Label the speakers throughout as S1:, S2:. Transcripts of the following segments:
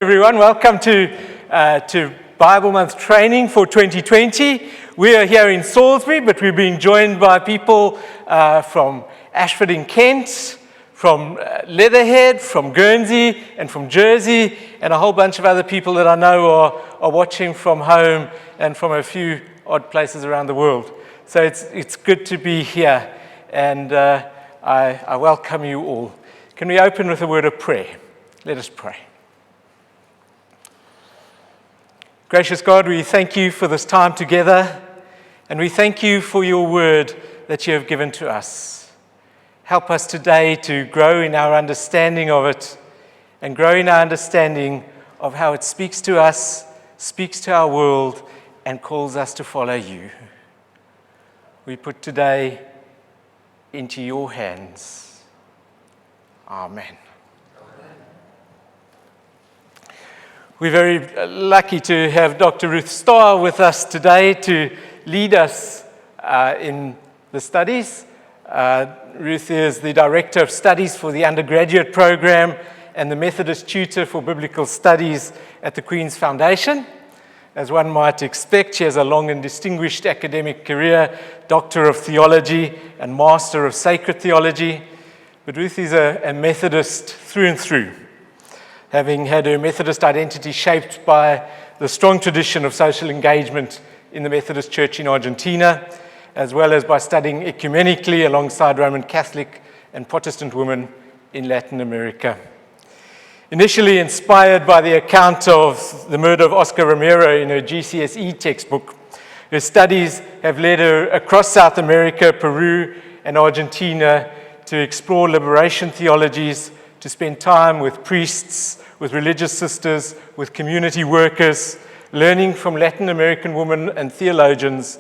S1: Everyone, welcome to Bible Month training for 2020. We are here in Salisbury, but we're being joined by people from Ashford in Kent, from Leatherhead, from Guernsey, and from Jersey, and a whole bunch of other people that I know are watching from home and from a few odd places around the world. So it's good to be here, and I welcome you all. Can we open with a word of prayer? Let us pray. Gracious God, we thank you for this time together, and we thank you for your word that you have given to us. Help us today to grow in our understanding of it, and grow in our understanding of how it speaks to us, speaks to our world, and calls us to follow you. We put today into your hands. Amen. We're very lucky to have Dr. Ruth Starr with us today to lead us in the studies. Ruth is the Director of Studies for the undergraduate program and the Methodist Tutor for Biblical Studies at the Queen's Foundation. As one might expect, she has a long and distinguished academic career, Doctor of Theology and Master of Sacred Theology. But Ruth is a Methodist through and through, having had her Methodist identity shaped by the strong tradition of social engagement in the Methodist Church in Argentina, as well as by studying ecumenically alongside Roman Catholic and Protestant women in Latin America. Initially inspired by the account of the murder of Oscar Romero in her GCSE textbook, her studies have led her across South America, Peru, and Argentina to explore liberation theologies, to spend time with priests, with religious sisters, with community workers, learning from Latin American women and theologians,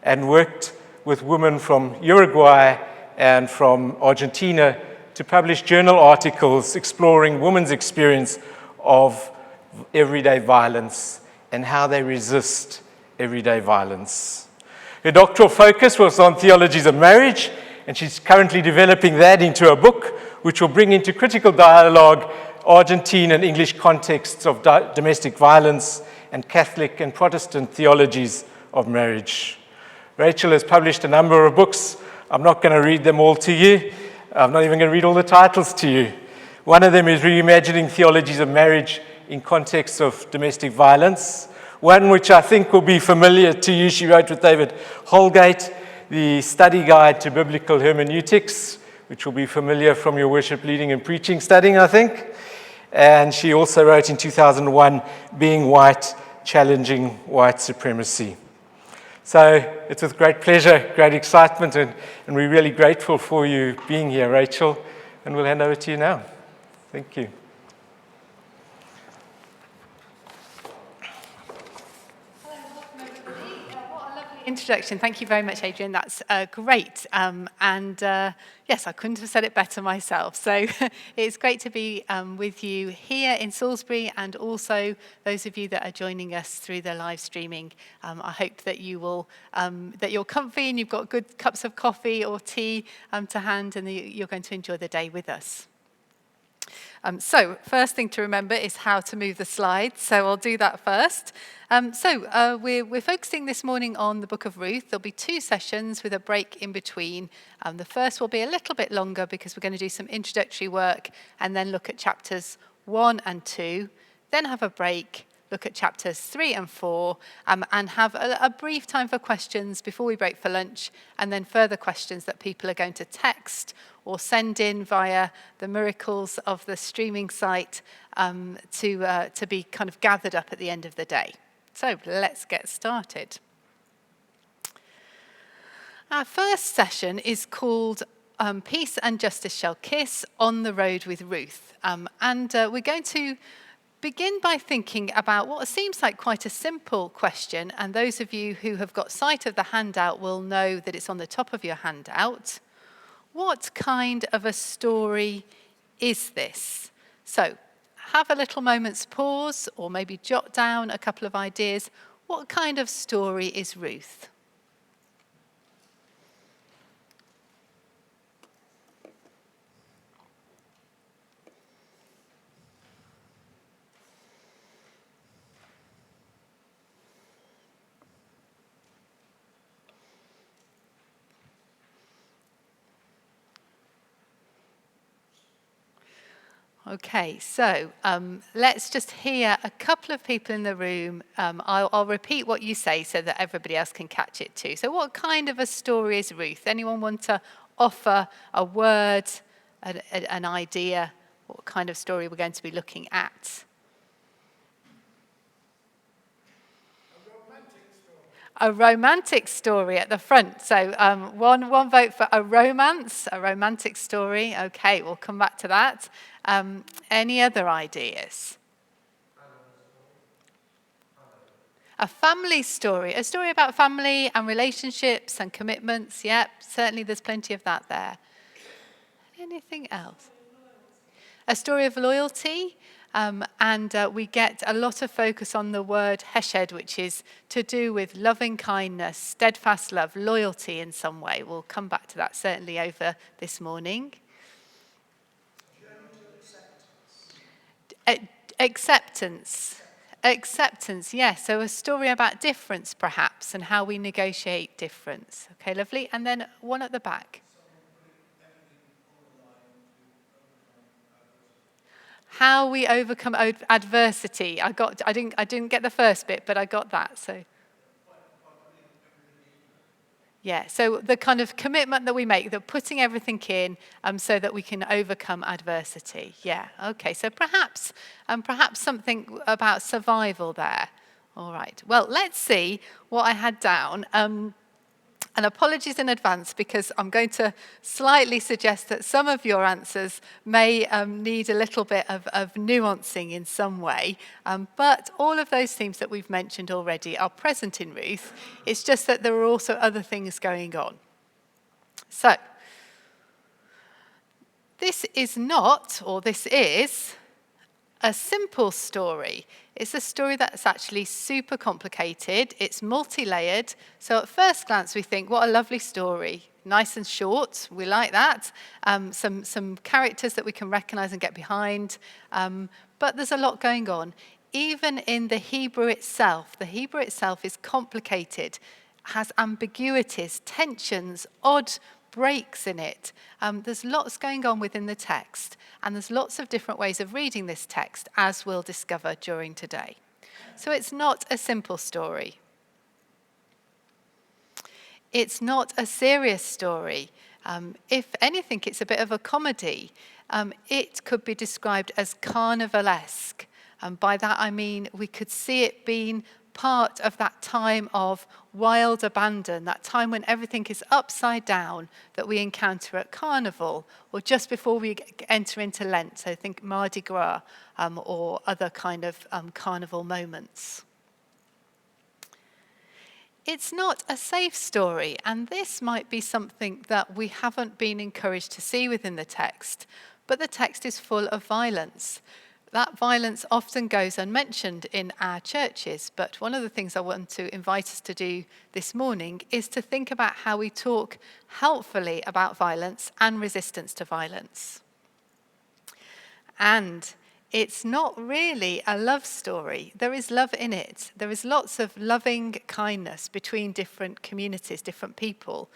S1: and worked with women from Uruguay and from Argentina to publish journal articles exploring women's experience of everyday violence and how they resist everyday violence. Her doctoral focus was on theologies of marriage, and she's currently developing that into a book which will bring into critical dialogue Argentine and English contexts of domestic violence and Catholic and Protestant theologies of marriage. Rachel has published a number of books. I'm not going to read them all to you. I'm not even going to read all the titles to you. One of them is Reimagining Theologies of Marriage in Context of Domestic Violence. One which I think will be familiar to you, she wrote with David Holgate, the Study Guide to Biblical Hermeneutics, which will be familiar from your worship leading and preaching studying, I think. And she also wrote in 2001, Being White, Challenging White Supremacy. So it's with great pleasure, great excitement, and we're really grateful for you being here, Rachel. And we'll hand over to you now. Thank you.
S2: Introduction. Thank you very much, Adrian. That's great. Yes, I couldn't have said it better myself. So it's great to be with you here in Salisbury, and also those of you that are joining us through the live streaming. I hope that you will that you're comfy and you've got good cups of coffee or tea to hand, and you're going to enjoy the day with us. So first thing to remember is how to move the slides, so I'll do that first. We're focusing this morning on the Book of Ruth. There'll be 2 sessions with a break in between. The first will be a little bit longer because we're going to do some introductory work and then look at chapters 1 and 2, then have a break, look at chapters 3 and 4, and have a brief time for questions before we break for lunch, and then further questions that people are going to text or send in via the miracles of the streaming site to be kind of gathered up at the end of the day. So let's get started. Our first session is called Peace and Justice Shall Kiss, On the Road with Ruth. We're going to begin by thinking about what seems like quite a simple question, and those of you who have got sight of the handout will know that it's on the top of your handout. What kind of a story is this? So have a little moment's pause, or maybe jot down a couple of ideas. What kind of story is Ruth? Okay, so let's just hear a couple of people in the room. I'll repeat what you say so that everybody else can catch it too. So what kind of a story is Ruth? Anyone want to offer a word, an idea, what kind of story we're going to be looking at? A romantic story at the front. So one vote for a romantic story. Okay, we'll come back to that. Any other ideas? A family story, a story about family and relationships and commitments. Yep, certainly there's plenty of that there. Anything else? A story of loyalty. And we get a lot of focus on the word hesed, which is to do with loving kindness, steadfast love, loyalty in some way. We'll come back to that certainly over this morning. Acceptance, yes. So a story about difference, perhaps, and how we negotiate difference. Okay, lovely. And then one at the back. How we overcome adversity. I didn't get the first bit, but I got that. So, yeah. So the kind of commitment that we make, that putting everything in, so that we can overcome adversity. Yeah. Okay. So perhaps something about survival there. All right. Well, let's see what I had down. And apologies in advance, because I'm going to slightly suggest that some of your answers may need a little bit of nuancing in some way. But all of those themes that we've mentioned already are present in Ruth. It's just that there are also other things going on. So, this is a simple story. It's a story that's actually super complicated. It's multi-layered. So at first glance, we think, what a lovely story. Nice and short. We like that. Some characters that we can recognize and get behind. But there's a lot going on. Even in the Hebrew itself is complicated, has ambiguities, tensions, odd breaks in it. There's lots going on within the text, and there's lots of different ways of reading this text, as we'll discover during today. So it's not a simple story. It's not a serious story. If anything, it's a bit of a comedy. It could be described as carnivalesque. By that I mean we could see it being part of that time of wild abandon, that time when everything is upside down that we encounter at Carnival, or just before we enter into Lent. So think Mardi Gras or other kind of carnival moments. It's not a safe story, and this might be something that we haven't been encouraged to see within the text, but the text is full of violence. That violence often goes unmentioned in our churches, but one of the things I want to invite us to do this morning is to think about how we talk helpfully about violence and resistance to violence. And it's not really a love story. There is love in it. There is lots of loving kindness between different communities, different people,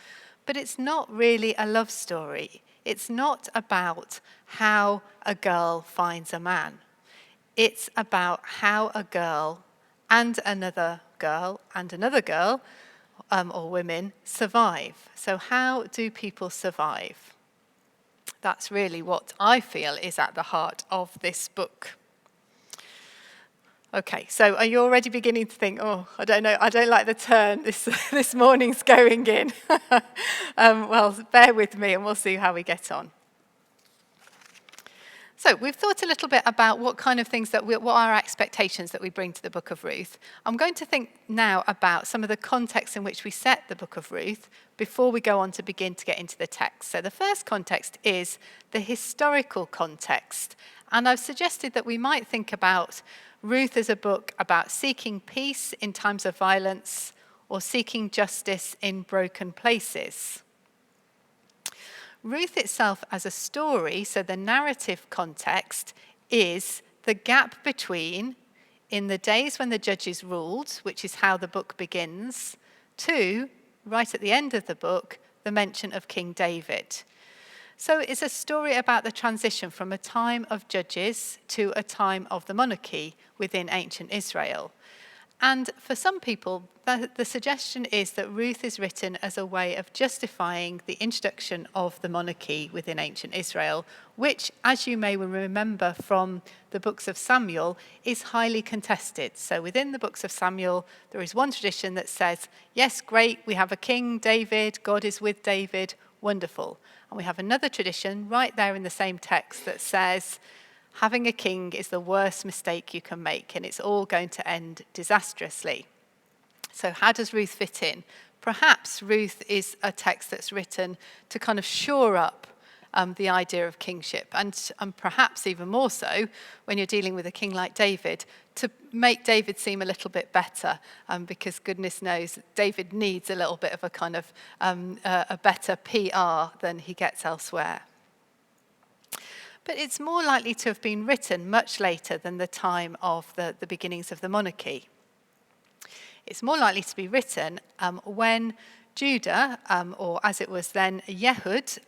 S2: but it's not really a love story. It's not about how a girl finds a man. It's about how a girl and another girl or women survive. So how do people survive? That's really what I feel is at the heart of this book. Okay, so are you already beginning to think, oh, I don't know, I don't like the turn this morning's going in? Well, bear with me and we'll see how we get on. So we've thought a little bit about what kind of things what are our expectations that we bring to the Book of Ruth. I'm going to think now about some of the context in which we set the Book of Ruth before we go on to begin to get into the text. So the first context is the historical context. And I've suggested that we might think about Ruth as a book about seeking peace in times of violence or seeking justice in broken places. Ruth itself as a story, so the narrative context, is the gap between in the days when the judges ruled, which is how the book begins, to, right at the end of the book, the mention of King David. So it's a story about the transition from a time of judges to a time of the monarchy within ancient Israel. And for some people, the suggestion is that Ruth is written as a way of justifying the introduction of the monarchy within ancient Israel, which, as you may remember from the books of Samuel, is highly contested. So within the books of Samuel, there is one tradition that says, yes, great, we have a king, David, God is with David, wonderful. And we have another tradition right there in the same text that says, having a king is the worst mistake you can make, and it's all going to end disastrously. So how does Ruth fit in? Perhaps Ruth is a text that's written to kind of shore up the idea of kingship, and perhaps even more so when you're dealing with a king like David, to make David seem a little bit better, because goodness knows David needs a little bit of a kind of a better PR than he gets elsewhere. But it's more likely to have been written much later than the time of the beginnings of the monarchy. It's more likely to be written when Judah, or as it was then, Yehud,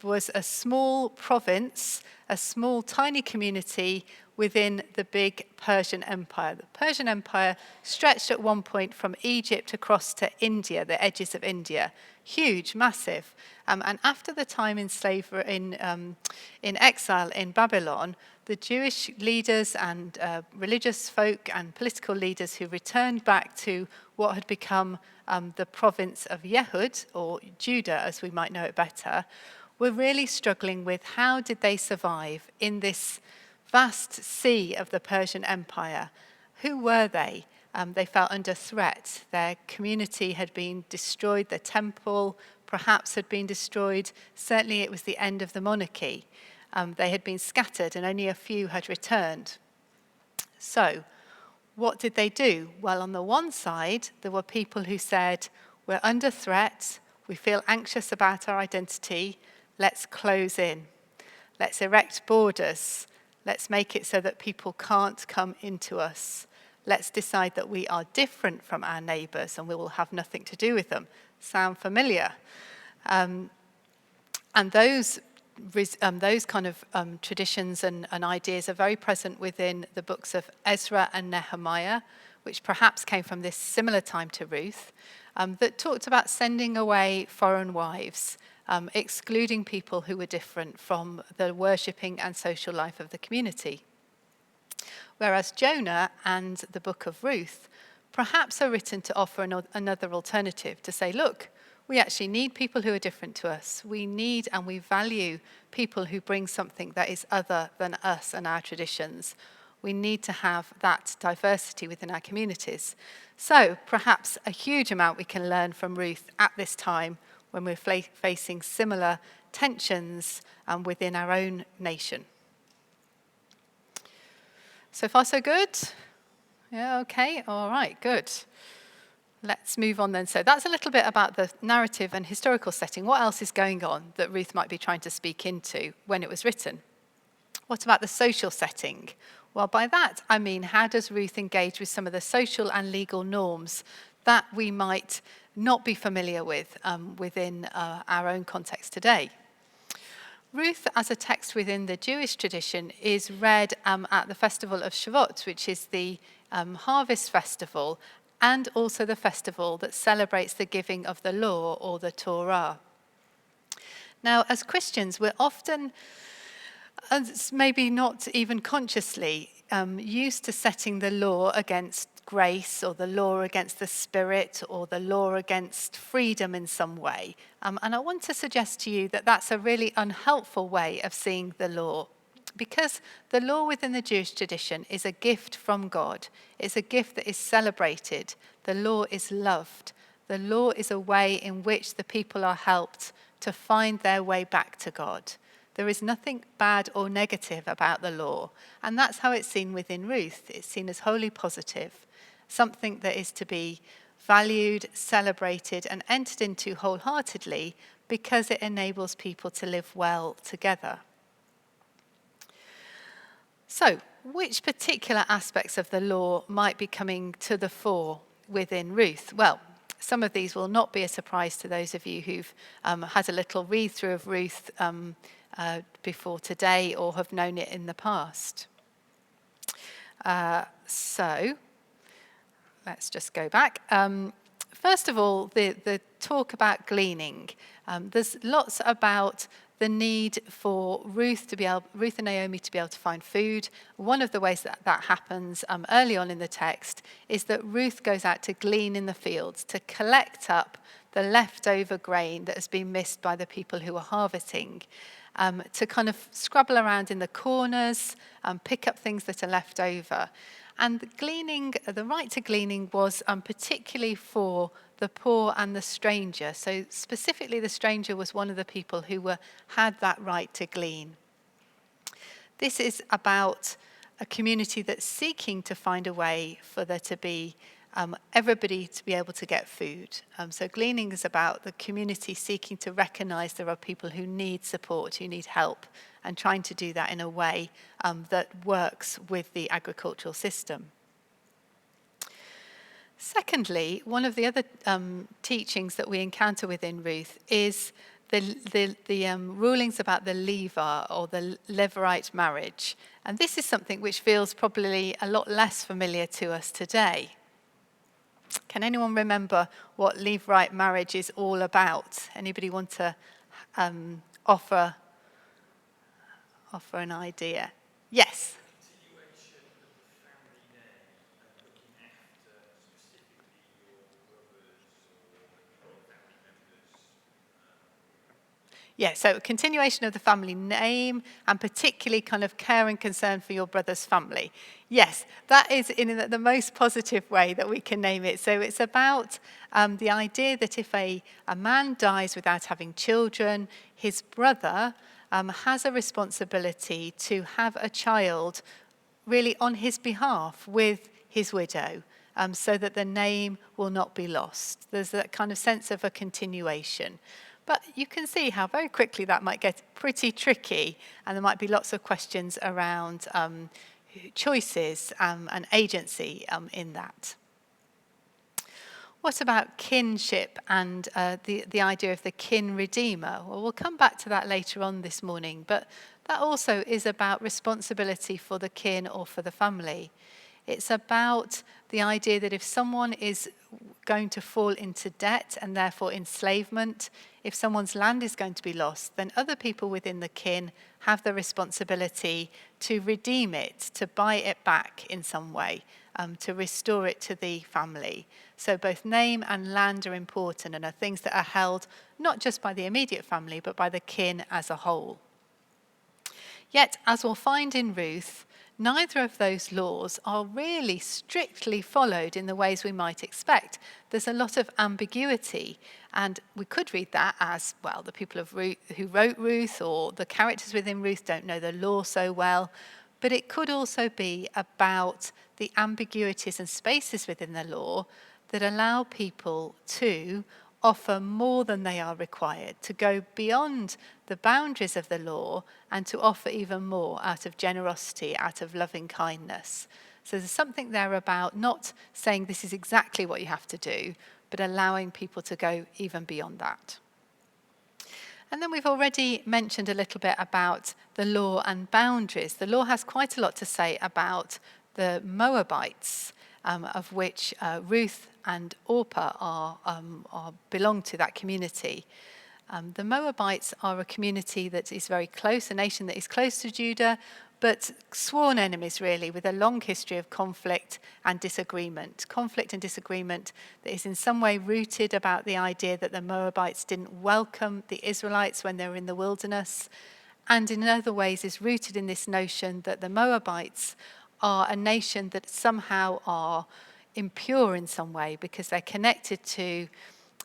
S2: was a small province, a small tiny community within the big Persian Empire. The Persian Empire stretched at one point from Egypt across to India, the edges of India. Huge, massive. And after the time in slavery, in exile in Babylon, the Jewish leaders and religious folk and political leaders who returned back to what had become the province of Yehud, or Judah as we might know it better, were really struggling with how did they survive in this vast sea of the Persian Empire. Who were they? They felt under threat. Their community had been destroyed, their temple perhaps had been destroyed. Certainly it was the end of the monarchy. They had been scattered and only a few had returned. So what did they do? Well, on the one side, there were people who said, we're under threat, we feel anxious about our identity, let's close in. Let's erect borders. Let's make it so that people can't come into us. Let's decide that we are different from our neighbours and we will have nothing to do with them. Sound familiar? And those kind of traditions and ideas are very present within the books of Ezra and Nehemiah, which perhaps came from this similar time to Ruth, that talked about sending away foreign wives, excluding people who were different from the worshipping and social life of the community. Whereas Jonah and the book of Ruth perhaps are written to offer another alternative, to say, look, we actually need people who are different to us. We need and we value people who bring something that is other than us and our traditions. We need to have that diversity within our communities. So perhaps a huge amount we can learn from Ruth at this time when we're facing similar tensions within our own nation. So far, so good? Yeah, okay, all right, good. Let's move on then. So that's a little bit about the narrative and historical setting. What else is going on that Ruth might be trying to speak into when it was written? What about the social setting? Well, by that, I mean, how does Ruth engage with some of the social and legal norms that we might not be familiar with within our own context today? Ruth, as a text within the Jewish tradition, is read at the festival of Shavuot, which is the harvest festival, and also the festival that celebrates the giving of the law, or the Torah. Now, as Christians, we're often, maybe not even consciously, used to setting the law against grace, or the law against the spirit, or the law against freedom in some way. And I want to suggest to you that that's a really unhelpful way of seeing the law, because the law within the Jewish tradition is a gift from God. It's a gift that is celebrated. The law is loved. The law is a way in which the people are helped to find their way back to God. There is nothing bad or negative about the law. And that's how it's seen within Ruth. It's seen as wholly positive, something that is to be valued, celebrated, and entered into wholeheartedly because it enables people to live well together. So, which particular aspects of the law might be coming to the fore within Ruth? Well, Some of these will not be a surprise to those of you who've had a little read through of Ruth before today or have known it in the past. So let's just go back. First of all, the talk about gleaning. There's lots about the need for Ruth and Naomi to be able to find food. One of the ways that happens early on in the text is that Ruth goes out to glean in the fields, to collect up the leftover grain that has been missed by the people who are harvesting, to kind of scrabble around in the corners, pick up things that are left over. And gleaning, the right to gleaning was particularly for the poor and the stranger. So specifically, the stranger was one of the people who had that right to glean. This is about a community that's seeking to find a way for there to be everybody to be able to get food. So gleaning is about the community seeking to recognize there are people who need support, who need help, and trying to do that in a way that works with the agricultural system. Secondly, one of the other teachings that we encounter within Ruth is the rulings about the lever or the Levirate marriage. And this is something which feels probably a lot less familiar to us today. Can anyone remember what Levirate marriage is all about? Anybody want to offer an idea? Yes.
S3: Continuation of the family name and looking after specifically your brothers or family members.
S2: Yeah, so continuation of the family name and particularly kind of care and concern for your brother's family. Yes, that is in the most positive way that we can name it. So it's about the idea that if a man dies without having children, his brother has a responsibility to have a child really on his behalf with his widow, so that the name will not be lost. There's that kind of sense of a continuation. But you can see how very quickly that might get pretty tricky, and there might be lots of questions around choices and agency in that. What about kinship and the idea of the kin redeemer? Well, we'll come back to that later on this morning, but that also is about responsibility for the kin or for the family. It's about the idea that if someone is going to fall into debt and therefore enslavement, if someone's land is going to be lost, then other people within the kin have the responsibility to redeem it, to buy it back in some way, to restore it to the family. So both name and land are important and are things that are held not just by the immediate family, but by the kin as a whole. Yet, as we'll find in Ruth, neither of those laws are really strictly followed in the ways we might expect. There's a lot of ambiguity, and we could read that as, well, the people of Ruth, who wrote Ruth or the characters within Ruth don't know the law so well, but it could also be about the ambiguities and spaces within the law that allow people to offer more than they are required, to go beyond the boundaries of the law and to offer even more out of generosity, out of loving kindness. So there's something there about not saying this is exactly what you have to do, but allowing people to go even beyond that. And then we've already mentioned a little bit about the law and boundaries. The law has quite a lot to say about the Moabites, of which Ruth and Orpah belong to that community. The Moabites are a community that is very close, a nation that is close to Judah, but sworn enemies really, with a long history of conflict and disagreement. Conflict and disagreement that is in some way rooted about the idea that the Moabites didn't welcome the Israelites when they were in the wilderness, and in other ways is rooted in this notion that the Moabites are a nation that somehow are impure in some way because they're connected to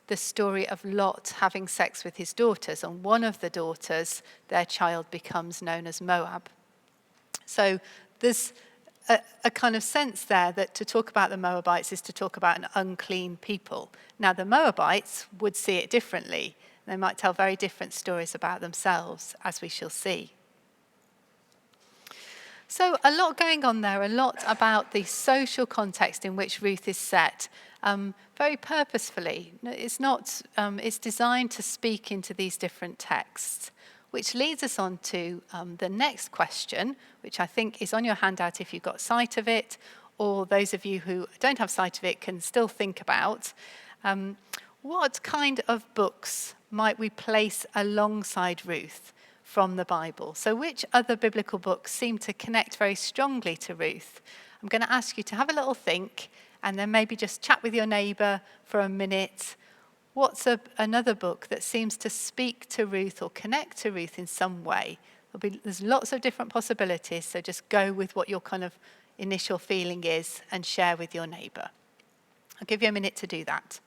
S2: the story of Lot having sex with his daughters, and one of the daughters, their child, becomes known as Moab. So there's a kind of sense there that to talk about the Moabites is to talk about an unclean people. Now, the Moabites would see it differently. They might tell very different stories about themselves, as we shall see. So a lot going on there, a lot about the social context in which Ruth is set, very purposefully. It's not. It's designed to speak into these different texts, which leads us on to the next question, which I think is on your handout if you've got sight of it, or those of you who don't have sight of it can still think about. What kind of books might we place alongside Ruth from the Bible? So which other biblical books seem to connect very strongly to Ruth? I'm going to ask you to have a little think and then maybe just chat with your neighbour for a minute. What's another book that seems to speak to Ruth or connect to Ruth in some way? There's lots of different possibilities, so just go with what your kind of initial feeling is and share with your neighbour. I'll give you a minute to do that.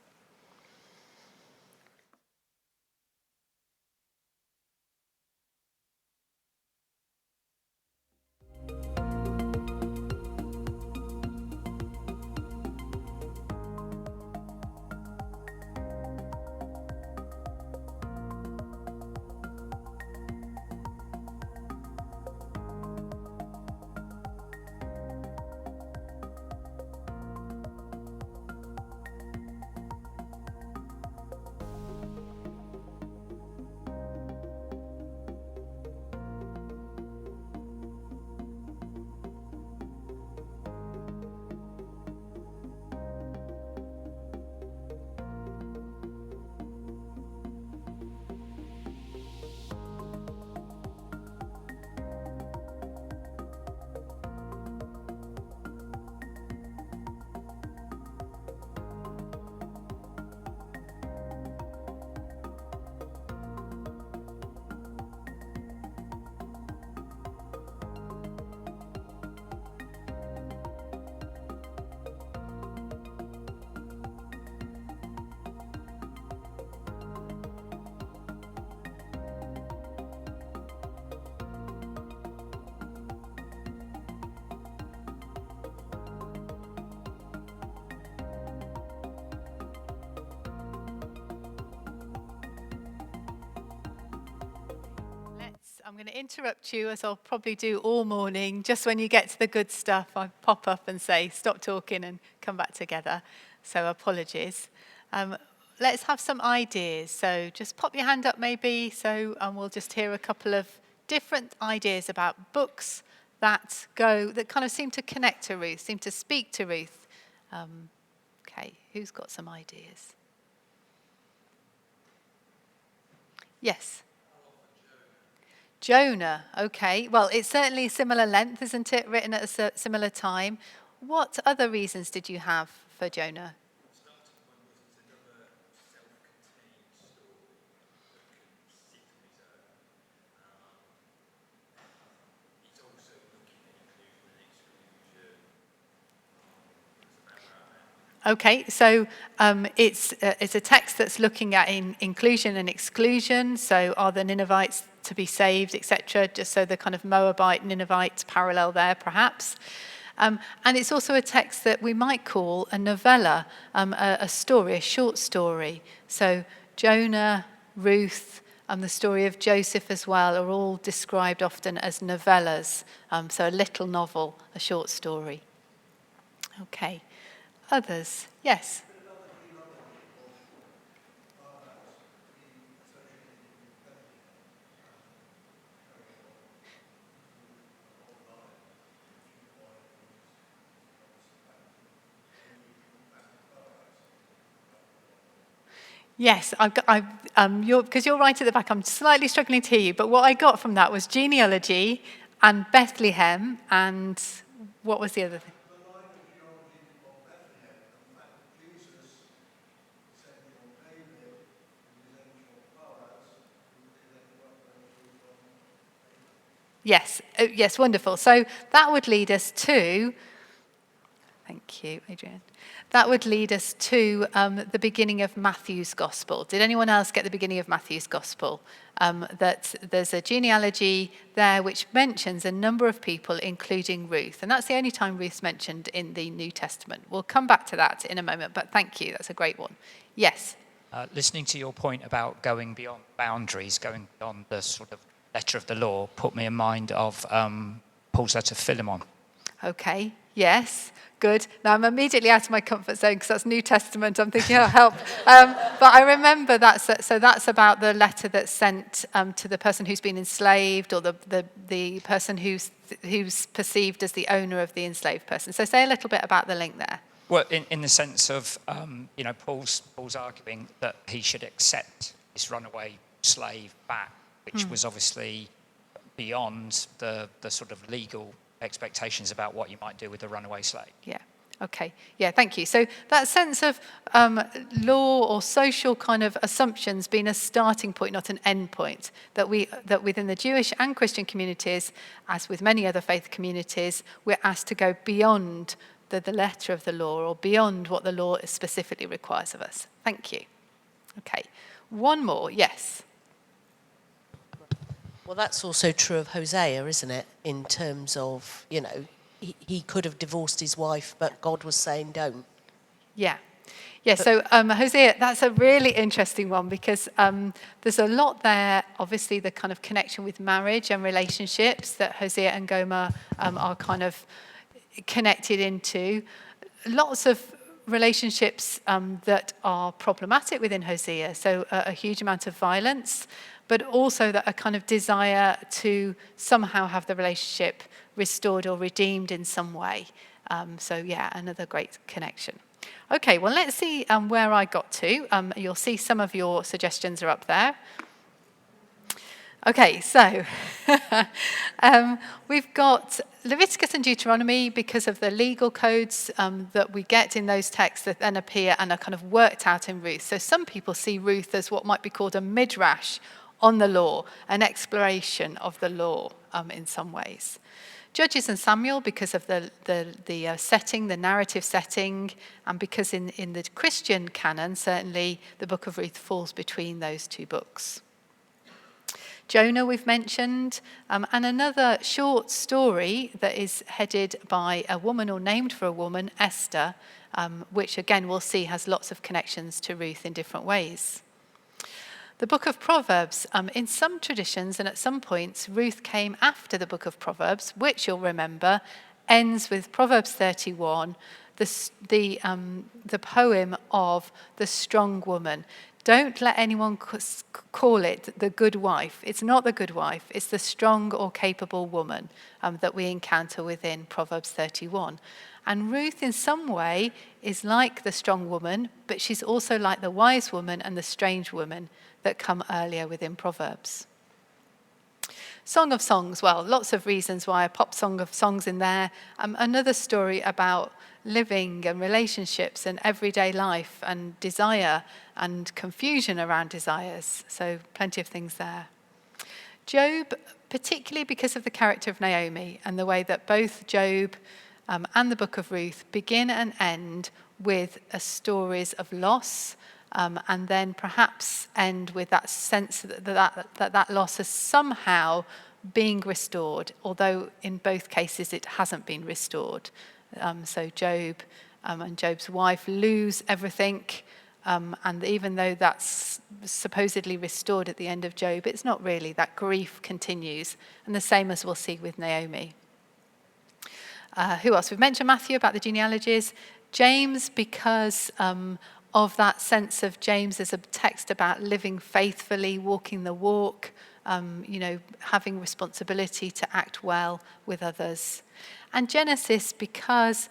S2: I'm going to interrupt you, as I'll probably do all morning. Just when you get to the good stuff, I pop up and say, stop talking and come back together. So apologies. Let's have some ideas. So just pop your hand up maybe, and we'll just hear a couple of different ideas about books that kind of seem to connect to Ruth, seem to speak to Ruth. Okay, who's got some ideas? Yes. Jonah, okay. Well, it's certainly a similar length, isn't it? Written at a similar time. What other reasons did you have for Jonah? Okay, so it's a text that's looking at inclusion and exclusion. So are the Ninevites to be saved, etc. Just so the kind of Moabite, Ninevite parallel there, perhaps. And it's also a text that we might call a novella, a story, a short story. So Jonah, Ruth, the story of Joseph as well are all described often as novellas. So a little novel, a short story. Okay. Others? Yes. Yes, because you're right at the back. I'm slightly struggling to hear you, but what I got from that was genealogy and Bethlehem, and what was the other thing? Yes, yes, wonderful. So that would lead us to, thank you, Adrian. That would lead us to the beginning of Matthew's Gospel. Did anyone else get the beginning of Matthew's Gospel? That there's a genealogy there which mentions a number of people, including Ruth. And that's the only time Ruth's mentioned in the New Testament. We'll come back to that in a moment, but thank you. That's a great one. Yes?
S4: Listening to your point about going beyond boundaries, going beyond the sort of letter of the law, put me in mind of Paul's letter to Philemon.
S2: Okay, yes, good. Now I'm immediately out of my comfort zone because that's New Testament. I'm thinking, oh, help. But I remember that's about the letter that's sent to the person who's been enslaved, or the person who's perceived as the owner of the enslaved person. So say a little bit about the link there.
S4: Well, in the sense of, Paul's arguing that he should accept his runaway slave back, which was obviously beyond the sort of legal expectations about what you might do with a runaway slave.
S2: Yeah. Okay. Yeah, thank you. So that sense of law or social kind of assumptions being a starting point, not an end point, that within the Jewish and Christian communities, as with many other faith communities, we're asked to go beyond the letter of the law, or beyond what the law specifically requires of us. Thank you. Okay. One more. Yes.
S5: Well, that's also true of Hosea, isn't it? In terms of, he could have divorced his wife, but God was saying don't.
S2: Yeah. Yeah, so Hosea, that's a really interesting one, because there's a lot there, obviously the kind of connection with marriage and relationships that Hosea and Gomer are kind of connected into. Lots of relationships that are problematic within Hosea, so a huge amount of violence, but also that a kind of desire to somehow have the relationship restored or redeemed in some way. So yeah, another great connection. Okay, well, let's see where I got to. You'll see some of your suggestions are up there. Okay, so we've got Leviticus and Deuteronomy because of the legal codes that we get in those texts that then appear and are kind of worked out in Ruth. So some people see Ruth as what might be called a midrash on the law, an exploration of the law in some ways. Judges and Samuel because of the setting, the narrative setting, and because in the Christian canon, certainly the Book of Ruth falls between those two books. Jonah we've mentioned, and another short story that is headed by a woman or named for a woman, Esther, which again we'll see has lots of connections to Ruth in different ways. The Book of Proverbs, in some traditions and at some points, Ruth came after the Book of Proverbs, which you'll remember ends with Proverbs 31, the poem of the strong woman. Don't let anyone call it the good wife. It's not the good wife. It's the strong or capable woman that we encounter within Proverbs 31. And Ruth, in some way, is like the strong woman, but she's also like the wise woman and the strange woman that come earlier within Proverbs. Song of Songs, well, lots of reasons why I popped Song of Songs in there. Another story about living and relationships and everyday life and desire and confusion around desires. So plenty of things there. Job, particularly because of the character of Naomi and the way that both Job and the Book of Ruth begin and end with stories of loss, and then perhaps end with that sense that loss is somehow being restored, although in both cases it hasn't been restored. So Job and Job's wife lose everything, and even though that's supposedly restored at the end of Job, it's not really. That grief continues, and the same as we'll see with Naomi. Who else? We've mentioned Matthew about the genealogies. James, because of that sense of James as a text about living faithfully, walking the walk, having responsibility to act well with others. And Genesis, because,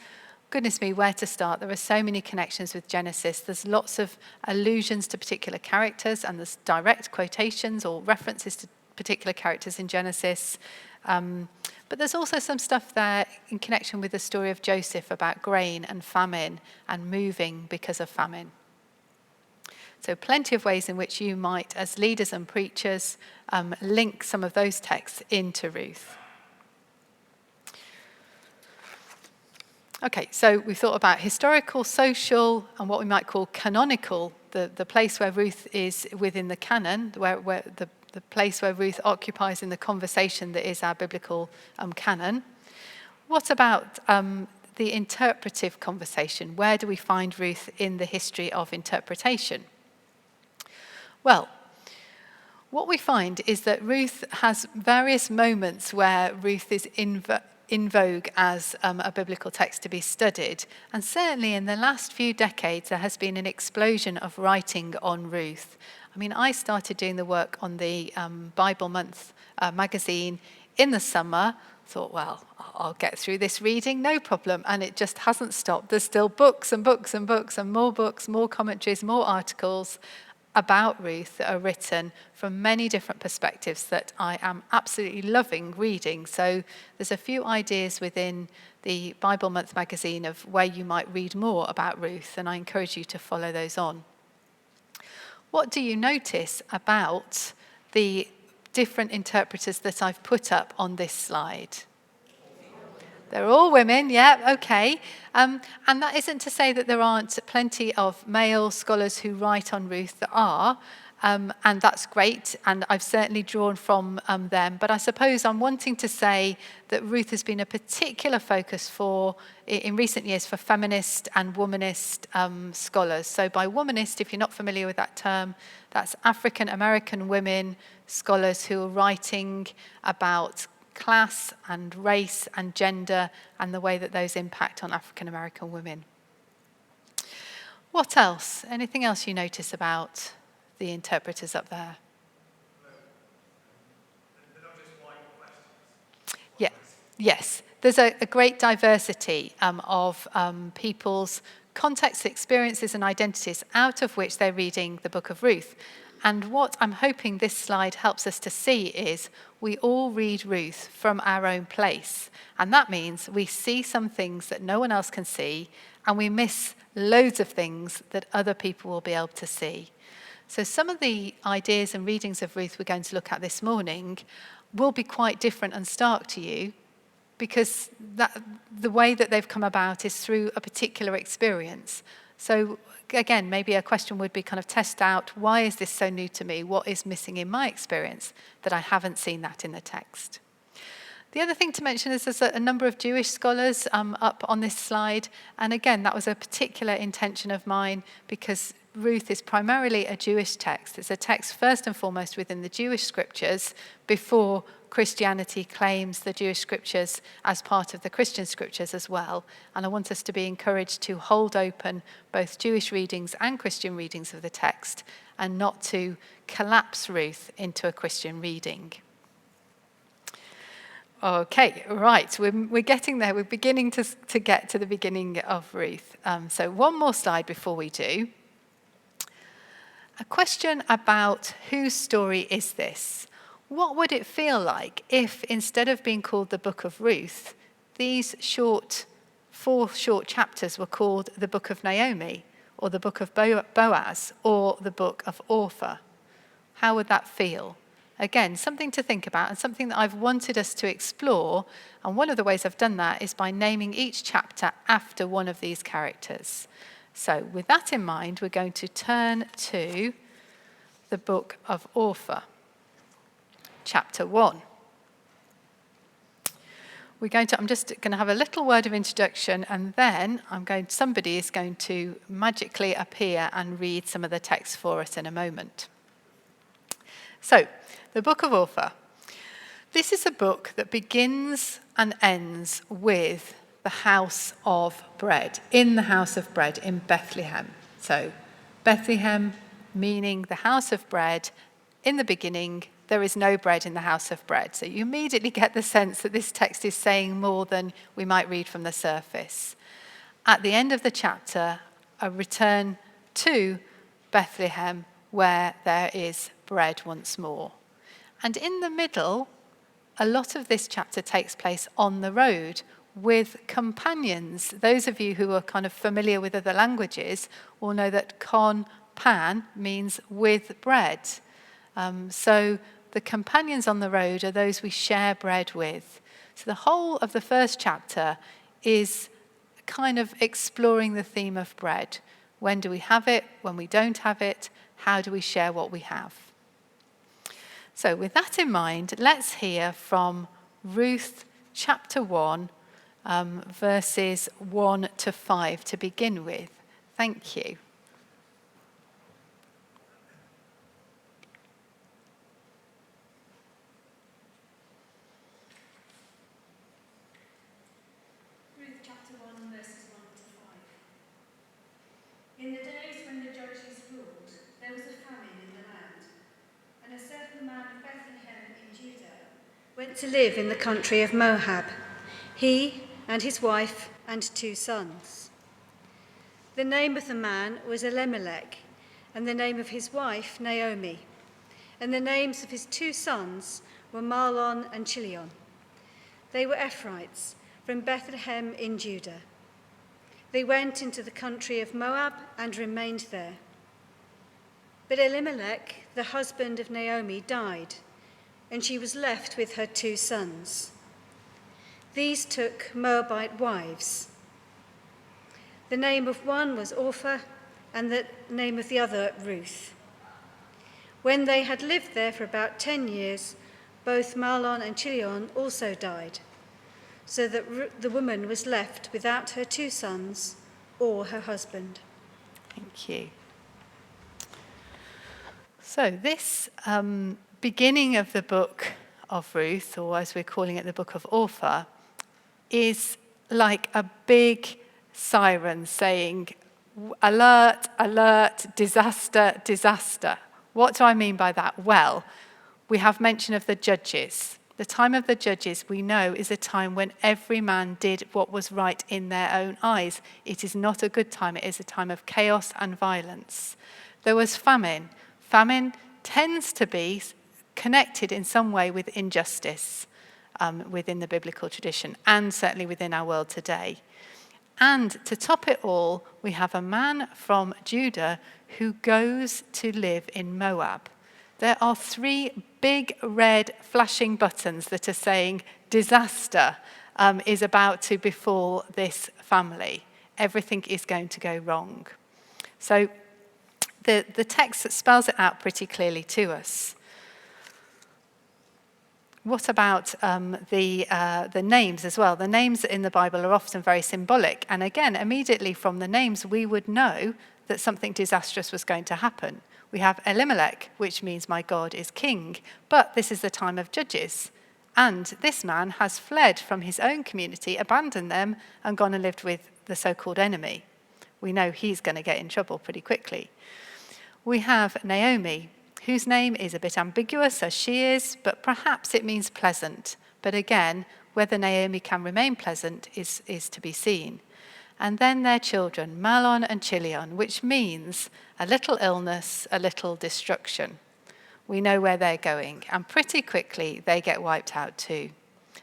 S2: goodness me, where to start? There are so many connections with Genesis. There's lots of allusions to particular characters, and there's direct quotations or references to particular characters in Genesis. But there's also some stuff there in connection with the story of Joseph about grain and famine and moving because of famine. So plenty of ways in which you might, as leaders and preachers, link some of those texts into Ruth. Okay, so we've thought about historical, social, and what we might call canonical, the place where Ruth is within the canon, where the place where Ruth occupies in the conversation that is our biblical canon. What about the interpretive conversation? Where do we find Ruth in the history of interpretation? Well, what we find is that Ruth has various moments where Ruth is in vogue as a biblical text to be studied. And certainly in the last few decades, there has been an explosion of writing on Ruth. I mean, I started doing the work on the Bible Month magazine in the summer, thought, well, I'll get through this reading, no problem. And it just hasn't stopped. There's still books and books and books and more commentaries, more articles about Ruth that are written from many different perspectives that I am absolutely loving reading. So there's a few ideas within the Bible Month magazine of where you might read more about Ruth, and I encourage you to follow those on. What do you notice about the different interpreters that I've put up on this slide? They're all women, yeah, okay. And that isn't to say that there aren't plenty of male scholars who write on Ruth. There are, and that's great, and I've certainly drawn from them. But I suppose I'm wanting to say that Ruth has been a particular focus in recent years, for feminist and womanist scholars. So by womanist, if you're not familiar with that term, that's African American women scholars who are writing about class and race and gender and the way that those impact on African American women. What else? Anything else you notice about the interpreters up there? Yeah, yes. There's a great diversity of people's contexts, experiences and identities out of which they're reading the Book of Ruth. And what I'm hoping this slide helps us to see is we all read Ruth from our own place. And that means we see some things that no one else can see, and we miss loads of things that other people will be able to see. So some of the ideas and readings of Ruth we're going to look at this morning will be quite different and stark to you, because the way that they've come about is through a particular experience. So again, maybe a question would be kind of test out, why is this so new to me? What is missing in my experience that I haven't seen that in the text? The other thing to mention is there's a number of Jewish scholars up on this slide. And again, that was a particular intention of mine because Ruth is primarily a Jewish text. It's a text first and foremost within the Jewish scriptures before Christianity claims the Jewish scriptures as part of the Christian scriptures as well. And I want us to be encouraged to hold open both Jewish readings and Christian readings of the text and not to collapse Ruth into a Christian reading. Okay, right, we're getting there. We're beginning to get to the beginning of Ruth. So one more slide before we do. A question about whose story is this? What would it feel like if, instead of being called the Book of Ruth, these 4 short chapters were called the Book of Naomi, or the Book of Boaz, or the Book of Orpah? How would that feel? Again, something to think about and something that I've wanted us to explore. And one of the ways I've done that is by naming each chapter after one of these characters. So with that in mind, we're going to turn to the Book of Orpah, chapter 1. I'm just going to have a little word of introduction, and then somebody is going to magically appear and read some of the text for us in a moment. So, the Book of Orpah. This is a book that begins and ends with the house of bread, in the house of bread in Bethlehem. So, Bethlehem meaning the house of bread. In the beginning, there is no bread in the house of bread. So you immediately get the sense that this text is saying more than we might read from the surface. At the end of the chapter, a return to Bethlehem where there is bread once more. And in the middle, a lot of this chapter takes place on the road with companions. Those of you who are kind of familiar with other languages will know that pan means with bread. So the companions on the road are those we share bread with. So the whole of the first chapter is kind of exploring the theme of bread. When do we have it? When we don't have it? How do we share what we have? So with that in mind, let's hear from Ruth chapter 1, verses 1 to 5 to begin with. Thank you.
S6: went to live in the country of Moab, he and his wife and 2 sons. The name of the man was Elimelech, and the name of his wife Naomi, and the names of his 2 sons were Mahlon and Chilion. They were Ephrathites from Bethlehem in Judah. They went into the country of Moab and remained there. But Elimelech, the husband of Naomi, died, and she was left with her 2 sons. These took Moabite wives. The name of one was Orpah, and the name of the other Ruth. When they had lived there for about 10 years, both Mahlon and Chilion also died, so that the woman was left without her 2 sons or her husband.
S2: Thank you. So this beginning of the book of Ruth, or as we're calling it, the Book of Orpah, is like a big siren saying, alert, alert, disaster, disaster. What do I mean by that? Well, we have mention of the judges. The time of the judges, we know, is a time when every man did what was right in their own eyes. It is not a good time. It is a time of chaos and violence. There was famine. Famine tends to be connected in some way with injustice within the biblical tradition, and certainly within our world today. And to top it all, we have a man from Judah who goes to live in Moab. There are 3 big red flashing buttons that are saying disaster is about to befall this family. Everything is going to go wrong. So the text spells it out pretty clearly to us. What about the names as well? The names in the Bible are often very symbolic. And again, immediately from the names, we would know that something disastrous was going to happen. We have Elimelech, which means my God is king. But this is the time of judges. And this man has fled from his own community, abandoned them, and gone and lived with the so-called enemy. We know he's going to get in trouble pretty quickly. We have Naomi, whose name is a bit ambiguous, as she is, but perhaps it means pleasant. But again, whether Naomi can remain pleasant is to be seen. And then their children, Mahlon and Chilion, which means a little illness, a little destruction. We know where they're going, and pretty quickly they get wiped out too.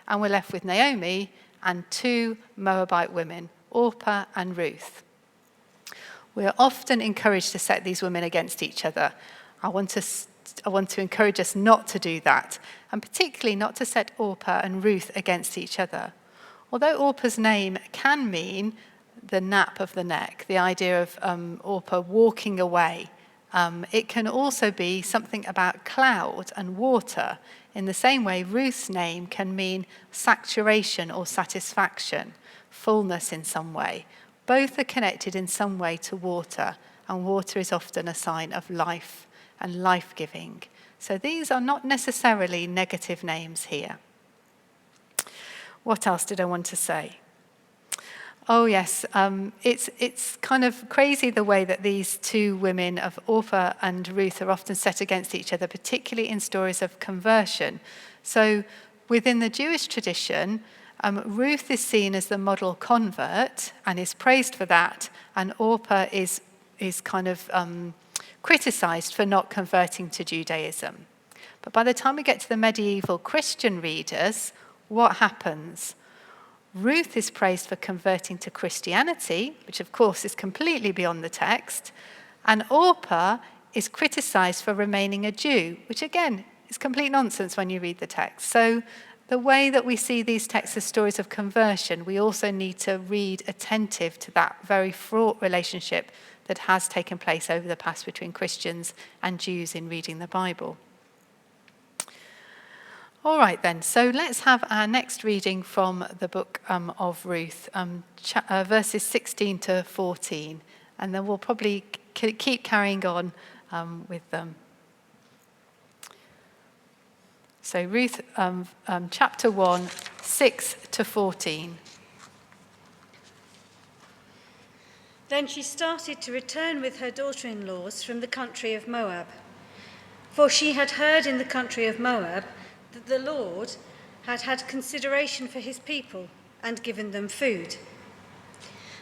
S2: And we're left with Naomi and 2 Moabite women, Orpah and Ruth. We're often encouraged to set these women against each other. I want to encourage us not to do that, and particularly not to set Orpah and Ruth against each other. Although Orpah's name can mean the nap of the neck, the idea of Orpah walking away, it can also be something about cloud and water. In the same way, Ruth's name can mean saturation or satisfaction, fullness in some way. Both are connected in some way to water, and water is often a sign of life and life-giving. So these are not necessarily negative names here. What else did I want to say? Oh yes, it's kind of crazy the way that these 2 women of Orpah and Ruth are often set against each other, particularly in stories of conversion. So within the Jewish tradition, Ruth is seen as the model convert and is praised for that, and Orpah is kind of criticized for not converting to Judaism. But by the time we get to the medieval Christian readers, what happens? Ruth is praised for converting to Christianity, which of course is completely beyond the text, and Orpah is criticized for remaining a Jew, which again is complete nonsense when you read the text. So the way that we see these texts as stories of conversion, we also need to read attentive to that very fraught relationship that has taken place over the past between Christians and Jews in reading the Bible. All right then, so let's have our next reading from the book of Ruth, verses 16 to 14, and then we'll probably keep carrying on with them. So Ruth, chapter 1, 6 to 14.
S6: Then she started to return with her daughter-in-laws from the country of Moab. For she had heard in the country of Moab that the Lord had had consideration for his people and given them food.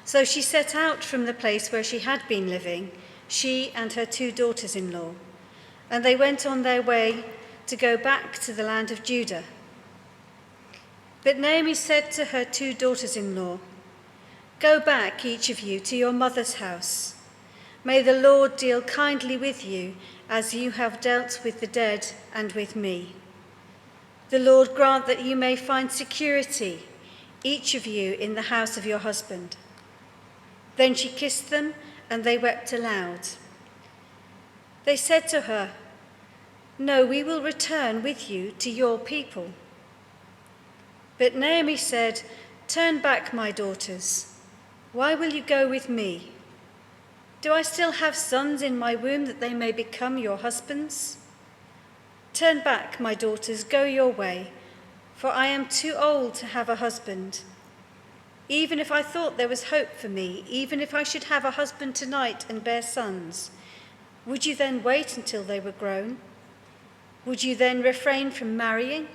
S6: So she set out from the place where she had been living, she and her 2 daughters-in-law, and they went on their way to go back to the land of Judah. But Naomi said to her 2 daughters-in-law, "Go back, each of you, to your mother's house. May the Lord deal kindly with you as you have dealt with the dead and with me. The Lord grant that you may find security, each of you, in the house of your husband." Then she kissed them, and they wept aloud. They said to her, "No, we will return with you to your people." But Naomi said, "Turn back, my daughters. Why will you go with me? Do I still have sons in my womb that they may become your husbands? Turn back, my daughters, go your way, for I am too old to have a husband. Even if I thought there was hope for me, even if I should have a husband tonight and bear sons, would you then wait until they were grown? Would you then refrain from marrying?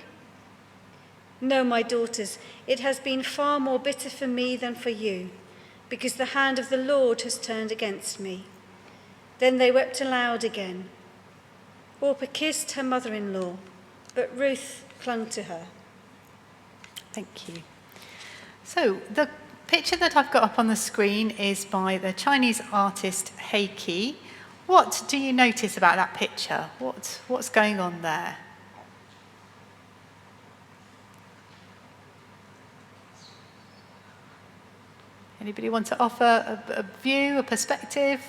S6: No, my daughters, it has been far more bitter for me than for you, because the hand of the Lord has turned against me." Then they wept aloud again. Orpah kissed her mother-in-law, but Ruth clung to her.
S2: Thank you. So the picture that I've got up on the screen is by the Chinese artist Heiki. What do you notice about that picture? What's going on there? Anybody want to offer a view, a perspective?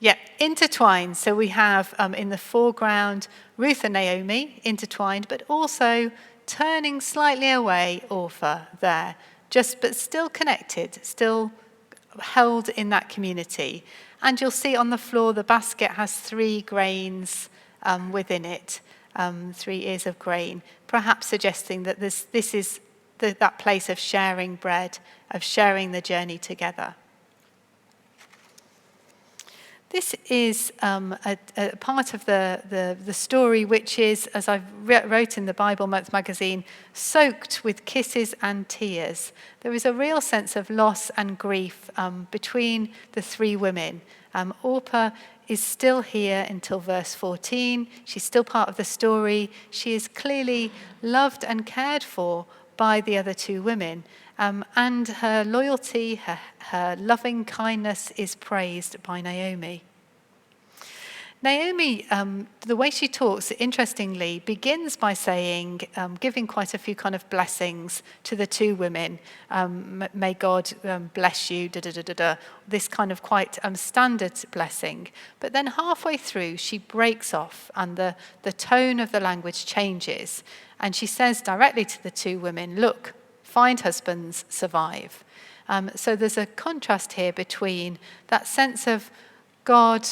S2: Yeah, intertwined. So we have in the foreground Ruth and Naomi intertwined, but also turning slightly away Orpah there, but still connected, still held in that community. And you'll see on the floor the basket has 3 grains within it, 3 ears of grain, perhaps suggesting that this is that place of sharing bread, of sharing the journey together. This is a part of the story which is, as I wrote in the Bible Month magazine, soaked with kisses and tears. There is a real sense of loss and grief between the 3 women. Orpah is still here until verse 14. She's still part of the story. She is clearly loved and cared for by the other 2 women. And her loyalty, her loving kindness is praised by Naomi. Naomi, the way she talks, interestingly, begins by saying, giving quite a few kind of blessings to the 2 women. May God bless you, this kind of quite standard blessing. But then halfway through, she breaks off and the tone of the language changes. And she says directly to the 2 women, "Look, find husbands, survive." So there's a contrast here between that sense of God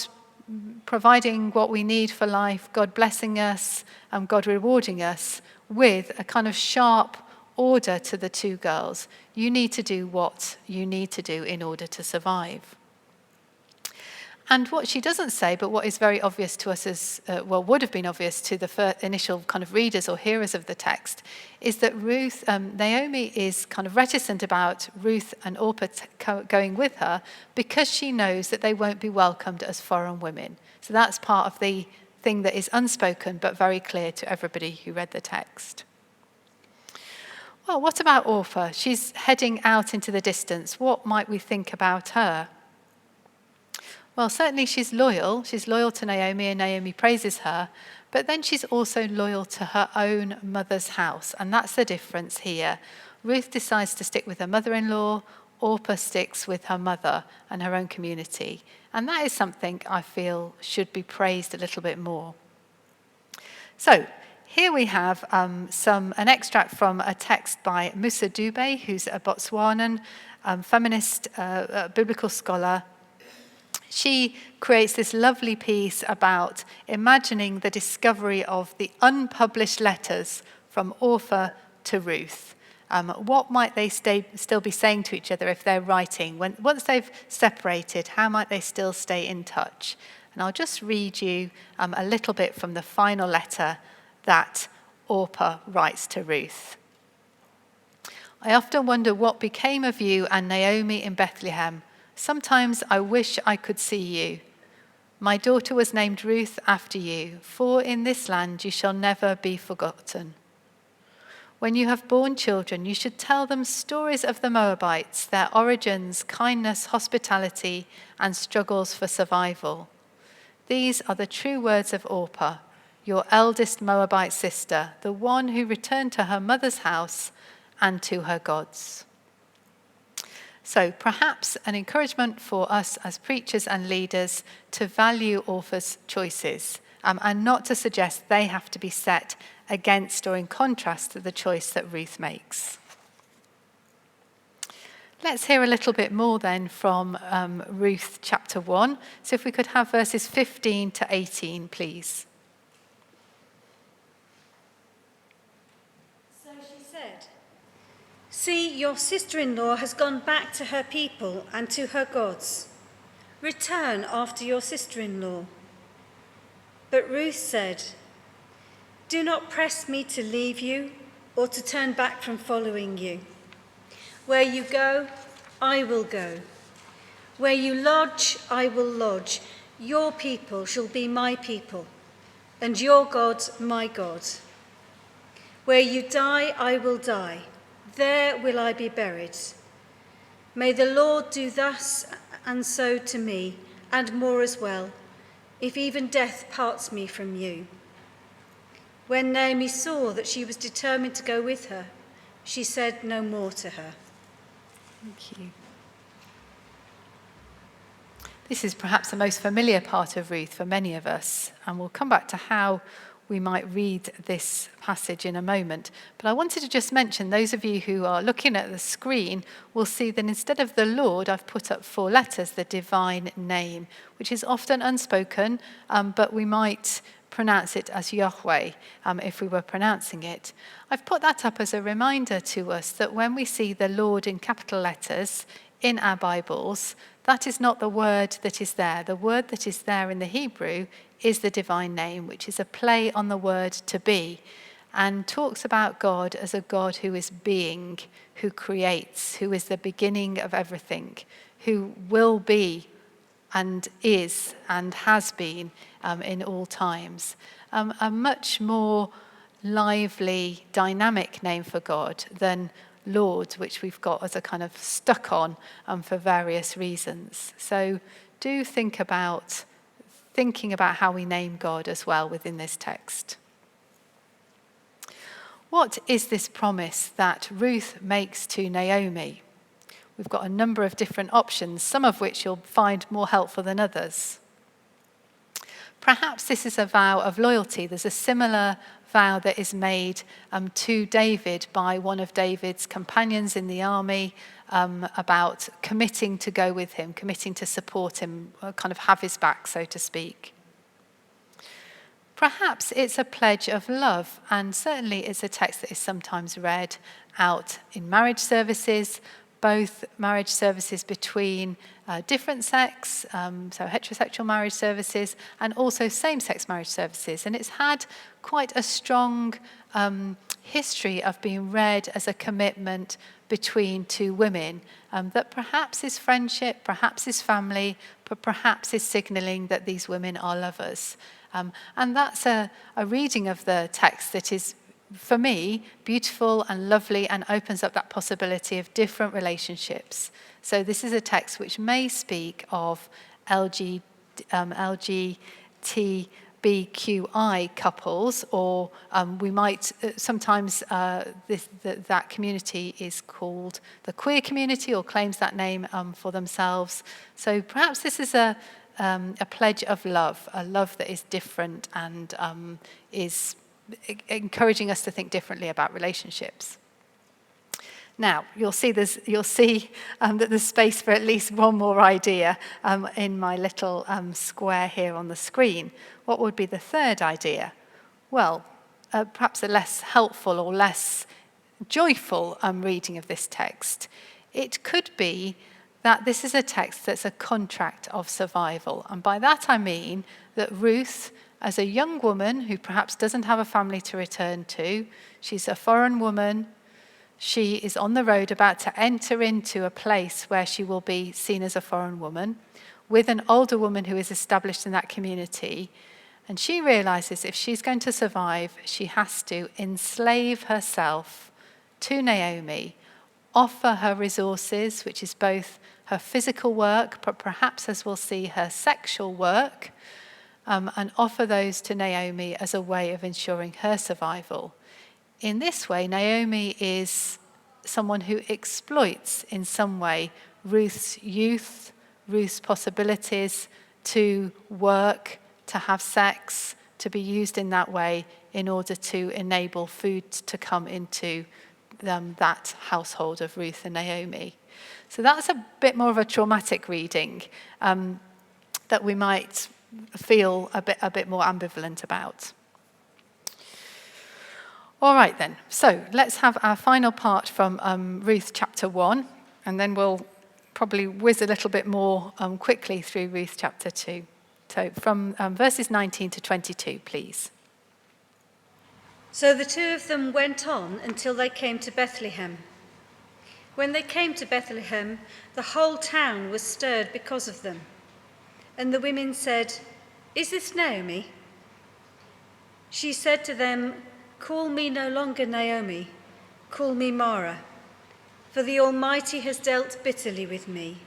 S2: providing what we need for life, God blessing us, God rewarding us, with a kind of sharp order to the 2 girls. You need to do what you need to do in order to survive. And what she doesn't say, but what is very obvious to us as, would have been obvious to the initial kind of readers or hearers of the text, is that Naomi is kind of reticent about Ruth and Orpah going with her because she knows that they won't be welcomed as foreign women. So that's part of the thing that is unspoken but very clear to everybody who read the text. Well, what about Orpah? She's heading out into the distance. What might we think about her? Well, certainly she's loyal. She's loyal to Naomi, and Naomi praises her. But then she's also loyal to her own mother's house, and that's the difference here. Ruth decides to stick with her mother-in-law. Orpah sticks with her mother and her own community. And that is something I feel should be praised a little bit more. So here we have an extract from a text by Musa Dube, who's a Botswanan feminist biblical scholar. She creates this lovely piece about imagining the discovery of the unpublished letters from Orpah to Ruth. What might they still be saying to each other if they're writing? Once they've separated, how might they still stay in touch? And I'll just read you a little bit from the final letter that Orpah writes to Ruth. I often wonder what became of you and Naomi in Bethlehem. Sometimes I wish I could see you. My daughter was named Ruth after you, for in this land you shall never be forgotten. When you have borne children, you should tell them stories of the Moabites, their origins, kindness, hospitality, and struggles for survival. These are the true words of Orpah, your eldest Moabite sister, the one who returned to her mother's house and to her gods. So perhaps an encouragement for us as preachers and leaders to value Orpah's choices and not to suggest they have to be set against or in contrast to the choice that Ruth makes. Let's hear a little bit more then from Ruth chapter 1. So if we could have verses 15 to 18, please.
S6: So she said, "See, your sister-in-law has gone back to her people and to her gods. Return after your sister-in-law." But Ruth said, "Do not press me to leave you or to turn back from following you. Where you go, I will go. Where you lodge, I will lodge. Your people shall be my people, and your God my God. Where you die, I will die. There will I be buried. May the Lord do thus and so to me, and more as well, if even death parts me from you." When Naomi saw that she was determined to go with her, she said no more to her.
S2: Thank you. This is perhaps the most familiar part of Ruth for many of us, and we'll come back to how we might read this passage in a moment. But I wanted to just mention, those of you who are looking at the screen will see that instead of the Lord, I've put up 4 letters, the divine name, which is often unspoken, but we might pronounce it as Yahweh if we were pronouncing it. I've put that up as a reminder to us that when we see the Lord in capital letters in our Bibles, that is not the word that is there. The word that is there in the Hebrew is the divine name, which is a play on the word to be, and talks about God as a God who is being, who creates, who is the beginning of everything, who will be and is and has been in all times. A much more lively, dynamic name for God than Lord, which we've got as a kind of stuck on for various reasons. So do think about thinking about how we name God as well within this text. What is this promise that Ruth makes to Naomi? We've got a number of different options, some of which you'll find more helpful than others. Perhaps this is a vow of loyalty. There's a similar vow that is made to David by one of David's companions in the army about committing to go with him, committing to support him, kind of have his back, so to speak. Perhaps it's a pledge of love, and certainly it's a text that is sometimes read out in marriage services, both marriage services between different sex, so heterosexual marriage services, and also same-sex marriage services. And it's had quite a strong history of being read as a commitment between 2 women, that perhaps is friendship, perhaps is family, but perhaps is signalling that these women are lovers. And that's a reading of the text that is, for me, beautiful and lovely and opens up that possibility of different relationships. So this is a text which may speak of LGBTQI couples, or we might sometimes that community is called the queer community or claims that name for themselves. So perhaps this is a pledge of love, a love that is different and is encouraging us to think differently about relationships. Now, you'll see that there's space for at least one more idea in my little square here on the screen. What would be the third idea? Well, perhaps a less helpful or less joyful reading of this text. It could be that this is a text that's a contract of survival. And by that I mean that Ruth, as a young woman who perhaps doesn't have a family to return to, she's a foreign woman, she is on the road about to enter into a place where she will be seen as a foreign woman, with an older woman who is established in that community. And she realizes if she's going to survive, she has to enslave herself to Naomi, offer her resources, which is both her physical work, but perhaps, as we'll see, her sexual work, and offer those to Naomi as a way of ensuring her survival. In this way, Naomi is someone who exploits in some way Ruth's youth, Ruth's possibilities to work, to have sex, to be used in that way in order to enable food to come into that household of Ruth and Naomi. So that's a bit more of a traumatic reading that we might feel a bit more ambivalent about. All right then, so let's have our final part from Ruth chapter 1, and then we'll probably whiz a little bit more quickly through Ruth chapter 2. So from verses 19 to 22, please.
S6: So the two of them went on until they came to Bethlehem. When they came to Bethlehem, the whole town was stirred because of them. And the women said, "Is this Naomi?" She said to them, "Call me no longer Naomi, call me Mara, for the Almighty has dealt bitterly with me.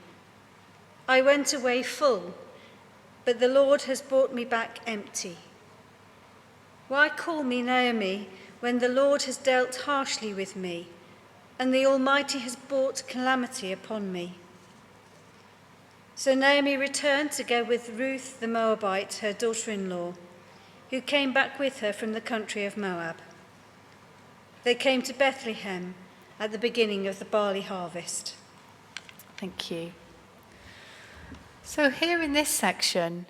S6: I went away full, but the Lord has brought me back empty. Why call me Naomi when the Lord has dealt harshly with me, and the Almighty has brought calamity upon me?" So Naomi returned to go with Ruth the Moabite, her daughter-in-law, who came back with her from the country of Moab. They came to Bethlehem at the beginning of the barley harvest.
S2: Thank you. So here in this section,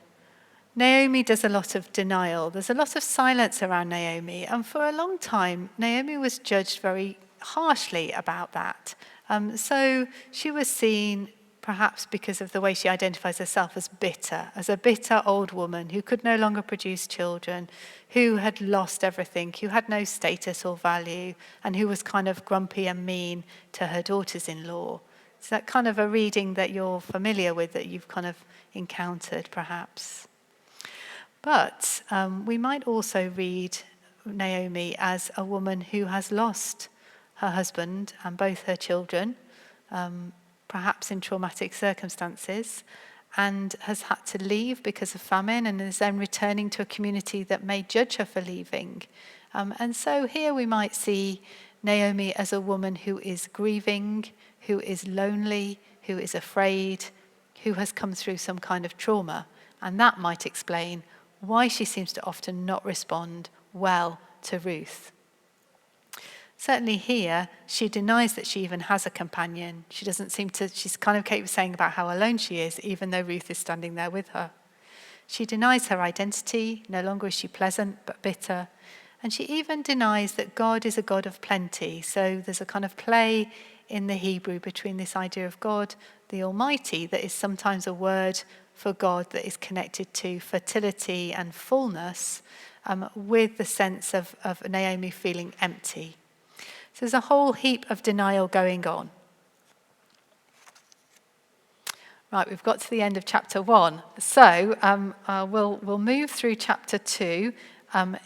S2: Naomi does a lot of denial. There's a lot of silence around Naomi, and for a long time, Naomi was judged very harshly about that. So she was seen, perhaps because of the way she identifies herself, as a bitter old woman who could no longer produce children, who had lost everything, who had no status or value, and who was kind of grumpy and mean to her daughters-in-law. Is that kind of a reading that you're familiar with, that you've kind of encountered, perhaps? But we might also read Naomi as a woman who has lost her husband and both her children, perhaps in traumatic circumstances, and has had to leave because of famine, and is then returning to a community that may judge her for leaving. And so here we might see Naomi as a woman who is grieving, who is lonely, who is afraid, who has come through some kind of trauma. And that might explain why she seems to often not respond well to Ruth. Certainly here, she denies that she even has a companion. She doesn't seem to, she's kind of keeps saying about how alone she is, even though Ruth is standing there with her. She denies her identity. No longer is she pleasant, but bitter. And she even denies that God is a God of plenty. So there's a kind of play in the Hebrew between this idea of God, the Almighty, that is sometimes a word for God that is connected to fertility and fullness, with the sense of Naomi feeling empty. So there's a whole heap of denial going on. Right, we've got to the end of chapter 1. So we'll move through chapter 2.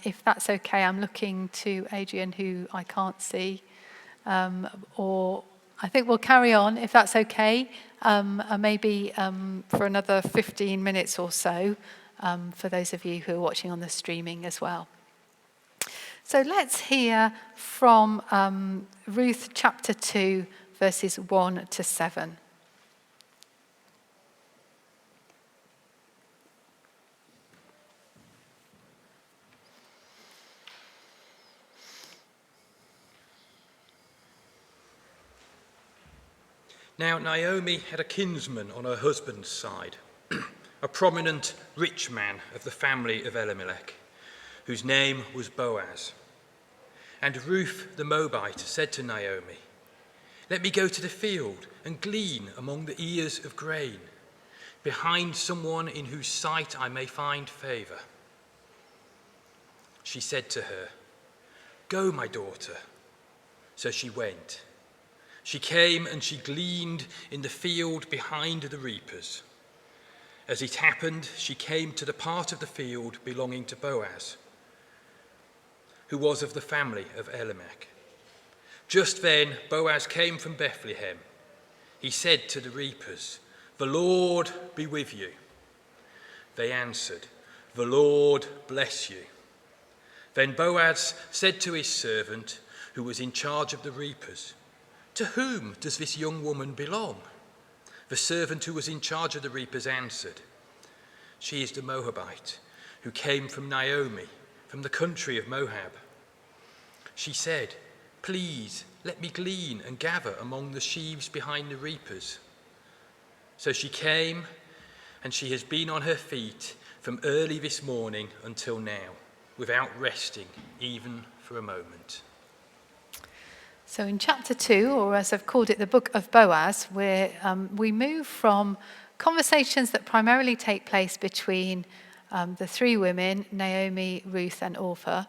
S2: If that's okay, I'm looking to Adrian, who I can't see. Or I think we'll carry on, if that's okay, maybe for another 15 minutes or so, for those of you who are watching on the streaming as well. So let's hear from Ruth chapter 2, verses 1 to 7.
S3: Now Naomi had a kinsman on her husband's side, a prominent rich man of the family of Elimelech, whose name was Boaz. And Ruth the Moabite said to Naomi, Let me go to the field and glean among the ears of grain, behind someone in whose sight I may find favor." She said to her, "Go, my daughter." So she went. She came and she gleaned in the field behind the reapers. As it happened, she came to the part of the field belonging to Boaz, who was of the family of Elimelech. Just then Boaz came from Bethlehem. He said to the reapers, "The Lord be with you." They answered, "The Lord bless you." Then Boaz said to his servant, who was in charge of the reapers, "To whom does this young woman belong?" The servant who was in charge of the reapers answered, "She is the Moabite who came from Naomi, from the country of Moab." She said, "Please let me glean and gather among the sheaves behind the reapers." So she came, and she has been on her feet from early this morning until now, without resting even for a moment.
S2: So in chapter 2, or as I've called it, the Book of Boaz, we move from conversations that primarily take place between the three women, Naomi, Ruth and Orpah,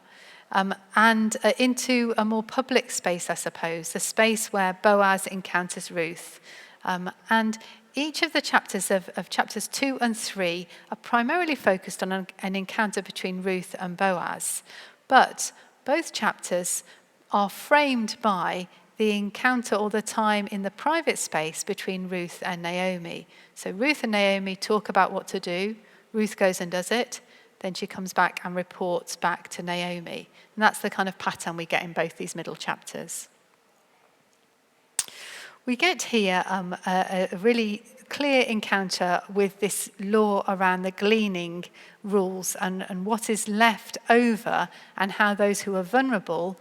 S2: and into a more public space, I suppose, the space where Boaz encounters Ruth. And each of the chapters of chapters 2 and 3 are primarily focused on an encounter between Ruth and Boaz. But both chapters are framed by the encounter or the time in the private space between Ruth and Naomi. So Ruth and Naomi talk about what to do. Ruth goes and does it. Then she comes back and reports back to Naomi. And that's the kind of pattern we get in both these middle chapters. We get here a really clear encounter with this law around the gleaning rules and what is left over, and how those who are vulnerable,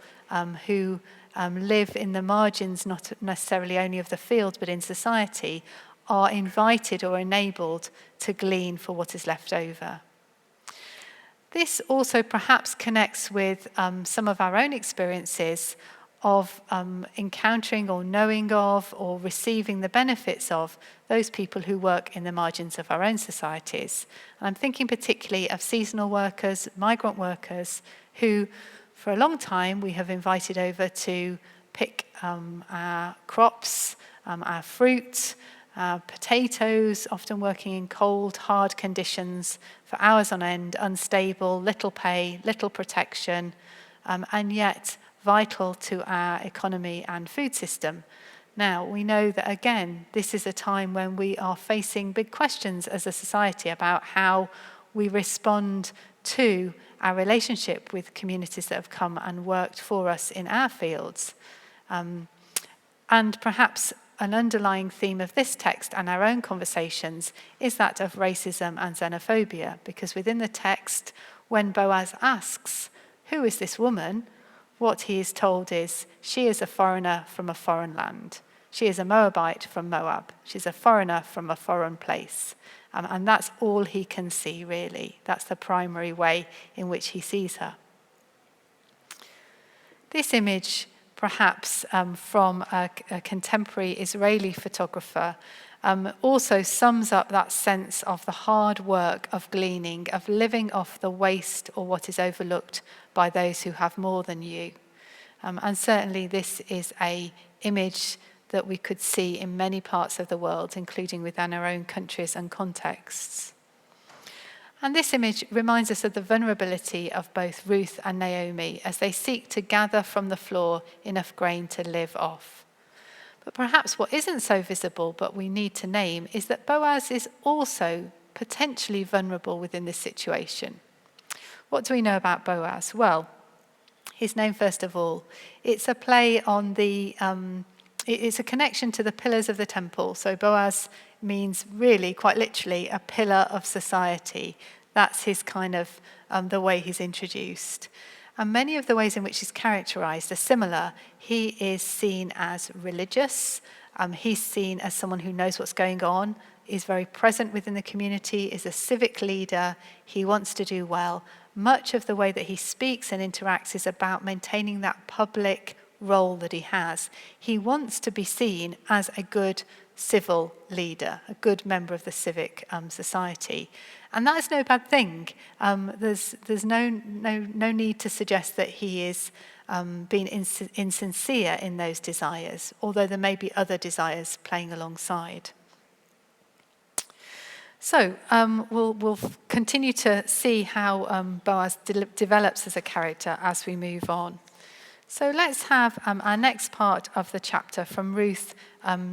S2: who live in the margins, not necessarily only of the field but in society, are invited or enabled to glean for what is left over. This also perhaps connects with some of our own experiences of encountering or knowing of or receiving the benefits of those people who work in the margins of our own societies. And I'm thinking particularly of seasonal workers, migrant workers, who for a long time we have invited over to pick our crops, our fruit, potatoes, often working in cold, hard conditions for hours on end, unstable, little pay, little protection, and yet vital to our economy and food system. Now, we know that, again, this is a time when we are facing big questions as a society about how we respond to our relationship with communities that have come and worked for us in our fields. And perhaps an underlying theme of this text and our own conversations is that of racism and xenophobia, because within the text, when Boaz asks, "Who is this woman?" what he is told is, she is a foreigner from a foreign land. She is a Moabite from Moab. She's a foreigner from a foreign place. And that's all he can see, really. That's the primary way in which he sees her. This image, perhaps from a contemporary Israeli photographer, also sums up that sense of the hard work of gleaning, of living off the waste or what is overlooked by those who have more than you. And certainly this is an image that we could see in many parts of the world, including within our own countries and contexts. And this image reminds us of the vulnerability of both Ruth and Naomi as they seek to gather from the floor enough grain to live off. But perhaps what isn't so visible, but we need to name, is that Boaz is also potentially vulnerable within this situation. What do we know about Boaz? Well, his name, first of all, it's a play on it's a connection to the pillars of the temple. So Boaz means really, quite literally, a pillar of society. That's his kind of, the way he's introduced. And many of the ways in which he's characterized are similar. He is seen as religious. He's seen as someone who knows what's going on, is very present within the community, is a civic leader. He wants to do well. Much of the way that he speaks and interacts is about maintaining that public role that he has. He wants to be seen as a good civil leader, a good member of the civic society. And that is no bad thing. There's no need to suggest that he is being insincere in those desires, although there may be other desires playing alongside. So we'll continue to see how Boaz develops as a character as we move on. So let's have our next part of the chapter from Ruth,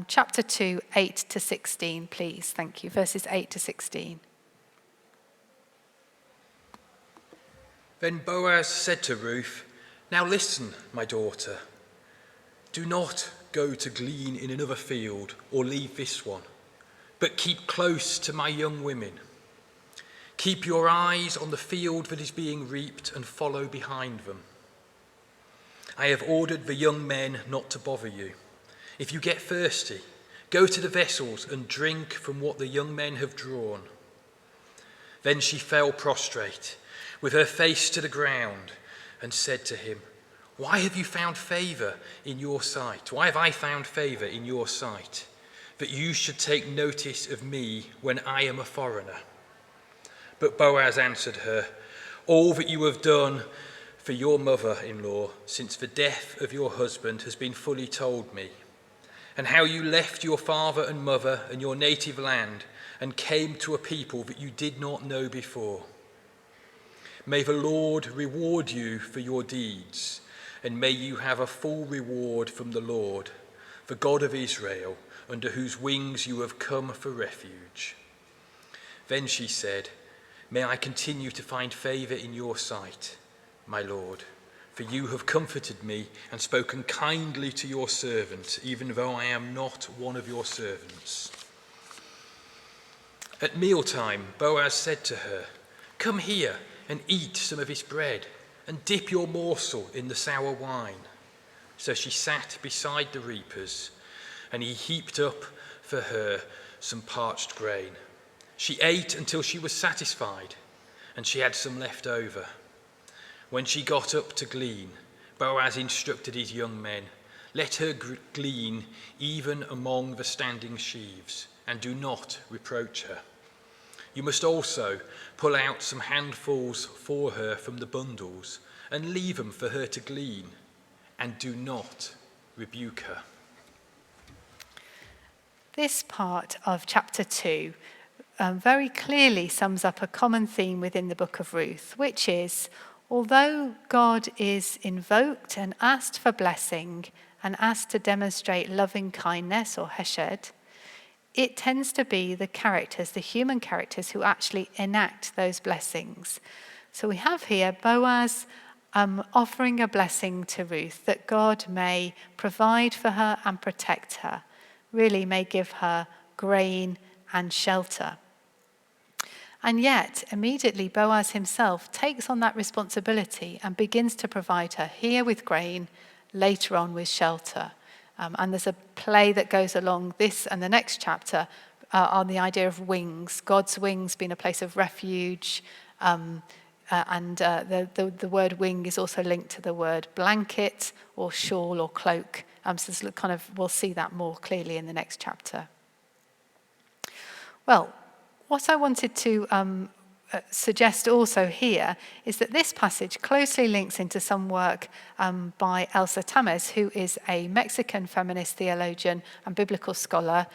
S2: chapter 2, 8 to 16, please. Thank you. Verses 8 to 16.
S3: Then Boaz said to Ruth, "Now listen, my daughter. Do not go to glean in another field or leave this one, but keep close to my young women. Keep your eyes on the field that is being reaped and follow behind them. I have ordered the young men not to bother you. If you get thirsty, go to the vessels and drink from what the young men have drawn." Then she fell prostrate, with her face to the ground, and said to him, "Why have you found favor in your sight? Why have I found favor in your sight, that you should take notice of me when I am a foreigner?" But Boaz answered her, "All that you have done for your mother-in-law since the death of your husband has been fully told me, and how you left your father and mother and your native land and came to a people that you did not know before. May the Lord reward you for your deeds, and may you have a full reward from the Lord, the God of Israel, under whose wings you have come for refuge." Then she said, "May I continue to find favor in your sight, my Lord, for you have comforted me and spoken kindly to your servant, even though I am not one of your servants." At mealtime, Boaz said to her, "Come here and eat some of this bread, and dip your morsel in the sour wine." So she sat beside the reapers, and he heaped up for her some parched grain. She ate until she was satisfied, and she had some left over. When she got up to glean, Boaz instructed his young men, "Let her glean even among the standing sheaves, and do not reproach her. You must also pull out some handfuls for her from the bundles, and leave them for her to glean, and do not rebuke her."
S2: This part of chapter 2 very clearly sums up a common theme within the book of Ruth, which is, although God is invoked and asked for blessing and asked to demonstrate loving kindness or hesed, it tends to be the characters, the human characters, who actually enact those blessings. So we have here Boaz offering a blessing to Ruth, that God may provide for her and protect her, really may give her grain and shelter. And yet, immediately, Boaz himself takes on that responsibility and begins to provide her here with grain, later on with shelter. And there's a play that goes along this and the next chapter on the idea of wings. God's wings being a place of refuge. The word wing is also linked to the word blanket or shawl or cloak. So we'll see that more clearly in the next chapter. Well, what I wanted to suggest also here is that this passage closely links into some work by Elsa Tamez, who is a Mexican feminist theologian and biblical scholar,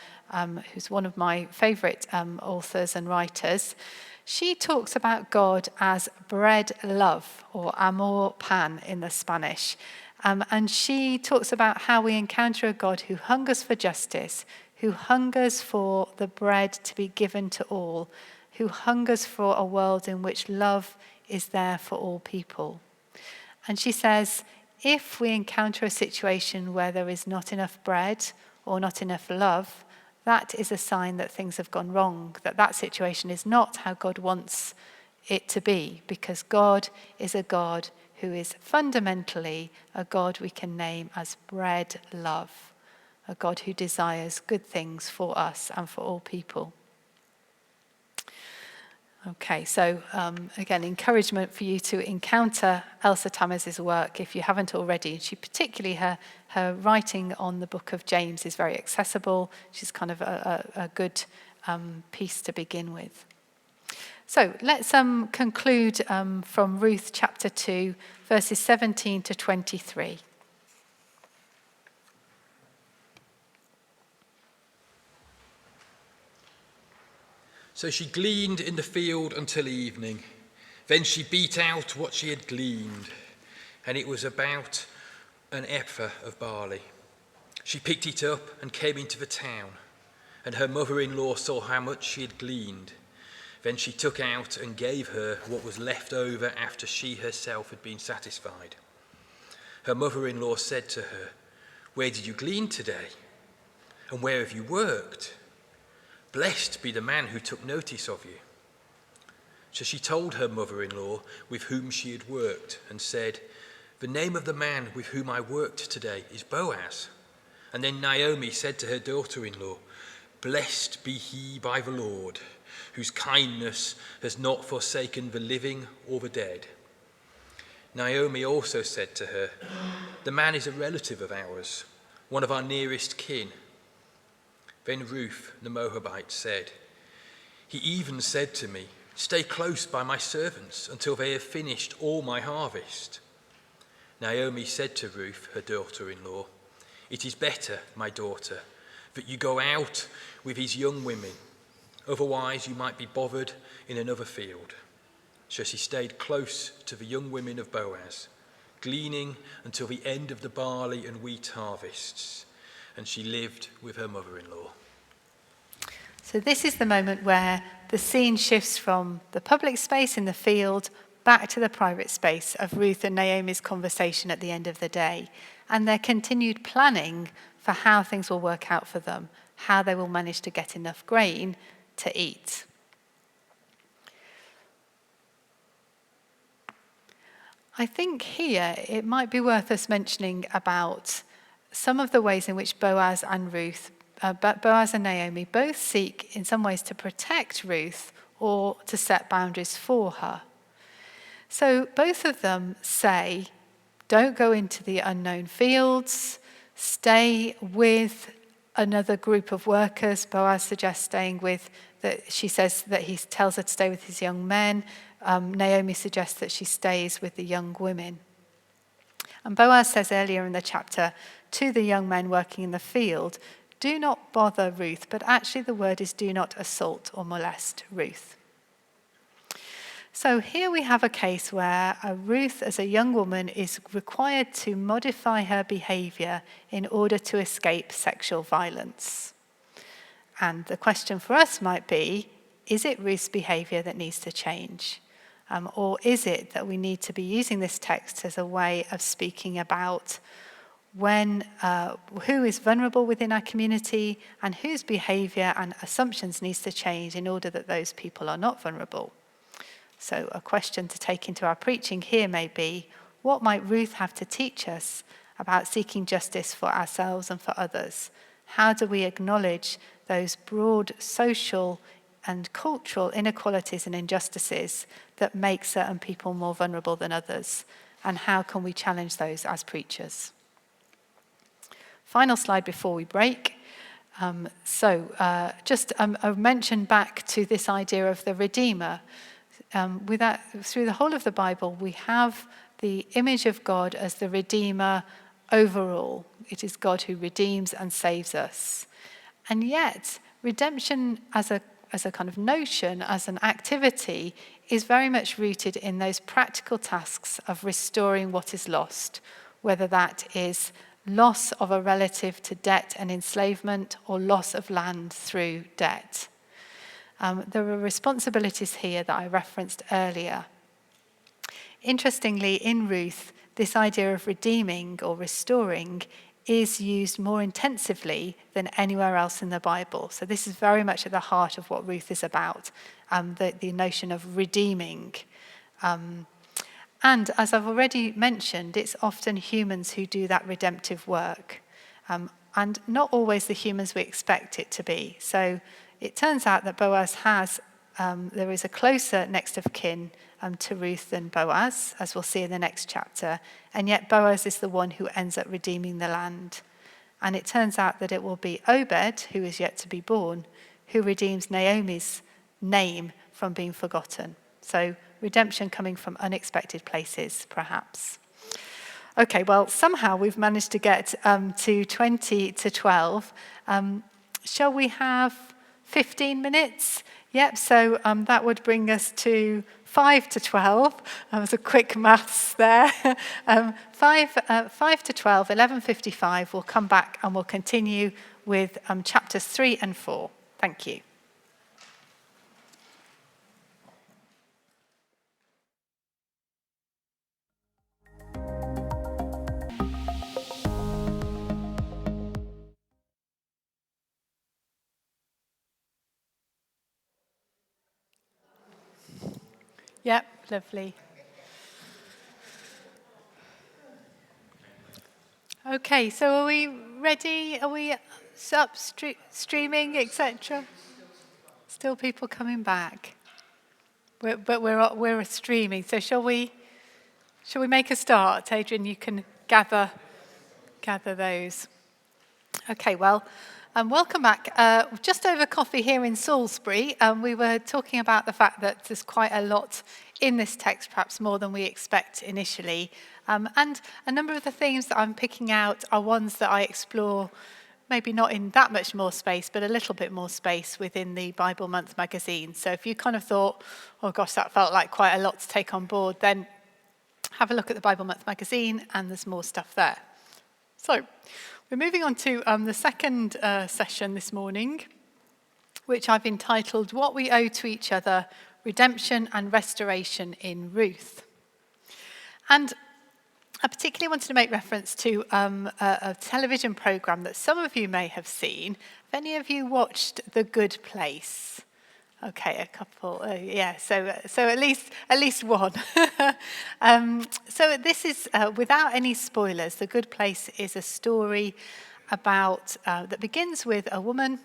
S2: who's one of my favorite authors and writers. She talks about God as bread love, or amor pan in the Spanish. And she talks about how we encounter a God who hungers for justice, who hungers for the bread to be given to all, who hungers for a world in which love is there for all people. And she says, if we encounter a situation where there is not enough bread or not enough love, that is a sign that things have gone wrong, that situation is not how God wants it to be, because God is a God who is fundamentally a God we can name as bread love, a God who desires good things for us and for all people. Okay, so again, encouragement for you to encounter Elsa Tamez's work if you haven't already. She particularly, her writing on the Book of James is very accessible. She's kind of a good piece to begin with. So let's conclude from Ruth chapter 2, verses 17 to 23.
S3: So she gleaned in the field until evening. Then she beat out what she had gleaned, and it was about an ephah of barley. She picked it up and came into the town, and her mother-in-law saw how much she had gleaned. Then she took out and gave her what was left over after she herself had been satisfied. Her mother-in-law said to her, "Where did you glean today? And where have you worked? Blessed be the man who took notice of you." So she told her mother-in-law with whom she had worked and said, "The name of the man with whom I worked today is Boaz." And then Naomi said to her daughter-in-law, "Blessed be he by the Lord, whose kindness has not forsaken the living or the dead." Naomi also said to her, "The man is a relative of ours, one of our nearest kin." Then Ruth the Moabite said, "He even said to me, 'Stay close by my servants until they have finished all my harvest.'" Naomi said to Ruth, her daughter-in-law, "It is better, my daughter, that you go out with his young women. Otherwise you might be bothered in another field." So she stayed close to the young women of Boaz, gleaning until the end of the barley and wheat harvests, and she lived with her mother-in-law.
S2: So this is the moment where the scene shifts from the public space in the field back to the private space of Ruth and Naomi's conversation at the end of the day, and their continued planning for how things will work out for them, how they will manage to get enough grain to eat. I think here it might be worth us mentioning about some of the ways in which Boaz and Naomi both seek in some ways to protect Ruth or to set boundaries for her. So both of them say, don't go into the unknown fields, stay with another group of workers. Boaz suggests staying with, she says that he tells her to stay with his young men. Naomi suggests that she stays with the young women. And Boaz says earlier in the chapter to the young men working in the field, do not bother Ruth, but actually the word is do not assault or molest Ruth. So here we have a case where Ruth, as a young woman, is required to modify her behavior in order to escape sexual violence. And the question for us might be, is it Ruth's behavior that needs to change? Or is it that we need to be using this text as a way of speaking about who is vulnerable within our community and whose behavior and assumptions needs to change in order that those people are not vulnerable? So a question to take into our preaching here may be, what might Ruth have to teach us about seeking justice for ourselves and for others? How do we acknowledge those broad social and cultural inequalities and injustices that make certain people more vulnerable than others? And how can we challenge those as preachers? Final slide before we break. Just a mention back to this idea of the Redeemer. Through the whole of the Bible, we have the image of God as the Redeemer overall. It is God who redeems and saves us. And yet, redemption as a kind of notion, as an activity, is very much rooted in those practical tasks of restoring what is lost, whether that is loss of a relative to debt and enslavement or loss of land through debt. There are responsibilities here that I referenced earlier. Interestingly, in Ruth, this idea of redeeming or restoring is used more intensively than anywhere else in the Bible. So this is very much at the heart of what Ruth is about, the notion of redeeming. And as I've already mentioned, it's often humans who do that redemptive work, and not always the humans we expect it to be. So it turns out that Boaz has there is a closer next of kin to Ruth than Boaz, as we'll see in the next chapter. And yet Boaz is the one who ends up redeeming the land. And it turns out that it will be Obed, who is yet to be born, who redeems Naomi's name from being forgotten. So redemption coming from unexpected places, perhaps. Okay, well, somehow we've managed to get to 20 to 12. Shall we have 15 minutes? Yep, so that would bring us to 5 to 12. There's a quick maths there. 5 to 12, 11:55, we'll come back and we'll continue with chapters 3 and 4. Thank you. Yep, lovely. Okay, so are we ready? Are we streaming, etc.? Still people coming back. But we're streaming. So shall we make a start? Adrian, you can gather those. Okay, well, welcome back. Just over coffee here in Salisbury, we were talking about the fact that there's quite a lot in this text, perhaps more than we expect initially. And a number of the themes that I'm picking out are ones that I explore, maybe not in that much more space, but a little bit more space within the Bible Month magazine. So if you kind of thought, oh gosh, that felt like quite a lot to take on board, then have a look at the Bible Month magazine and there's more stuff there. So we're moving on to the second session this morning, which I've entitled What We Owe to Each Other, Redemption and Restoration in Ruth. And I particularly wanted to make reference to a television programme that some of you may have seen. Have any of you watched The Good Place? Okay, a couple. Yeah, so at least one. So this is, without any spoilers, The Good Place is a story about that begins with a woman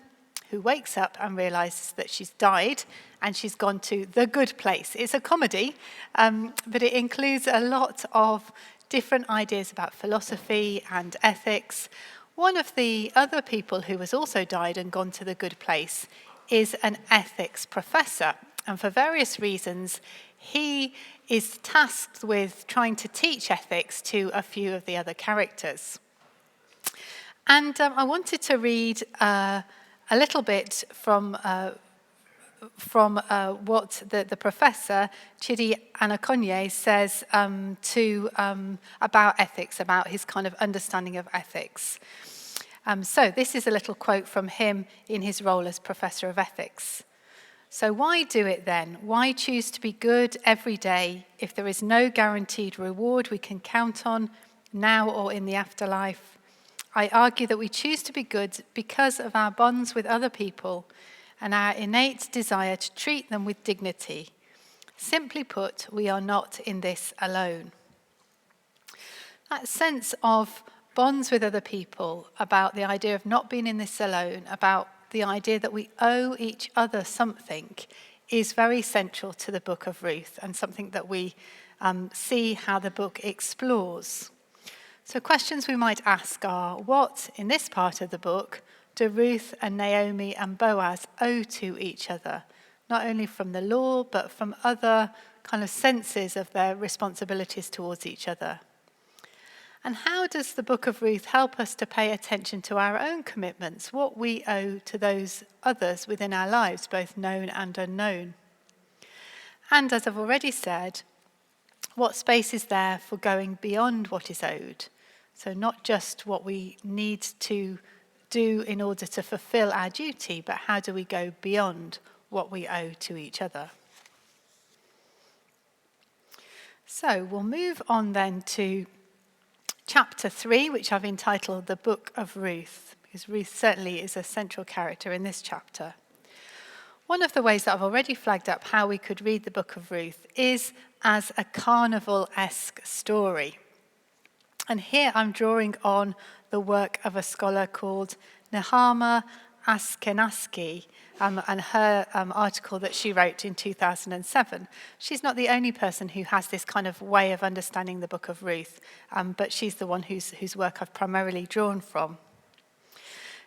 S2: who wakes up and realises that she's died and she's gone to the good place. It's a comedy, but it includes a lot of different ideas about philosophy and ethics. One of the other people who has also died and gone to the good place is an ethics professor. And for various reasons, he is tasked with trying to teach ethics to a few of the other characters. And I wanted to read a little bit from what the professor, Chidi Anakonye, says about ethics, about his kind of understanding of ethics. So this is a little quote from him in his role as Professor of Ethics. So why do it then? Why choose to be good every day if there is no guaranteed reward we can count on now or in the afterlife? I argue that we choose to be good because of our bonds with other people and our innate desire to treat them with dignity. Simply put, we are not in this alone. That sense of bonds with other people, about the idea of not being in this alone, about the idea that we owe each other something, is very central to the Book of Ruth and something that we see how the book explores. So questions we might ask are, what, in this part of the book, do Ruth and Naomi and Boaz owe to each other, not only from the law, but from other kind of senses of their responsibilities towards each other? And how does the Book of Ruth help us to pay attention to our own commitments, what we owe to those others within our lives, both known and unknown? And as I've already said, what space is there for going beyond what is owed? So not just what we need to do in order to fulfill our duty, but how do we go beyond what we owe to each other? So we'll move on then to chapter 3, which I've entitled The Book of Ruth, because Ruth certainly is a central character in this chapter. One of the ways that I've already flagged up how we could read the Book of Ruth is as a carnival-esque story. And here I'm drawing on the work of a scholar called Nehama Askenaski and her article that she wrote in 2007. She's not the only person who has this kind of way of understanding the book of Ruth, but she's the one whose work I've primarily drawn from.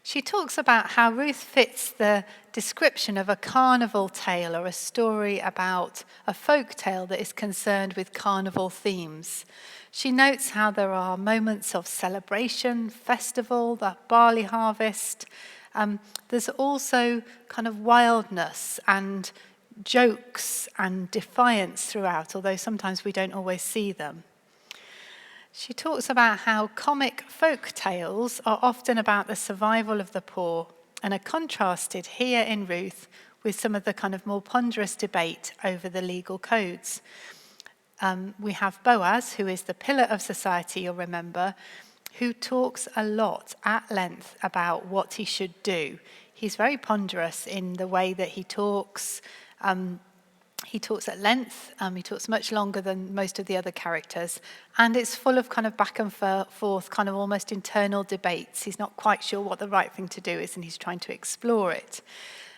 S2: She talks about how Ruth fits the description of a carnival tale or a story about a folk tale that is concerned with carnival themes. She notes how there are moments of celebration, festival, the barley harvest. There's also kind of wildness and jokes and defiance throughout, although sometimes we don't always see them. She talks about how comic folk tales are often about the survival of the poor and are contrasted here in Ruth with some of the kind of more ponderous debate over the legal codes. We have Boaz, who is the pillar of society, you'll remember, who talks a lot at length about what he should do. He's very ponderous in the way that he talks. He talks at length, he talks much longer than most of the other characters, and it's full of kind of back and forth, kind of almost internal debates. He's not quite sure what the right thing to do is, and he's trying to explore it.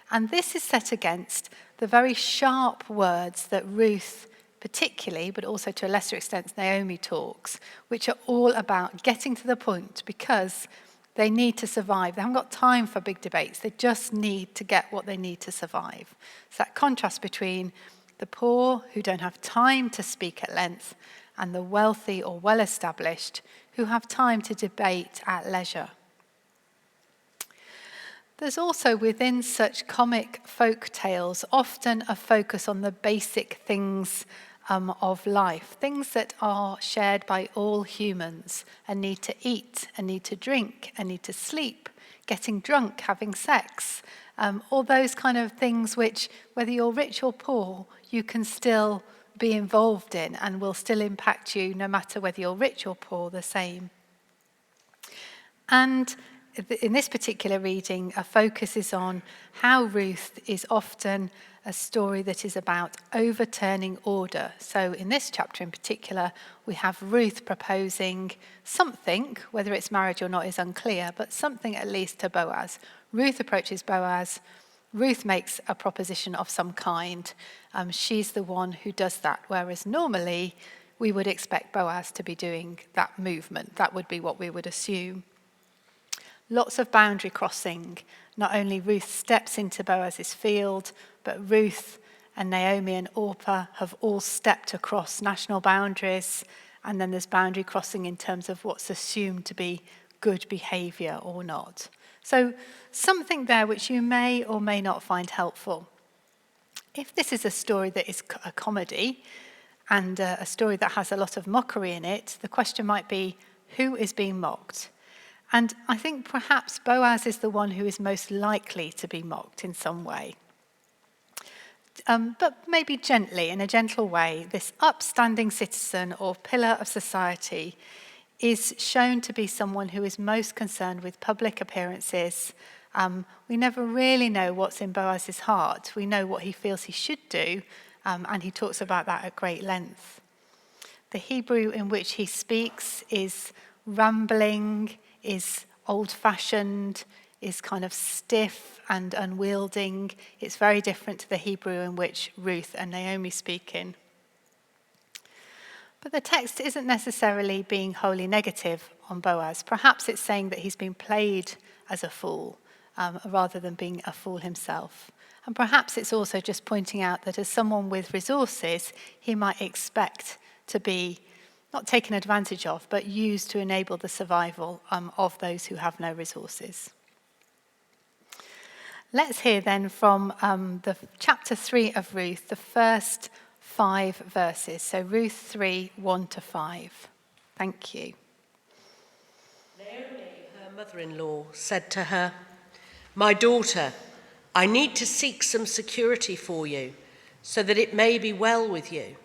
S2: And this is set against the very sharp words that Ruth particularly, but also to a lesser extent Naomi talks, which are all about getting to the point because they need to survive. They haven't got time for big debates. They just need to get what they need to survive. So that contrast between the poor who don't have time to speak at length and the wealthy or well-established who have time to debate at leisure. There's also within such comic folk tales often a focus on the basic things of life, things that are shared by all humans, a need to eat, a need to drink, a need to sleep, getting drunk, having sex, all those kind of things which, whether you're rich or poor, you can still be involved in and will still impact you no matter whether you're rich or poor, the same. And in this particular reading, a focus is on how Ruth is often a story that is about overturning order. So in this chapter in particular, we have Ruth proposing something, whether it's marriage or not is unclear, but something at least to Boaz. Ruth approaches Boaz. Ruth makes a proposition of some kind. She's the one who does that, whereas normally we would expect Boaz to be doing that movement. That would be what we would assume. Lots of boundary crossing. Not only Ruth steps into Boaz's field, but Ruth and Naomi and Orpah have all stepped across national boundaries, and then there's boundary crossing in terms of what's assumed to be good behaviour or not. So something there which you may or may not find helpful. If this is a story that is a comedy and a story that has a lot of mockery in it, the question might be, who is being mocked? And I think perhaps Boaz is the one who is most likely to be mocked in some way. But maybe gently, in a gentle way, this upstanding citizen or pillar of society is shown to be someone who is most concerned with public appearances. We never really know what's in Boaz's heart. We know what he feels he should do, and he talks about that at great length. The Hebrew in which he speaks is rambling, is old-fashioned, is kind of stiff and unwielding. It's very different to the Hebrew in which Ruth and Naomi speak in. But the text isn't necessarily being wholly negative on Boaz. Perhaps it's saying that he's been played as a fool rather than being a fool himself. And perhaps it's also just pointing out that as someone with resources, he might expect to be not taken advantage of, but used to enable the survival of those who have no resources. Let's hear then from the chapter 3 of Ruth, the first 5 verses. So Ruth 3, 1-5. Thank you.
S5: Naomi, her mother-in-law, said to her, "My daughter, I need to seek some security for you, so that it may be well with you.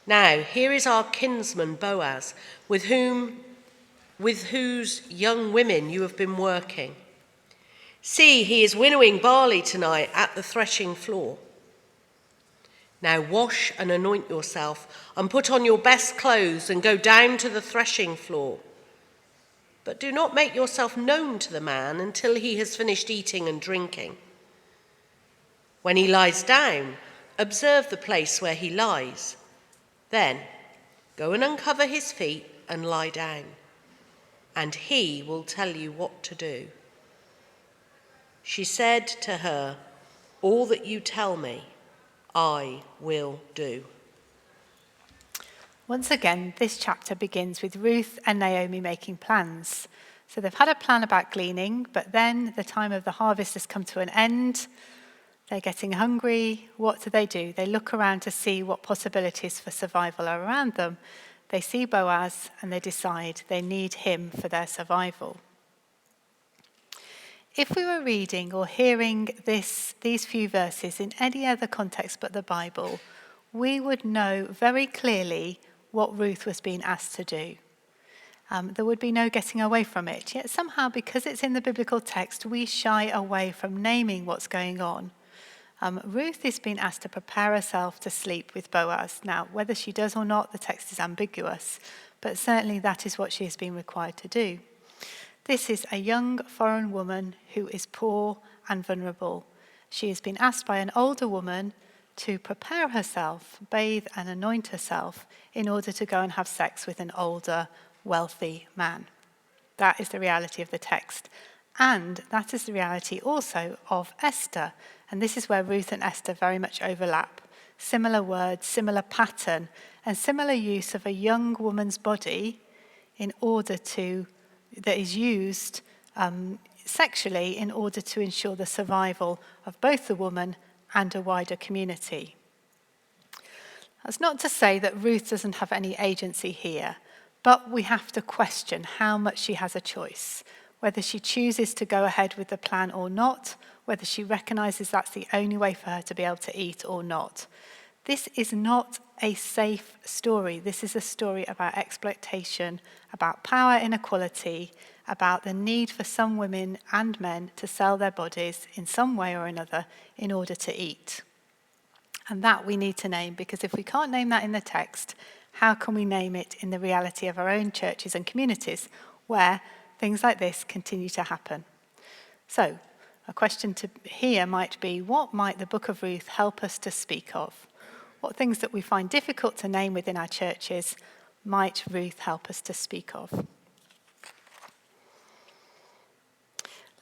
S5: Now, here is our kinsman Boaz, with whose young women you have been working. See, he is winnowing barley tonight at the threshing floor. Now wash and anoint yourself, and put on your best clothes, and go down to the threshing floor. but do not make yourself known to the man until he has finished eating and drinking. When he lies down, observe the place where he lies. Then go and uncover his feet and lie down, and he will tell you what to do." She said to her, "All that you tell me, I will do."
S2: Once again, this chapter begins with Ruth and Naomi making plans. So they've had a plan about gleaning, but then the time of the harvest has come to an end. They're getting hungry. What do? They look around to see what possibilities for survival are around them. They see Boaz and they decide they need him for their survival. If we were reading or hearing these few verses in any other context but the Bible, we would know very clearly what Ruth was being asked to do. There would be no getting away from it. Yet somehow, because it's in the biblical text, we shy away from naming what's going on. Ruth is being asked to prepare herself to sleep with Boaz. Now, whether she does or not, the text is ambiguous, but certainly that is what she has been required to do. This is a young foreign woman who is poor and vulnerable. She has been asked by an older woman to prepare herself, bathe and anoint herself in order to go and have sex with an older, wealthy man. That is the reality of the text. And that is the reality also of Esther. And this is where Ruth and Esther very much overlap. Similar words, similar pattern, and similar use of a young woman's body that is used sexually in order to ensure the survival of both the woman and a wider community. That's not to say that Ruth doesn't have any agency here, but we have to question how much she has a choice, whether she chooses to go ahead with the plan or not, whether she recognizes that's the only way for her to be able to eat or not. This is not a safe story. This is a story about exploitation, about power inequality, about the need for some women and men to sell their bodies in some way or another in order to eat. And that we need to name, because if we can't name that in the text, how can we name it in the reality of our own churches and communities where things like this continue to happen? So, a question to here might be, what might the Book of Ruth help us to speak of? What things that we find difficult to name within our churches might Ruth help us to speak of?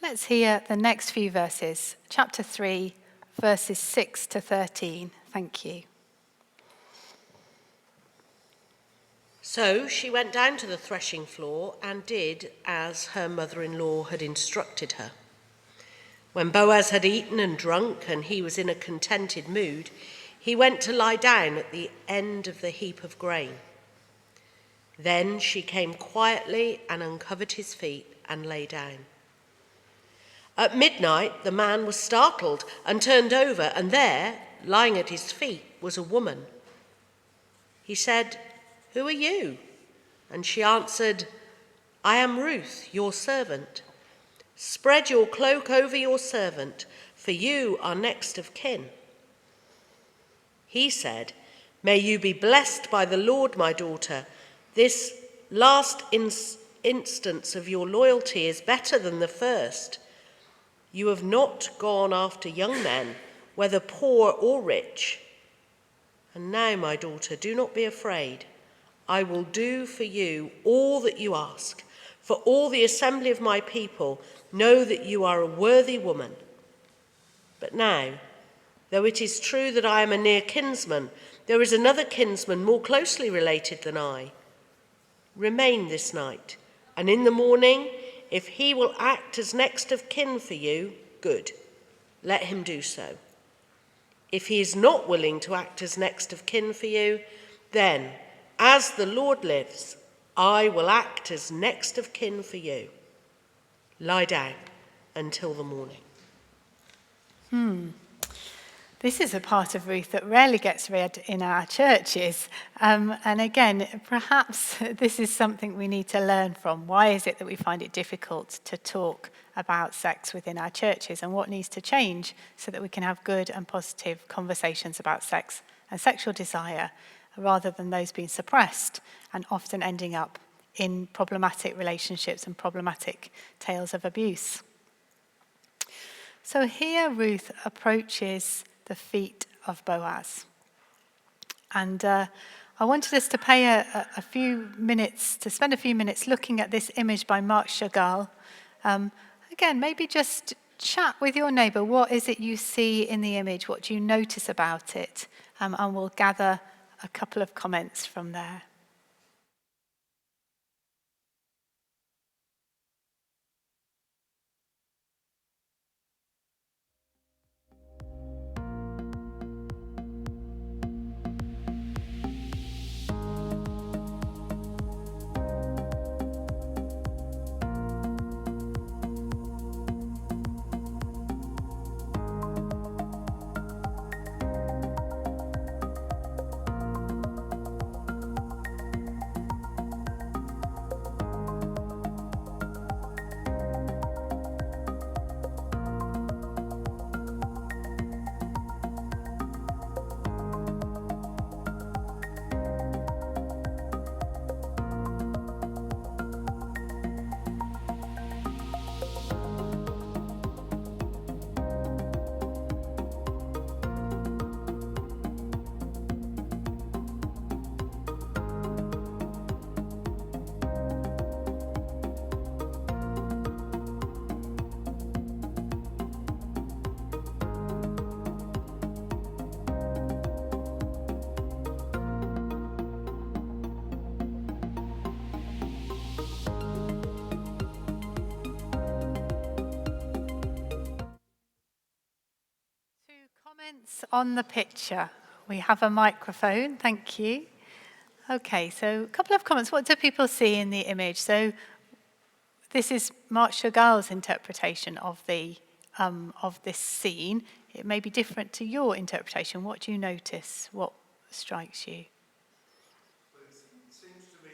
S2: Let's hear the next few verses, chapter 3, verses 6 to 13. Thank you.
S5: So she went down to the threshing floor and did as her mother-in-law had instructed her. When Boaz had eaten and drunk and he was in a contented mood, he went to lie down at the end of the heap of grain. Then she came quietly and uncovered his feet and lay down. At midnight, the man was startled and turned over, and there, lying at his feet, was a woman. He said, "Who are you?" And she answered, "I am Ruth, your servant. Spread your cloak over your servant, for you are next of kin." He said, "May you be blessed by the Lord, my daughter. This last instance of your loyalty is better than the first. You have not gone after young men, whether poor or rich. And now, my daughter, do not be afraid. I will do for you all that you ask, for all the assembly of my people know that you are a worthy woman. But now, though it is true that I am a near kinsman, there is another kinsman more closely related than I. Remain this night, and in the morning, if he will act as next of kin for you, good, let him do so. If he is not willing to act as next of kin for you, then, as the Lord lives, I will act as next of kin for you. Lie down until the morning."
S2: This is a part of Ruth that rarely gets read in our churches. And again, perhaps this is something we need to learn from. Why is it that we find it difficult to talk about sex within our churches, and what needs to change so that we can have good and positive conversations about sex and sexual desire, rather than those being suppressed and often ending up in problematic relationships and problematic tales of abuse. So here Ruth approaches the feet of Boaz. And I wanted us to pay a few minutes, to spend a few minutes looking at this image by Marc Chagall. Again, maybe just chat with your neighbour. What is it you see in the image? What do you notice about it? And we'll gather a couple of comments from there. Comments on the picture. We have a microphone, thank you. Okay, so a couple of comments. What do people see in the image? So this is Marc Chagall's interpretation of this scene. It may be different to your interpretation. What do you notice? What strikes you?
S7: Well, it seems to me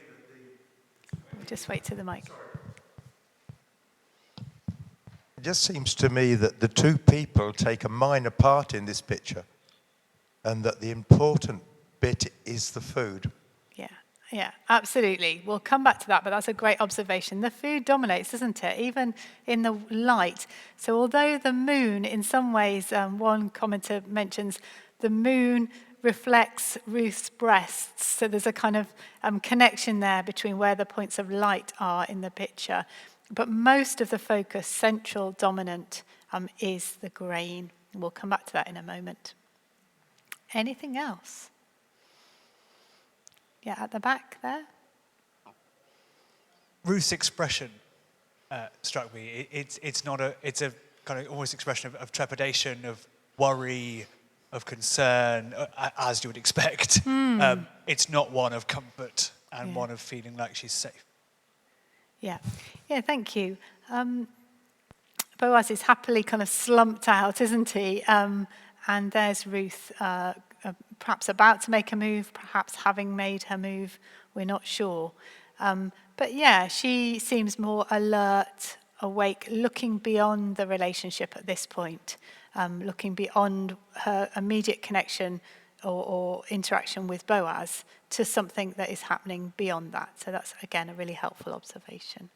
S7: that
S2: We'll just wait to the mic.
S7: It just seems to me that the two people take a minor part in this picture, and that the important bit is the food.
S2: Yeah, absolutely. We'll come back to that, but that's a great observation. The food dominates, doesn't it? Even in the light. So although the moon, in some ways, one commenter mentions the moon reflects Ruth's breasts. So there's a kind of connection there between where the points of light are in the picture. But most of the focus, central, dominant, is the grain. We'll come back to that in a moment. Anything else? Yeah, at the back there.
S8: Ruth's expression struck me. It's a kind of almost expression of trepidation, of worry, of concern, as you would expect. It's not one of comfort and one of feeling like she's safe. Yeah,
S2: thank you. Boaz is happily kind of slumped out, isn't he? And there's Ruth, perhaps about to make a move, perhaps having made her move. We're not sure. But yeah, she seems more alert, awake, looking beyond the relationship at this point, looking beyond her immediate connection or interaction with Boaz to something that is happening beyond that. So that's, again, a really helpful observation.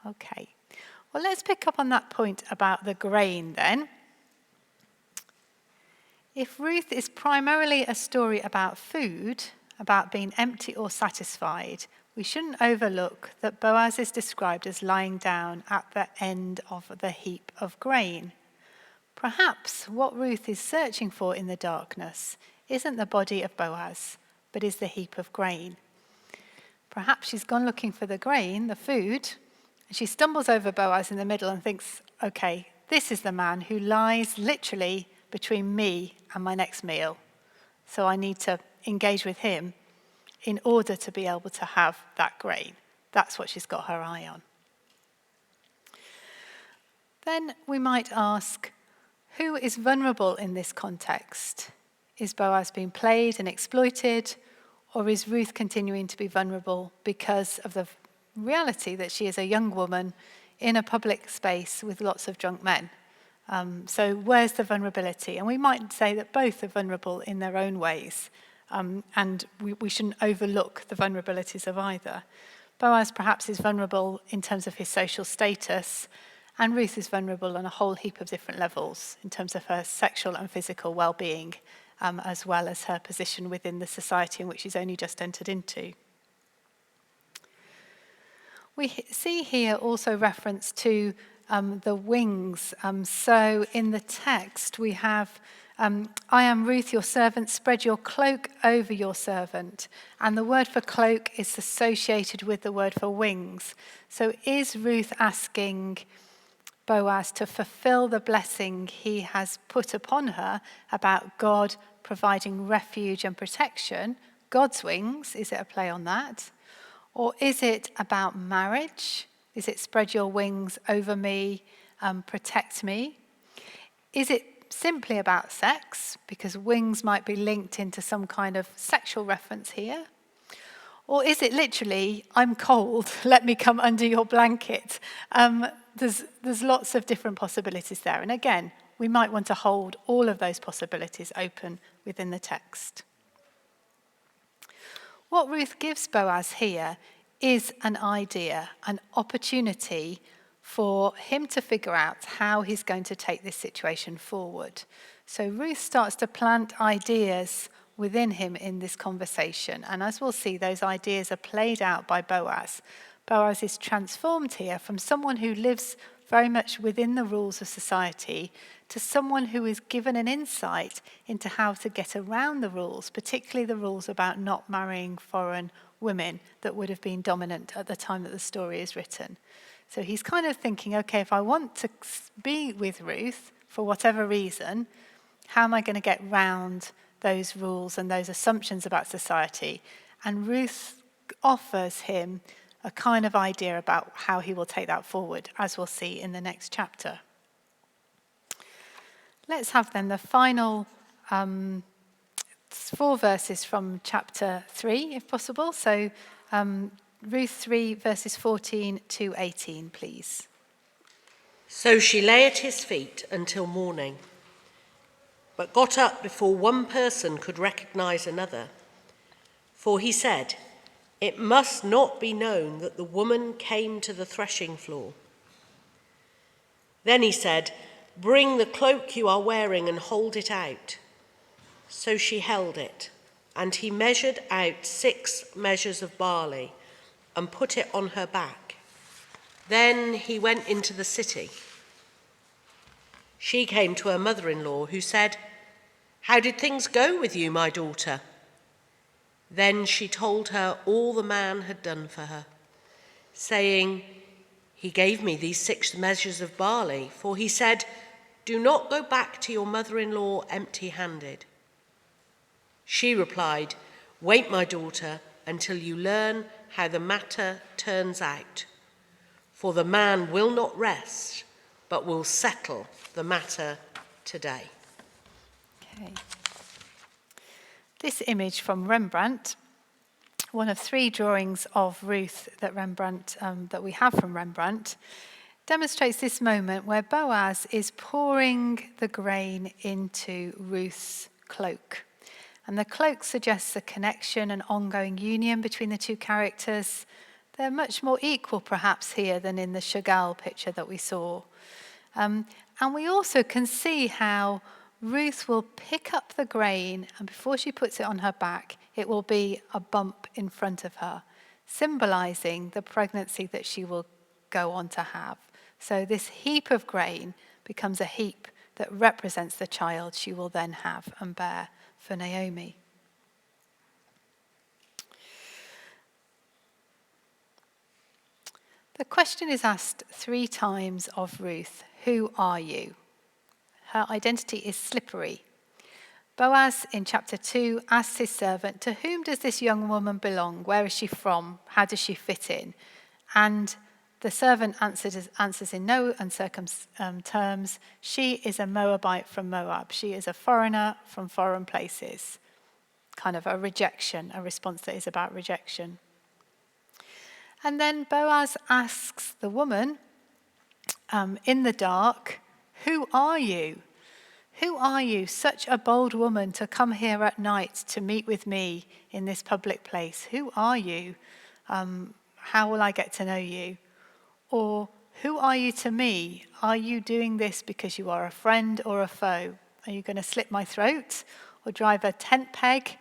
S2: Okay. Well, let's pick up on that point about the grain then. If Ruth is primarily a story about food, about being empty or satisfied, we shouldn't overlook that Boaz is described as lying down at the end of the heap of grain. Perhaps what Ruth is searching for in the darkness isn't the body of Boaz, but is the heap of grain. Perhaps she's gone looking for the grain, the food, and she stumbles over Boaz in the middle and thinks, okay, this is the man who lies literally between me and my next meal. So I need to engage with him in order to be able to have that grain. That's what she's got her eye on. Then we might ask, who is vulnerable in this context? Is Boaz being played and exploited, or is Ruth continuing to be vulnerable because of the reality that she is a young woman in a public space with lots of drunk men? So where's the vulnerability? And we might say that both are vulnerable in their own ways, and we shouldn't overlook the vulnerabilities of either. Boaz perhaps is vulnerable in terms of his social status, and Ruth is vulnerable on a whole heap of different levels in terms of her sexual and physical well-being, as well as her position within the society in which she's only just entered into. We see here also reference to the wings. So in the text we have, I am Ruth, your servant, spread your cloak over your servant. And the word for cloak is associated with the word for wings. So is Ruth asking Boaz to fulfill the blessing he has put upon her about God providing refuge and protection? God's wings, is it a play on that? Or is it about marriage? Is it spread your wings over me, protect me? Is it simply about sex? Because wings might be linked into some kind of sexual reference here. Or is it literally, I'm cold, let me come under your blanket? There's lots of different possibilities there. And again, we might want to hold all of those possibilities open within the text. What Ruth gives Boaz here is an idea, an opportunity for him to figure out how he's going to take this situation forward. So Ruth starts to plant ideas within him in this conversation. And as we'll see, those ideas are played out by Boaz. Boaz is transformed here from someone who lives very much within the rules of society to someone who is given an insight into how to get around the rules, particularly the rules about not marrying foreign women that would have been dominant at the time that the story is written. So he's kind of thinking, okay, if I want to be with Ruth for whatever reason, how am I going to get round those rules and those assumptions about society? And Ruth offers him a kind of idea about how he will take that forward, as we'll see in the next chapter. Let's have then the final 4 verses from chapter 3, if possible. So Ruth 3, verses 14 to 18, please.
S5: So she lay at his feet until morning, but got up before one person could recognize another. For he said, "It must not be known that the woman came to the threshing floor." Then he said, "Bring the cloak you are wearing and hold it out." So she held it, and he measured out 6 measures of barley and put it on her back. Then he went into the city. She came to her mother-in-law, who said, "How did things go with you, my daughter?" Then she told her all the man had done for her, saying, "He gave me these 6 measures of barley, for he said, 'Do not go back to your mother-in-law empty-handed.'" She replied, "Wait, my daughter, until you learn how the matter turns out. For the man will not rest, but will settle the matter today."
S2: Okay. This image from Rembrandt, one of 3 drawings of Ruth that we have from Rembrandt, demonstrates this moment where Boaz is pouring the grain into Ruth's cloak. And the cloak suggests a connection and ongoing union between the 2 characters. They're much more equal, perhaps, here than in the Chagall picture that we saw. And we also can see how Ruth will pick up the grain, and before she puts it on her back, it will be a bump in front of her, symbolizing the pregnancy that she will go on to have. So this heap of grain becomes a heap that represents the child she will then have and bear for Naomi. The question is asked 3 times of Ruth, "Who are you?" Her identity is slippery. Boaz, in chapter 2, asks his servant, "To whom does this young woman belong? Where is she from? How does she fit in?" And the servant answers in no uncertain terms, "She is a Moabite from Moab. She is a foreigner from foreign places." Kind of a rejection, a response that is about rejection. And then Boaz asks the woman in the dark, "Who are you? Who are you, such a bold woman, to come here at night to meet with me in this public place? Who are you? how will I get to know you? Or who are you to me? Are you doing this because you are a friend or a foe? Are you going to slit my throat or drive a tent peg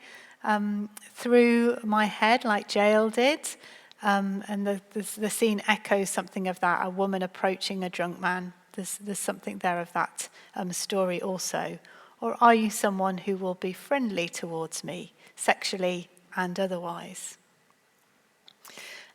S2: through my head like Jael did? And the scene echoes something of that, a woman approaching a drunk man. There's something there of that story also. Or are you someone who will be friendly towards me, sexually and otherwise?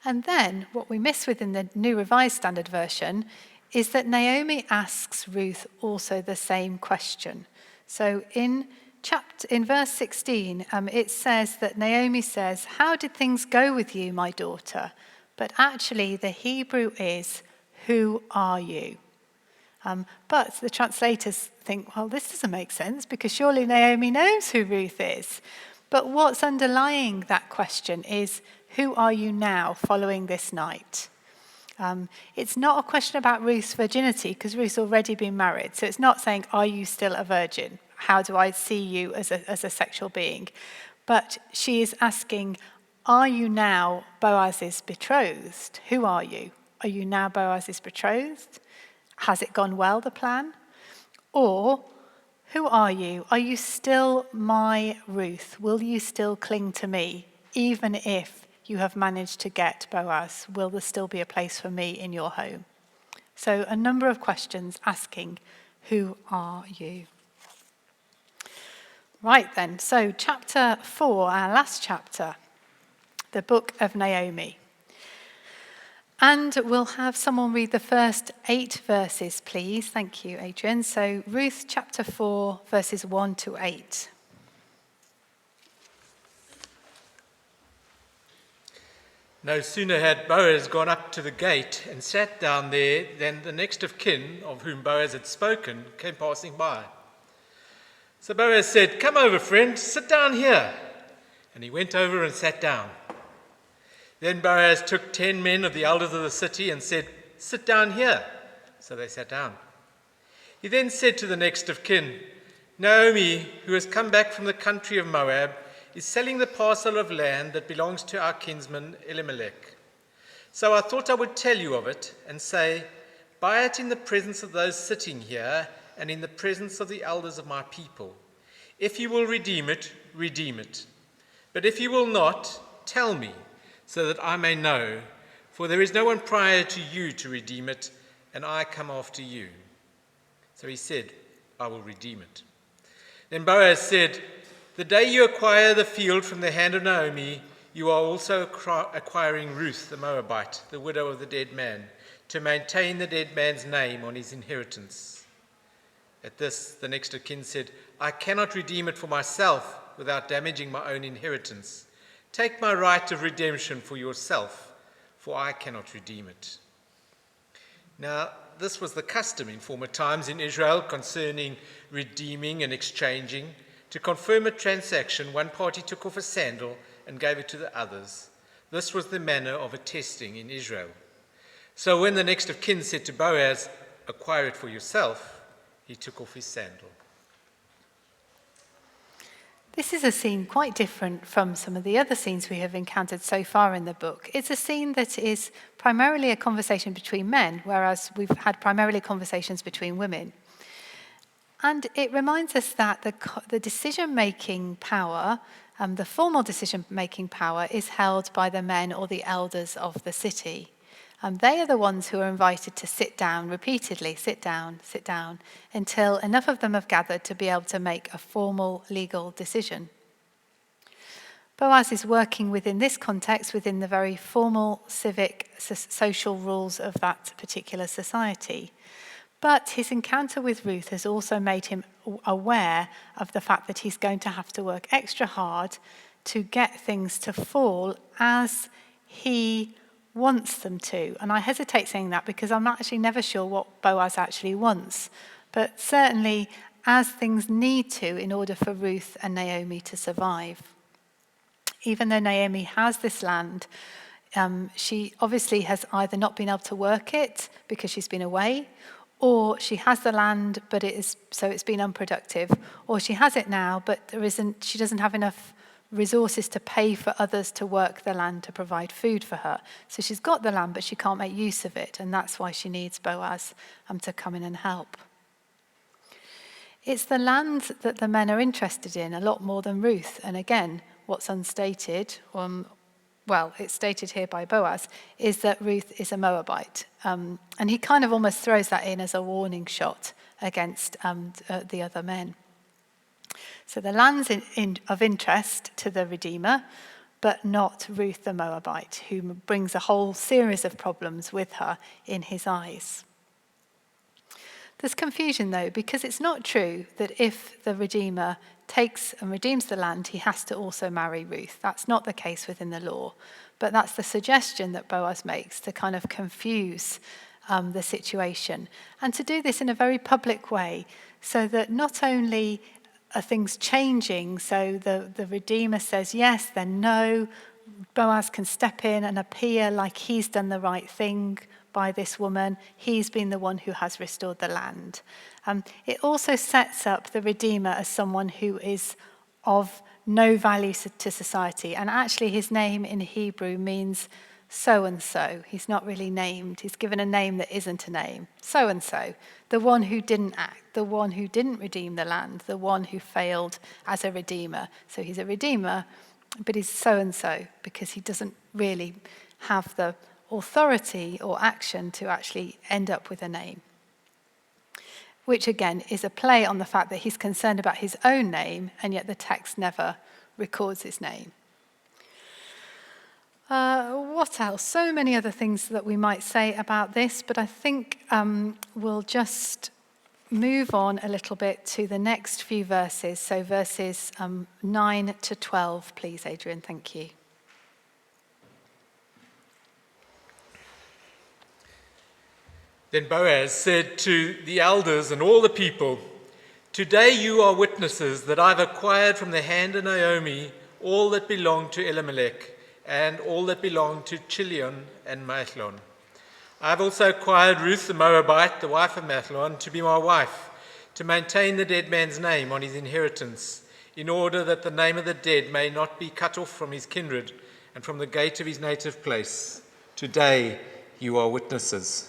S2: And then what we miss within the New Revised Standard Version is that Naomi asks Ruth also the same question. So in verse 16, it says that Naomi says, "How did things go with you, my daughter?" But actually the Hebrew is, "Who are you?" But the translators think, well, this doesn't make sense because surely Naomi knows who Ruth is. But what's underlying that question is, who are you now following this night? It's not a question about Ruth's virginity because Ruth's already been married. So it's not saying, are you still a virgin? How do I see you as a sexual being? But she is asking, are you now Boaz's betrothed? Who are you? Are you now Boaz's betrothed? Has it gone well, the plan? Or, who are you? Are you still my Ruth? Will you still cling to me, even if you have managed to get Boaz? Will there still be a place for me in your home? So a number of questions asking, who are you? Right then, so chapter 4, our last chapter, the Book of Naomi. And we'll have someone read the first 8 verses, please. Thank you, Adrian. So Ruth chapter 4, verses 1 to 8.
S1: No sooner had Boaz gone up to the gate and sat down there than the next of kin, of whom Boaz had spoken, came passing by. So Boaz said, "Come over, friend, sit down here." And he went over and sat down. Then Boaz took 10 men of the elders of the city and said, "Sit down here." So they sat down. He then said to the next of kin, "Naomi, who has come back from the country of Moab, is selling the parcel of land that belongs to our kinsman Elimelech. So I thought I would tell you of it and say, buy it in the presence of those sitting here and in the presence of the elders of my people. If you will redeem it, redeem it. But if you will not, tell me, so that I may know, for there is no one prior to you to redeem it, and I come after you." So he said, "I will redeem it." Then Boaz said, "The day you acquire the field from the hand of Naomi, you are also acquiring Ruth the Moabite, the widow of the dead man, to maintain the dead man's name on his inheritance." At this, the next of kin said, "I cannot redeem it for myself without damaging my own inheritance. Take my right of redemption for yourself, for I cannot redeem it." Now, this was the custom in former times in Israel concerning redeeming and exchanging. To confirm a transaction, one party took off a sandal and gave it to the others. This was the manner of attesting in Israel. So when the next of kin said to Boaz, "Acquire it for yourself," he took off his sandal.
S2: This is a scene quite different from some of the other scenes we have encountered so far in the book. It's a scene that is primarily a conversation between men, whereas we've had primarily conversations between women. And it reminds us that the decision-making power, the formal decision-making power, is held by the men or the elders of the city. They are the ones who are invited to sit down repeatedly, sit down, until enough of them have gathered to be able to make a formal legal decision. Boaz is working within this context, within the very formal civic, social rules of that particular society. But his encounter with Ruth has also made him aware of the fact that he's going to have to work extra hard to get things to fall as he wants them to. And I hesitate saying that because I'm actually never sure what Boaz actually wants. But certainly as things need to in order for Ruth and Naomi to survive. Even though Naomi has this land, she obviously has either not been able to work it because she's been away, or she has the land but it's been unproductive, or she has it now but she doesn't have enough resources to pay for others to work the land to provide food for her. So she's got the land, but she can't make use of it, and that's why she needs Boaz to come in and help. It's the land that the men are interested in a lot more than Ruth. And again, what's unstated, it's stated here by Boaz, is that Ruth is a Moabite. And he kind of almost throws that in as a warning shot against the other men. So the land's of interest to the Redeemer, but not Ruth the Moabite, who brings a whole series of problems with her in his eyes. There's confusion, though, because it's not true that if the Redeemer takes and redeems the land, he has to also marry Ruth. That's not the case within the law, but that's the suggestion that Boaz makes to kind of confuse the situation, and to do this in a very public way, so that not only are things changing, so the Redeemer says yes, then no, Boaz can step in and appear like he's done the right thing by this woman. He's been the one who has restored the land. It also sets up the Redeemer as someone who is of no value to society. And actually his name in Hebrew means so-and-so. He's not really named. He's given a name that isn't a name. So-and-so, the one who didn't act, the one who didn't redeem the land, the one who failed as a redeemer. So he's a redeemer, but he's so-and-so because he doesn't really have the authority or action to actually end up with a name. Which again is a play on the fact that he's concerned about his own name, and yet the text never records his name. What else? So many other things that we might say about this, but I think we'll just move on a little bit to the next few verses. So verses 9 to 12, please, Adrian. Thank you.
S1: Then Boaz said to the elders and all the people, "Today you are witnesses that I've acquired from the hand of Naomi all that belonged to Elimelech and all that belonged to Chilion and Mahlon. I have also acquired Ruth the Moabite, the wife of Mahlon, to be my wife, to maintain the dead man's name on his inheritance, in order that the name of the dead may not be cut off from his kindred and from the gate of his native place. Today you are witnesses."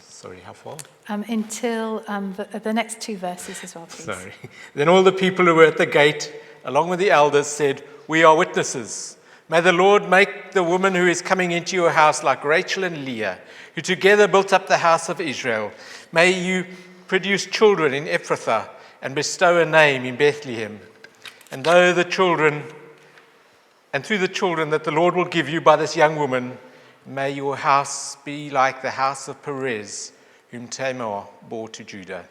S1: Sorry, how far?
S2: Until the next two verses as well, please.
S1: Sorry. Then all the people who were at the gate, along with the elders, said, "We are witnesses. May the Lord make the woman who is coming into your house like Rachel and Leah, who together built up the house of Israel. May you produce children in Ephrathah and bestow a name in Bethlehem. And through the children that the Lord will give you by this young woman, may your house be like the house of Perez, whom Tamar bore to Judah."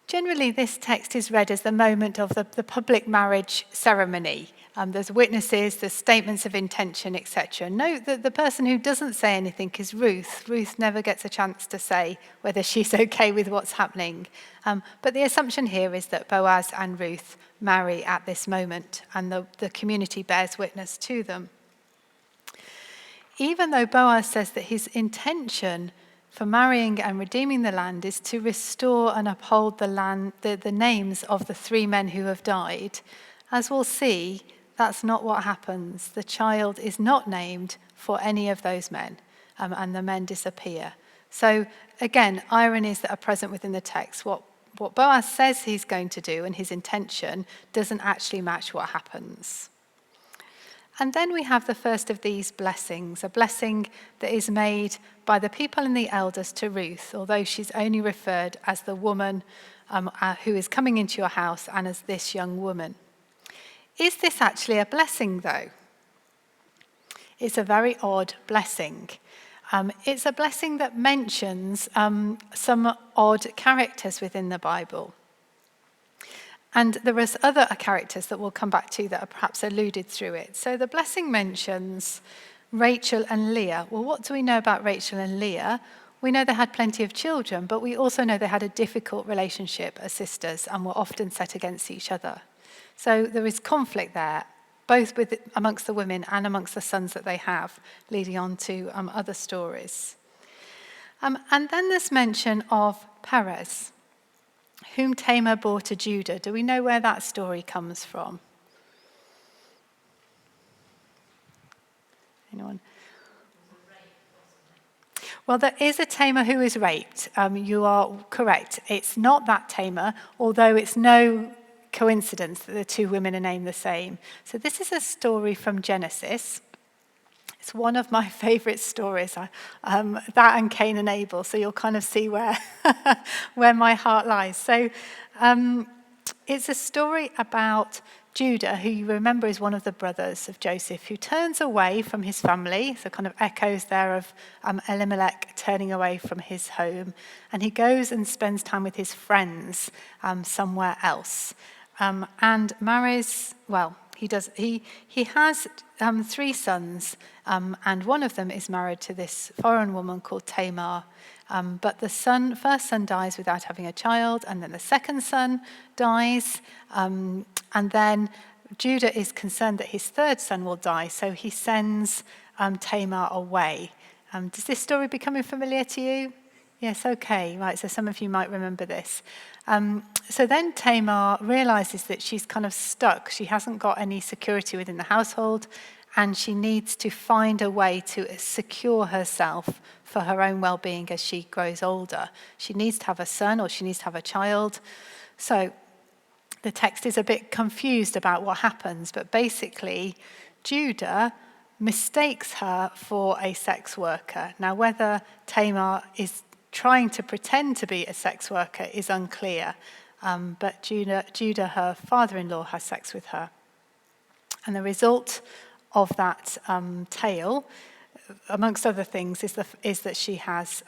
S2: Generally, this text is read as the moment of the public marriage ceremony. There's witnesses, there's statements of intention, etc. Note that the person who doesn't say anything is Ruth. Ruth never gets a chance to say whether she's okay with what's happening. But the assumption here is that Boaz and Ruth marry at this moment, and the community bears witness to them. Even though Boaz says that his intention for marrying and redeeming the land is to restore and uphold the names of the three men who have died, as we'll see, that's not what happens. The child is not named for any of those men, and the men disappear. So again, ironies that are present within the text. What Boaz says he's going to do and his intention doesn't actually match what happens. And then we have the first of these blessings, a blessing that is made by the people and the elders to Ruth, although she's only referred as the woman who is coming into your house and as this young woman. Is this actually a blessing, though? It's a very odd blessing. It's a blessing that mentions some odd characters within the Bible. And there are other characters that we'll come back to that are perhaps alluded through it. So the blessing mentions Rachel and Leah. Well, what do we know about Rachel and Leah? We know they had plenty of children, but we also know they had a difficult relationship as sisters and were often set against each other. So there is conflict there, both amongst the women and amongst the sons that they have, leading on to other stories. And then there's mention of Perez. whom Tamar bore to Judah. Do we know where that story comes from? Anyone? Well, there is a Tamar who is raped. You are correct. It's not that Tamar, although it's no coincidence that the two women are named the same. So this is a story from Genesis. It's one of my favourite stories, that and Cain and Abel, so you'll kind of see where, where my heart lies. So it's a story about Judah, who you remember is one of the brothers of Joseph, who turns away from his family, so kind of echoes there of Elimelech turning away from his home, and he goes and spends time with his friends somewhere else, and marries, well, he has 3 sons, and one of them is married to this foreign woman called Tamar. But the first son dies without having a child, and then the second son dies, and then Judah is concerned that his third son will die, so he sends Tamar away. Does this story becoming familiar to you? Yes, okay, right, so some of you might remember this. So then Tamar realizes that she's kind of stuck. She hasn't got any security within the household, and she needs to find a way to secure herself for her own well-being as she grows older. She needs to have a son, or she needs to have a child. So the text is a bit confused about what happens, but basically Judah mistakes her for a sex worker. Now, whether Tamar is trying to pretend to be a sex worker is unclear, but Judah, her father-in-law, has sex with her. And the result of that tale, amongst other things, is that she has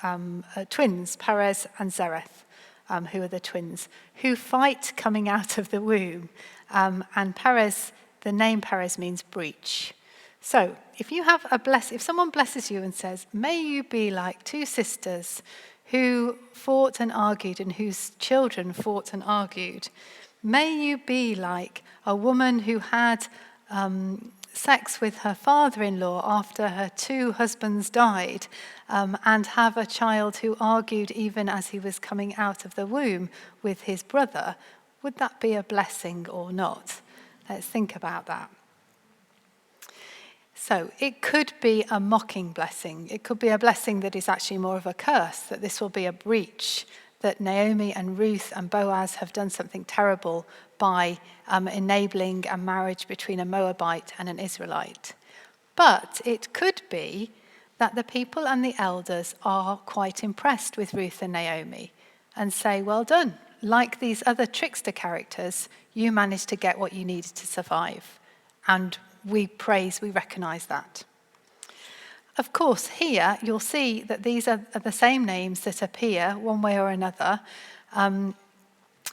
S2: twins, Perez and Zereth, who are the twins, who fight coming out of the womb. And Perez, the name Perez means breach. So if someone blesses you and says, "May you be like 2 sisters who fought and argued and whose children fought and argued. May you be like a woman who had sex with her father-in-law after her 2 husbands died, and have a child who argued even as he was coming out of the womb with his brother." Would that be a blessing or not? Let's think about that. So it could be a mocking blessing. It could be a blessing that is actually more of a curse, that this will be a breach, that Naomi and Ruth and Boaz have done something terrible by enabling a marriage between a Moabite and an Israelite. But it could be that the people and the elders are quite impressed with Ruth and Naomi and say, "Well done. Like these other trickster characters, you managed to get what you needed to survive." And we recognise that. Of course, here you'll see that these are the same names that appear one way or another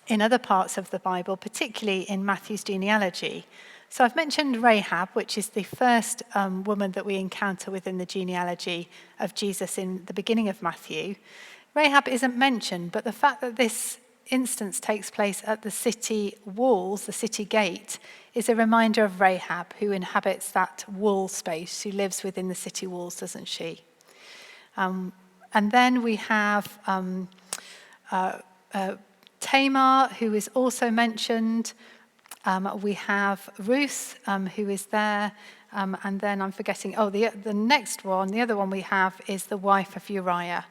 S2: in other parts of the Bible, particularly in Matthew's genealogy. So I've mentioned Rahab, which is the first woman that we encounter within the genealogy of Jesus in the beginning of Matthew. Rahab isn't mentioned, but the fact that this instance takes place at the city walls, the city gate, is a reminder of Rahab, who inhabits that wall space, who lives within the city walls, doesn't she? And then we have Tamar, who is also mentioned. We have Ruth, who is there. And then I'm forgetting, the next one, the other one we have is the wife of Uriah,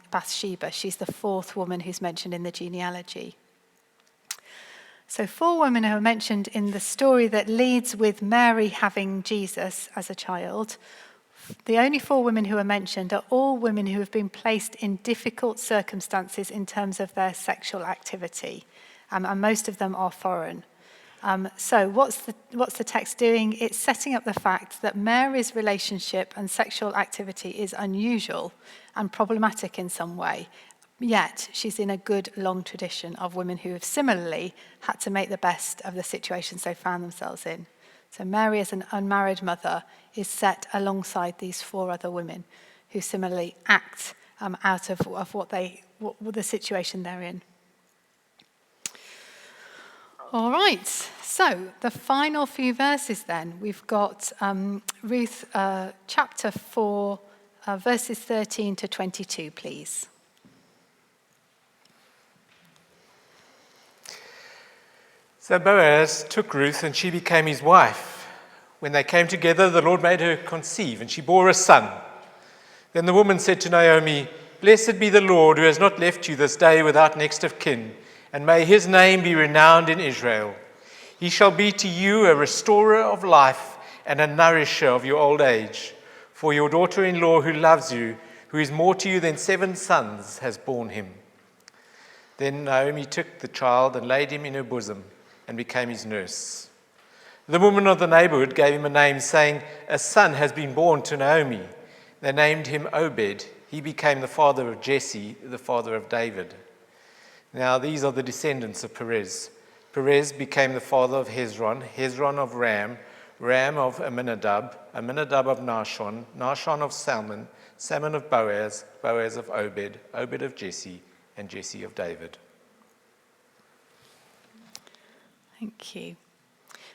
S2: Bathsheba. She's the 4th woman who's mentioned in the genealogy. So 4 women who are mentioned in the story that leads with Mary having Jesus as a child. The only 4 women who are mentioned are all women who have been placed in difficult circumstances in terms of their sexual activity, and most of them are foreign. So what's the text doing? It's setting up the fact that Mary's relationship and sexual activity is unusual and problematic in some way. Yet she's in a good long tradition of women who have similarly had to make the best of the situations they found themselves in. So Mary, as an unmarried mother, is set alongside these 4 other women who similarly act out of what the situation they're in. All right, so the final few verses then. We've got Ruth chapter 4, verses 13 to 22, please.
S1: So Boaz took Ruth, and she became his wife. When they came together, the Lord made her conceive, and she bore a son. Then the woman said to Naomi, "Blessed be the Lord, who has not left you this day without next of kin, and may his name be renowned in Israel. He shall be to you a restorer of life and a nourisher of your old age. For your daughter-in-law who loves you, who is more to you than 7 sons, has borne him." Then Naomi took the child and laid him in her bosom and became his nurse. The women of the neighborhood gave him a name, saying, "A son has been born to Naomi." They named him Obed. He became the father of Jesse, the father of David. Now these are the descendants of Perez. Perez became the father of Hezron, Hezron of Ram, Ram of Amminadab, Amminadab of Nahshon, Nahshon of Salmon, Salmon of Boaz, Boaz of Obed, Obed of Jesse, and Jesse of David.
S2: Thank you.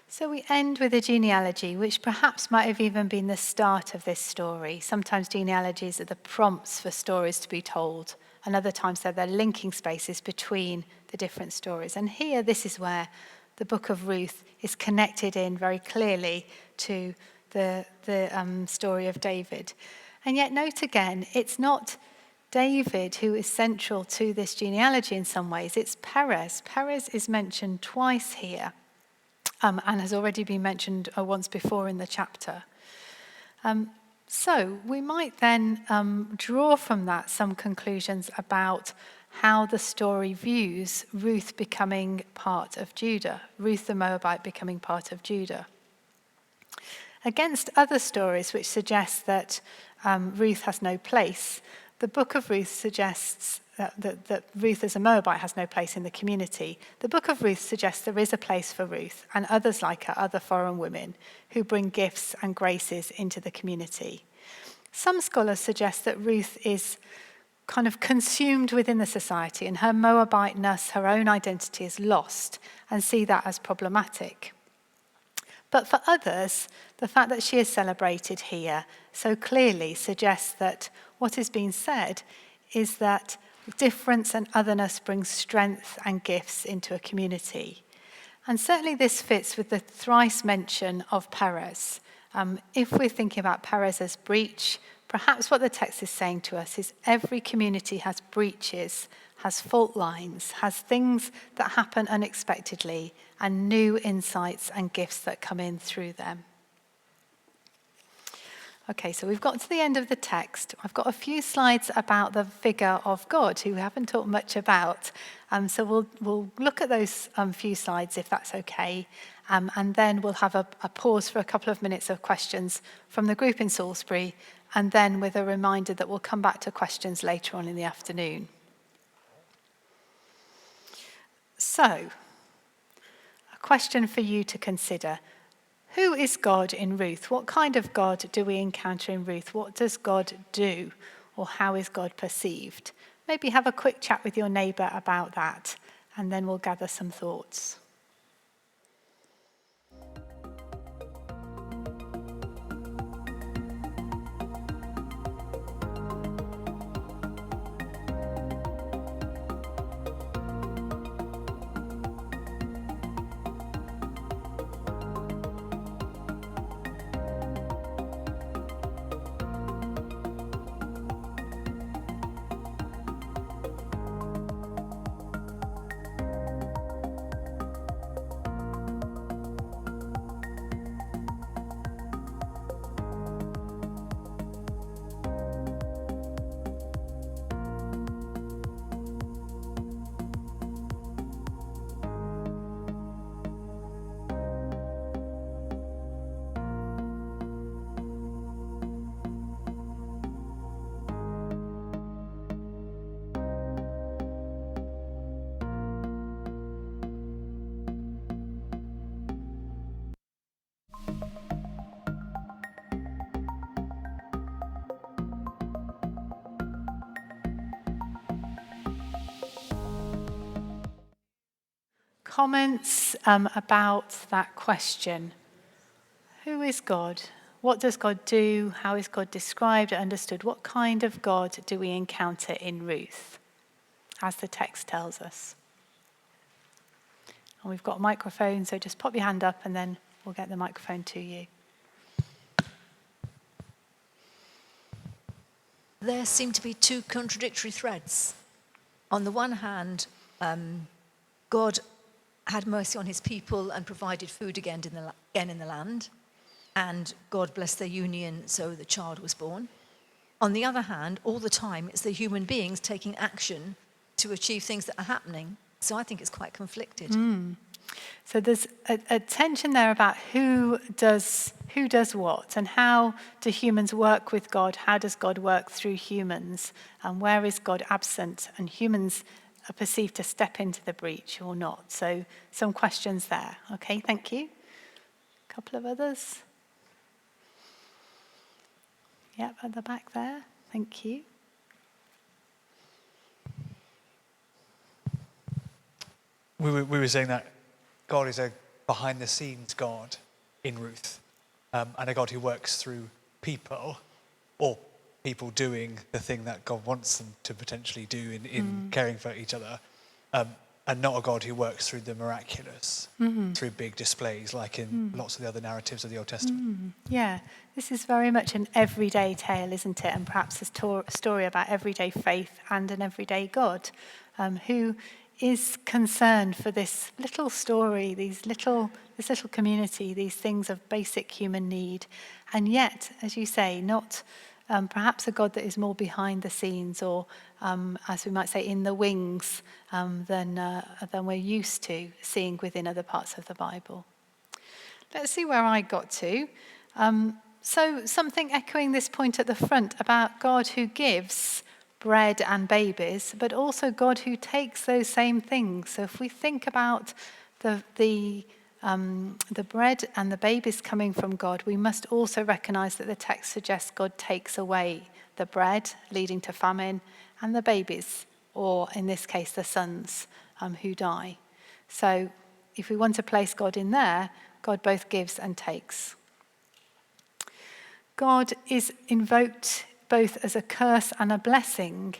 S2: So we end with a genealogy, which perhaps might have even been the start of this story. Sometimes genealogies are the prompts for stories to be told, and other times they're the linking spaces between the different stories. And here, this is where the book of Ruth is connected in very clearly to the story of David. And yet, note again, it's not David who is central to this genealogy in some ways. It's Perez. Perez is mentioned twice here. And has already been mentioned once before in the chapter. So we might then draw from that some conclusions about how the story views Ruth becoming part of Judah, Ruth the Moabite becoming part of Judah. Against other stories which suggest that Ruth has no place, the book of Ruth suggests that Ruth as a Moabite has no place in the community. The book of Ruth suggests there is a place for Ruth and others like her, other foreign women, who bring gifts and graces into the community. Some scholars suggest that Ruth is kind of consumed within the society and her Moabiteness, her own identity, is lost, and see that as problematic. But for others, the fact that she is celebrated here so clearly suggests that what is being said is that difference and otherness brings strength and gifts into a community. And certainly this fits with the thrice mention of Perez. If we're thinking about Perez as breach, perhaps what the text is saying to us is every community has breaches, has fault lines, has things that happen unexpectedly, and new insights and gifts that come in through them. Okay, so we've got to the end of the text. I've got a few slides about the figure of God, who we haven't talked much about. So we'll look at those few slides, if that's okay. And then we'll have a pause for a couple of minutes of questions from the group in Salisbury, and then with a reminder that we'll come back to questions later on in the afternoon. So, a question for you to consider. Who is God in Ruth? What kind of God do we encounter in Ruth? What does God do? Or how is God perceived? Maybe have a quick chat with your neighbour about that, and then we'll gather some thoughts. Comments about that question. Who is God? What does God do? How is God described and understood? What kind of God do we encounter in Ruth, as the text tells us? And we've got a microphone, so just pop your hand up and then we'll get the microphone to you.
S9: There seem to be two contradictory threads. On the one hand, God had mercy on his people and provided food again in the land, and God blessed their union, so the child was born. On the other hand, all the time, it's the human beings taking action to achieve things that are happening. So I think it's quite conflicted.
S2: So there's a tension there about who does what, and how do humans work with God? How does God work through humans? And where is God absent? And humans are perceived to step into the breach or not. So some questions there. Okay, thank you. A couple of others. Yep, at the back there. Thank you.
S8: We were saying that God is a behind-the-scenes God in Ruth, and a God who works through people, or people doing the thing that God wants them to potentially do in caring for each other, and not a God who works through the miraculous, through big displays like in lots of the other narratives of the Old Testament.
S2: Yeah, this is very much an everyday tale, isn't it? And perhaps a story about everyday faith and an everyday God who is concerned for this little story, this little community, these things of basic human need. And yet, as you say, not perhaps a God that is more behind the scenes, or as we might say, in the wings, than we're used to seeing within other parts of the Bible. Let's see where I got to. So something echoing this point at the front about God who gives bread and babies, but also God who takes those same things. So if we think about the bread and the babies coming from God, we must also recognize that the text suggests God takes away the bread, leading to famine, and the babies, or in this case, the sons who die. So if we want to place God in there, God both gives and takes. God is invoked both as a curse and a blessing.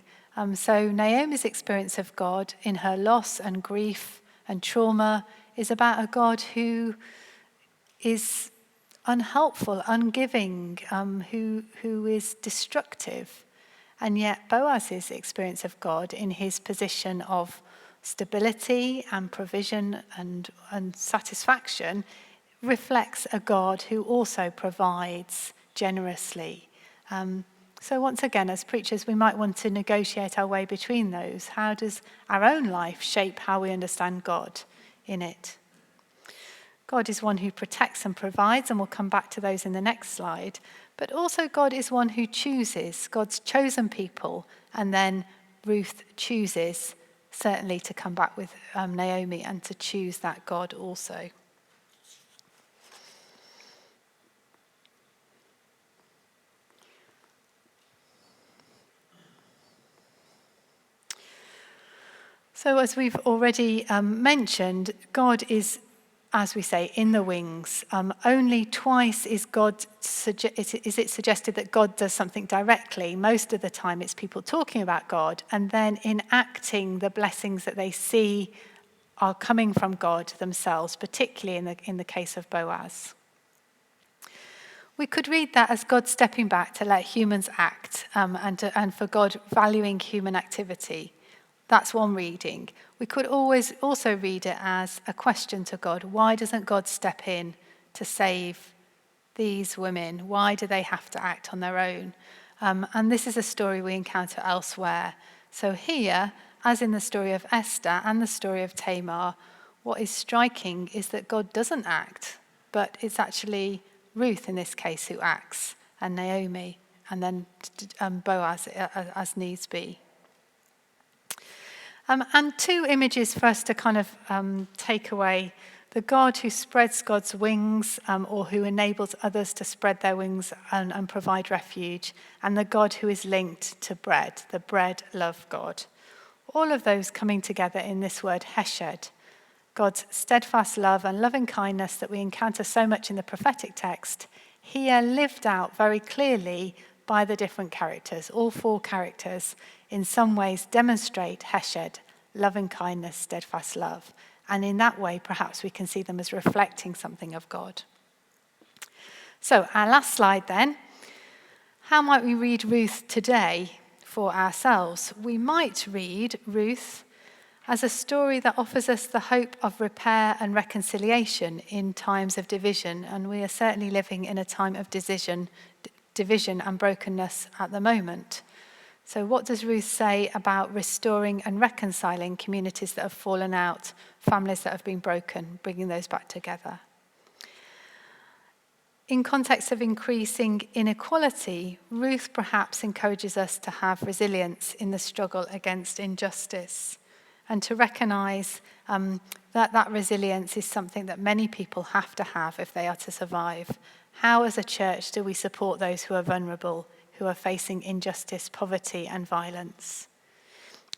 S2: So Naomi's experience of God in her loss and grief and trauma is about a God who is unhelpful, ungiving, who is destructive. And yet Boaz's experience of God in his position of stability and provision and satisfaction reflects a God who also provides generously. So once again, as preachers, we might want to negotiate our way between those. How does our own life shape how we understand God in it? God is one who protects and provides, and we'll come back to those in the next slide. But also God is one who chooses, God's chosen people, and then Ruth chooses certainly to come back with Naomi and to choose that God also. So as we've already mentioned, God is, as we say, in the wings. Only twice is it suggested that God does something directly. Most of the time it's people talking about God and then enacting the blessings that they see are coming from God themselves, particularly in the case of Boaz. We could read that as God stepping back to let humans act and for God valuing human activity. That's one reading. We could always also read it as a question to God. Why doesn't God step in to save these women? Why do they have to act on their own? And this is a story we encounter elsewhere. So here, as in the story of Esther and the story of Tamar, what is striking is that God doesn't act, but it's actually Ruth in this case who acts, and Naomi, and then Boaz as needs be. And two images for us to kind of take away: the God who spreads God's wings, or who enables others to spread their wings and provide refuge, and the God who is linked to bread, the bread love God. All of those coming together in this word hesed, God's steadfast love and loving kindness that we encounter so much in the prophetic text, here lived out very clearly by the different characters. All four characters in some ways demonstrate hesed, loving kindness, steadfast love. And in that way, perhaps we can see them as reflecting something of God. So our last slide then. How might we read Ruth today for ourselves? We might read Ruth as a story that offers us the hope of repair and reconciliation in times of division. And we are certainly living in a time of division and brokenness at the moment. So what does Ruth say about restoring and reconciling communities that have fallen out, families that have been broken, bringing those back together? In context of increasing inequality, Ruth perhaps encourages us to have resilience in the struggle against injustice and to recognise that resilience is something that many people have to have if they are to survive. How, as a church, do we support those who are vulnerable, who are facing injustice, poverty, and violence?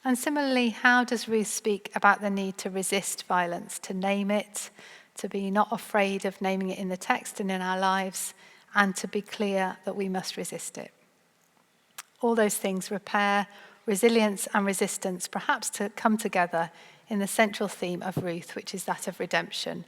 S2: And similarly, how does Ruth speak about the need to resist violence, to name it, to be not afraid of naming it in the text and in our lives, and to be clear that we must resist it? All those things, repair, resilience, and resistance, perhaps to come together in the central theme of Ruth, which is that of redemption.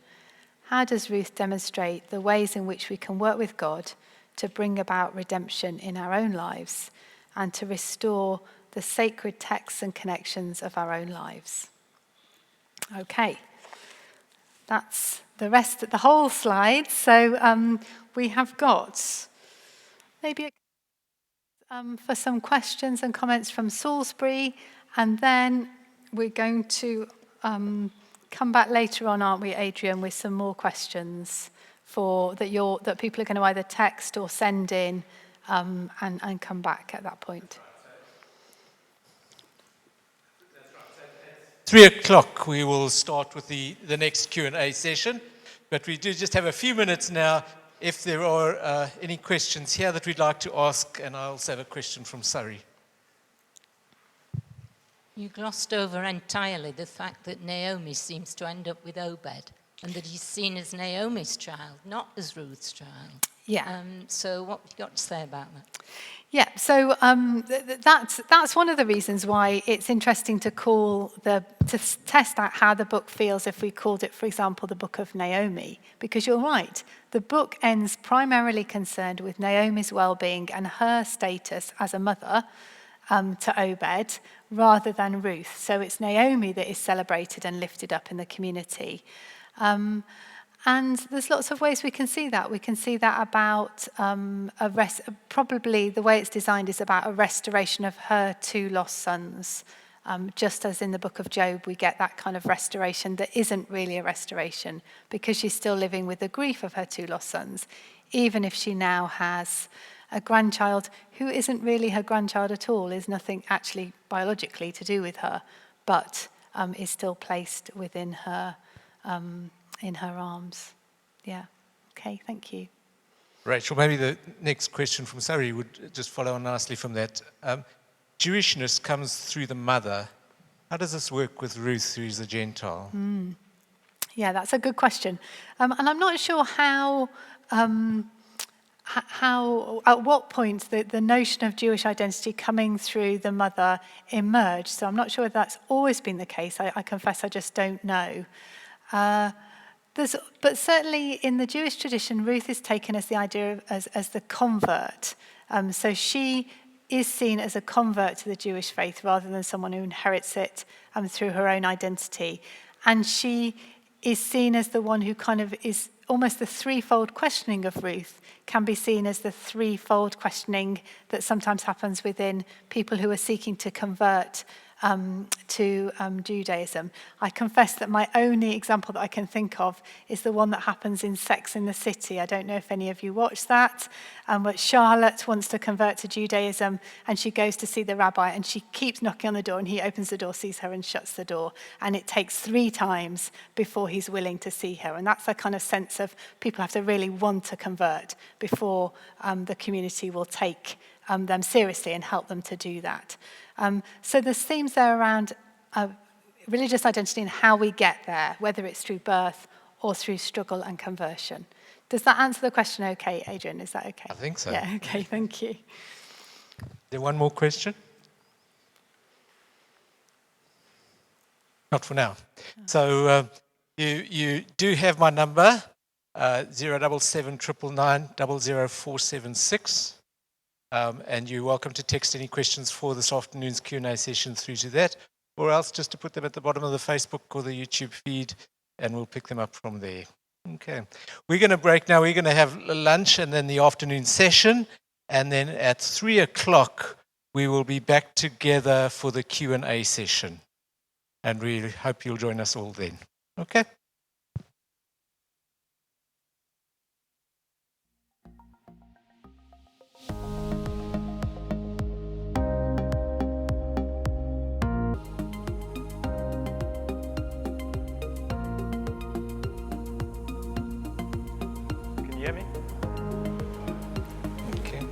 S2: How does Ruth demonstrate the ways in which we can work with God to bring about redemption in our own lives and to restore the sacred texts and connections of our own lives? Okay. That's the whole slide. So we have got maybe for some questions and comments from Salisbury, and then we're going to come back later on, aren't we, Adrian, with some more questions that people are going to either text or send in, and come back at that point.
S1: 3 o'clock, we will start with the next Q&A session. But we do just have a few minutes now if there are any questions here that we'd like to ask. And I also have a question from Surrey.
S10: You glossed over entirely the fact that Naomi seems to end up with Obed and that he's seen as Naomi's child, not as Ruth's child.
S2: Yeah.
S10: So what have you got to say about that?
S2: Yeah, so that's one of the reasons why it's interesting to test out how the book feels if we called it, for example, the Book of Naomi. Because you're right, the book ends primarily concerned with Naomi's well-being and her status as a mother to Obed, rather than Ruth. So it's Naomi that is celebrated and lifted up in the community. And there's lots of ways we can see that. We can see that about probably the way it's designed is about a restoration of her 2 lost sons. Just as in the book of Job, we get that kind of restoration that isn't really a restoration because she's still living with the grief of her 2 lost sons, even if she now has a grandchild who isn't really her grandchild at all, is nothing actually biologically to do with her, but is still placed within her in her arms. Yeah. Okay, thank you.
S1: Rachel, maybe the next question from Surrey would just follow on nicely from that. Jewishness comes through the mother. How does this work with Ruth, who is a Gentile?
S2: Yeah, that's a good question. And I'm not sure how at what point the notion of Jewish identity coming through the mother emerged. So I'm not sure if that's always been the case. I confess I just don't know. But certainly in the Jewish tradition, Ruth is taken as the idea as the convert. So she is seen as a convert to the Jewish faith rather than someone who inherits it through her own identity. And she is seen as the one who kind of is almost the threefold questioning of Ruth can be seen as the threefold questioning that sometimes happens within people who are seeking to convert to Judaism. I confess that my only example that I can think of is the one that happens in Sex and the City. I don't know if any of you watched that, but Charlotte wants to convert to Judaism and she goes to see the rabbi and she keeps knocking on the door and he opens the door, sees her and shuts the door. And it takes 3 times before he's willing to see her. And that's a kind of sense of people have to really want to convert before the community will take them seriously and help them to do that. So there's themes there around religious identity and how we get there, whether it's through birth or through struggle and conversion. Does that answer the question okay, Adrian? Is that okay?
S1: I think so.
S2: Yeah, okay, thank you.
S1: There one more question? Not for now. So You do have my number, 077 999 00476. And you're welcome to text any questions for this afternoon's Q&A session through to that, or else just to put them at the bottom of the Facebook or the YouTube feed, and we'll pick them up from there. Okay. We're going to break now. We're going to have lunch and then the afternoon session, and then at 3 o'clock, we will be back together for the Q&A session. And we hope you'll join us all then. Okay? Can you hear me? Okay.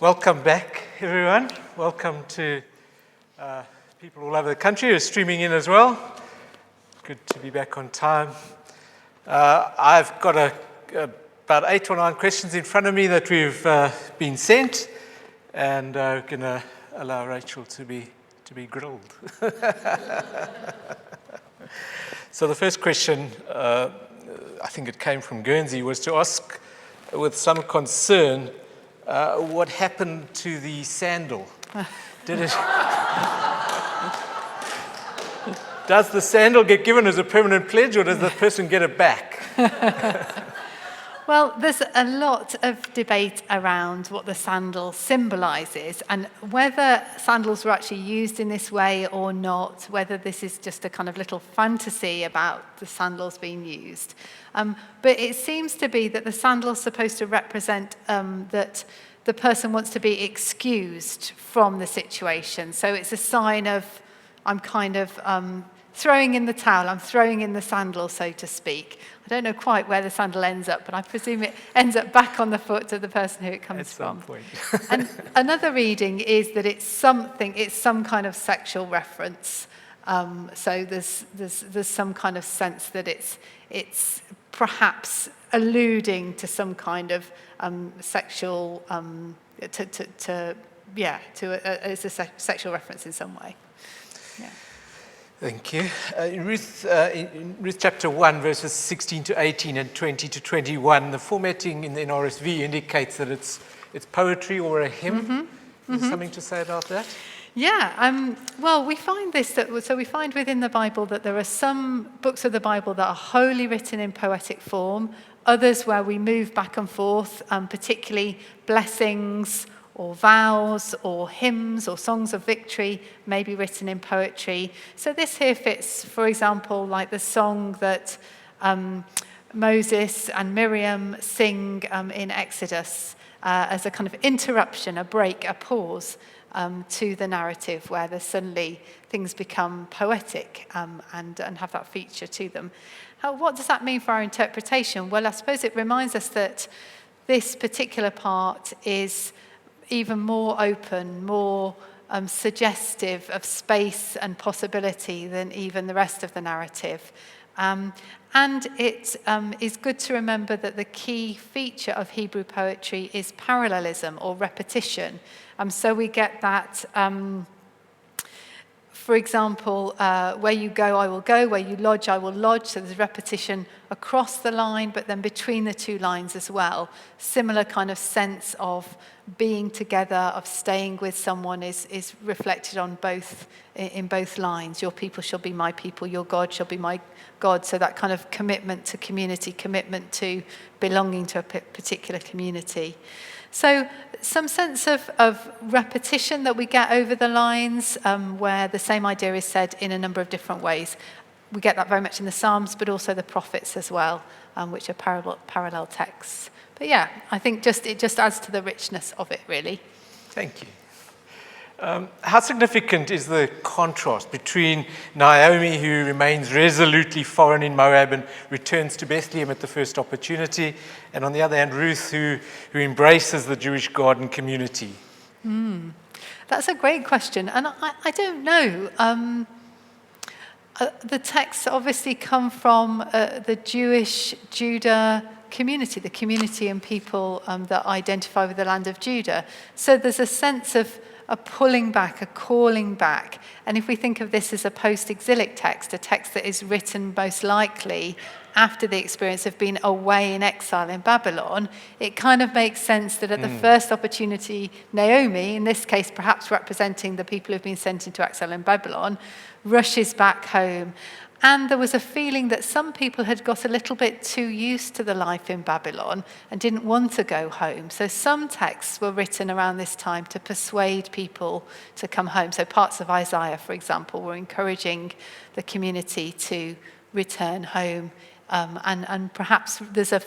S1: Welcome back, everyone. Welcome to people all over the country who are streaming in as well. Good to be back on time. I've got about 8 or 9 questions in front of me that we've been sent, and we're going to allow Rachel to be grilled. So the first question, I think it came from Guernsey, was to ask with some concern, what happened to the sandal? Did it? Does the sandal get given as a permanent pledge, or does the person get it back?
S2: Well, there's a lot of debate around what the sandal symbolises and whether sandals were actually used in this way or not, whether this is just a kind of little fantasy about the sandals being used. But it seems to be that the sandal's supposed to represent that the person wants to be excused from the situation. So it's a sign of, I'm kind of throwing in the towel, I'm throwing in the sandal, so to speak. I don't know quite where the sandal ends up, but I presume it ends up back on the foot of the person who it comes from.
S1: At some point.
S2: And another reading is that it's some kind of sexual reference. So there's some kind of sense that it's perhaps alluding to some kind of sexual, it's a sexual reference in some way. Yeah.
S1: Thank you. In Ruth chapter 1, verses 16 to 18 and 20 to 21, the formatting in the NRSV indicates that it's poetry or a hymn. Mm-hmm. Is there something to say about that?
S2: Yeah, well, we find we find within the Bible that there are some books of the Bible that are wholly written in poetic form, others where we move back and forth, particularly blessings or vows or hymns or songs of victory may be written in poetry. So this here fits, for example, like the song that Moses and Miriam sing in Exodus as a kind of interruption, a break, a pause to the narrative where there's suddenly things become poetic and have that feature to them. What does that mean for our interpretation? Well, I suppose it reminds us that this particular part is even more open, more suggestive of space and possibility than even the rest of the narrative. And it is good to remember that the key feature of Hebrew poetry is parallelism or repetition. So we get that, for example, where you go, I will go, where you lodge, I will lodge. So there's repetition across the line, but then between the two lines as well. Similar kind of sense of being together, of staying with someone is reflected on in both lines. Your people shall be my people, your God shall be my God. So that kind of commitment to community, commitment to belonging to a particular community. So some sense of repetition that we get over the lines where the same idea is said in a number of different ways. we get that very much in the Psalms, but also the prophets as well, which are parallel texts. But yeah, I think it just adds to the richness of it, really.
S1: Thank you. How significant is the contrast between Naomi, who remains resolutely foreign in Moab and returns to Bethlehem at the first opportunity, and on the other hand, Ruth, who embraces the Jewish garden community?
S2: That's a great question, and I don't know. The texts obviously come from the Jewish Judah community, the community and people that identify with the land of Judah. So there's a sense of a pulling back, a calling back. And if we think of this as a post-exilic text, a text that is written most likely after the experience of being away in exile in Babylon, it kind of makes sense that at the first opportunity, Naomi, in this case perhaps representing the people who've been sent into exile in Babylon, rushes back home. And there was a feeling that some people had got a little bit too used to the life in Babylon and didn't want to go home. So some texts were written around this time to persuade people to come home. So parts of Isaiah, for example, were encouraging the community to return home. And perhaps there's a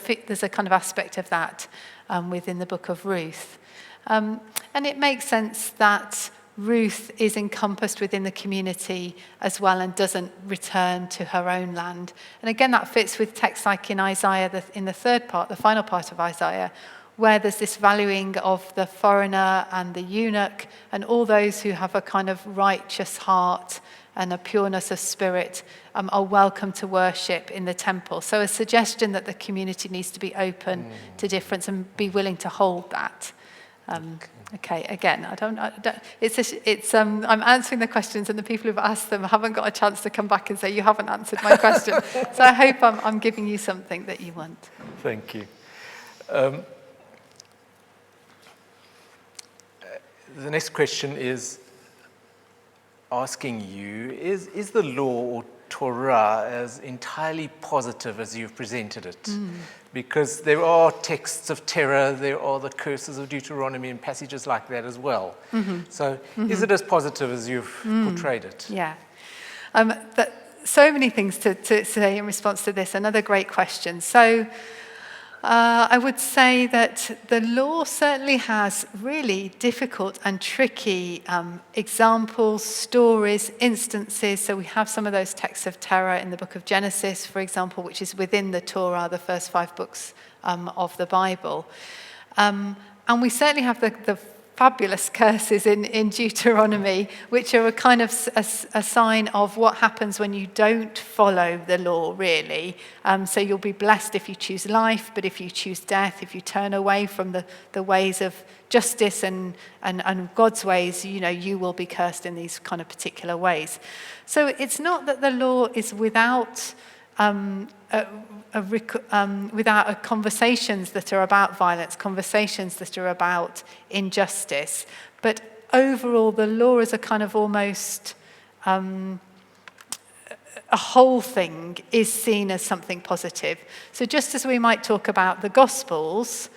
S2: kind of aspect of that within the book of Ruth. And it makes sense that Ruth is encompassed within the community as well and doesn't return to her own land. And again, that fits with texts like in Isaiah, in the third part, the final part of Isaiah, where there's this valuing of the foreigner and the eunuch and all those who have a kind of righteous heart and a pureness of spirit are welcome to worship in the temple. So a suggestion that the community needs to be open to difference and be willing to hold that. Okay, again, I'm answering the questions and the people who've asked them haven't got a chance to come back and say, you haven't answered my question. So I hope I'm giving you something that you want.
S1: Thank you. The next question is asking you, is the law or Torah as entirely positive as you've presented it? Because there are texts of terror, there are the curses of Deuteronomy and passages like that as well. So is it as positive as you've portrayed it?
S2: Yeah. So many things to say in response to this. Another great question. So I would say that the law certainly has really difficult and tricky examples, stories, instances. So we have some of those texts of terror in the book of Genesis, for example, which is within the Torah, the first 5 books of the Bible. And we certainly have the fabulous curses in Deuteronomy, which are a kind of a sign of what happens when you don't follow the law, really. So you'll be blessed if you choose life, but if you choose death, if you turn away from the ways of justice and God's ways, you will be cursed in these kind of particular ways. So it's not that the law is without conversations that are about violence, conversations that are about injustice. But overall, the law is a kind of almost a whole thing is seen as something positive. So just as we might talk about the Gospels,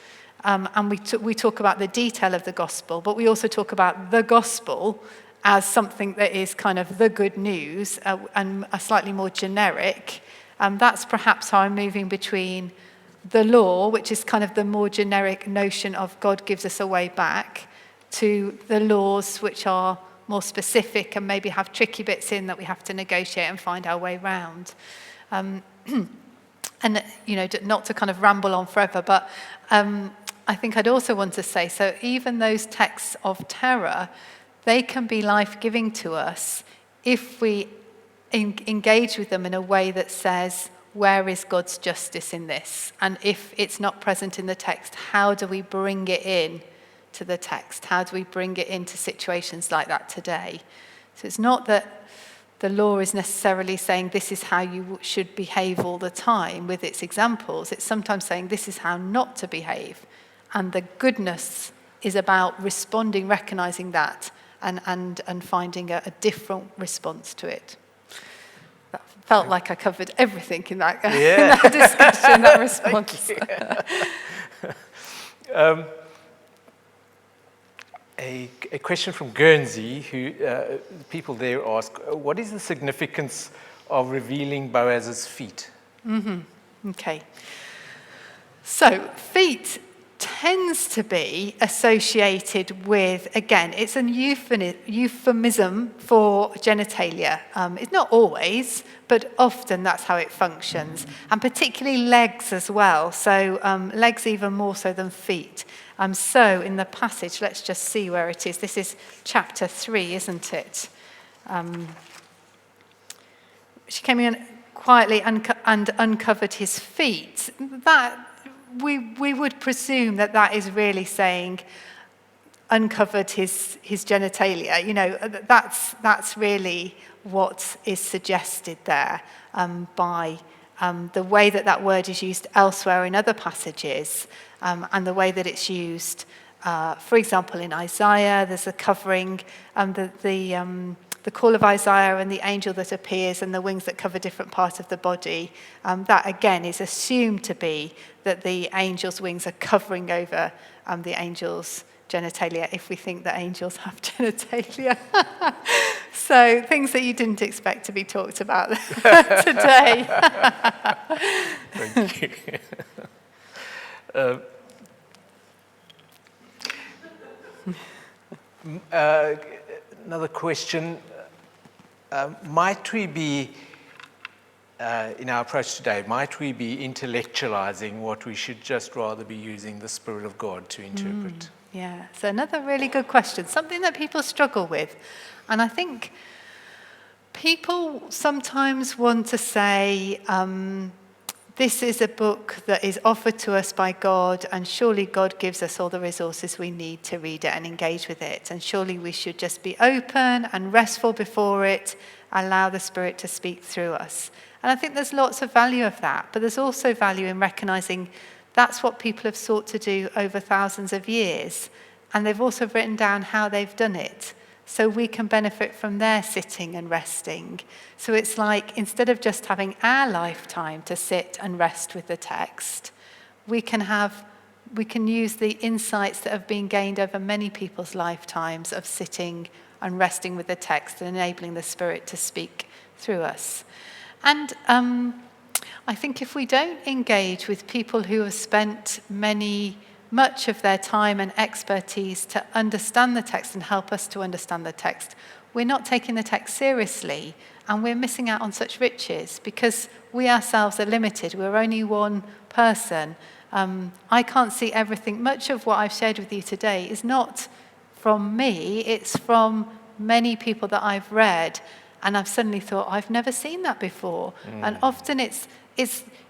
S2: and we talk about the detail of the Gospel, but we also talk about the Gospel as something that is kind of the good news and a slightly more generic. That's perhaps how I'm moving between the law, which is kind of the more generic notion of God gives us a way back, to the laws which are more specific and maybe have tricky bits in that we have to negotiate and find our way round. And, not to kind of ramble on forever, but I think I'd also want to say, so even those texts of terror, they can be life-giving to us if we engage with them in a way that says, where is God's justice in this? And if it's not present in the text, how do we bring it in to the text? How do we bring it into situations like that today? So it's not that the law is necessarily saying this is how you should behave all the time with its examples. It's sometimes saying this is how not to behave. And the goodness is about responding, recognizing that, and finding a different response to it. That felt like I covered everything in that, in that discussion, that response. A question from Guernsey, who people there ask, what is the significance
S1: of revealing Boaz's feet?
S2: Okay. So, feet tends to be associated with, again, it's a euphemism for genitalia. It's not always, but often that's how it functions. And particularly legs as well. So legs even more so than feet. So in the passage, let's just see where it is. This is chapter 3, isn't it? She came in quietly and uncovered his feet. That we would presume that is really saying uncovered his genitalia. You know, that's really what is suggested there by the way that word is used elsewhere in other passages, and the way that it's used. For example, in Isaiah, there's a covering, the call of Isaiah and the angel that appears and the wings that cover different parts of the body. That, again, is assumed to be that the angel's wings are covering over the angel's genitalia, if we think that angels have genitalia. So, things that you didn't expect to be talked about today.
S1: Thank you. Another question. Might we be, in our approach today, might we be intellectualizing what we should just rather be using the Spirit of God to interpret?
S2: Yeah, so another really good question, something that people struggle with. And I think people sometimes want to say, this is a book that is offered to us by God, and surely God gives us all the resources we need to read it and engage with it. And surely we should just be open and restful before it, allow the Spirit to speak through us. And I think there's lots of value of that, but there's also value in recognizing that's what people have sought to do over thousands of years. And they've also written down how they've done it, so we can benefit from their sitting and resting. So it's like, instead of just having our lifetime to sit and rest with the text, we can use the insights that have been gained over many people's lifetimes of sitting and resting with the text and enabling the Spirit to speak through us. And I think if we don't engage with people who have spent much of their time and expertise to understand the text and help us to understand the text, we're not taking the text seriously, and we're missing out on such riches because we ourselves are limited. We're only one person. I can't see everything. Much of what I've shared with you today is not from me, it's from many people that I've read, and I've suddenly thought, I've never seen that before. And often it's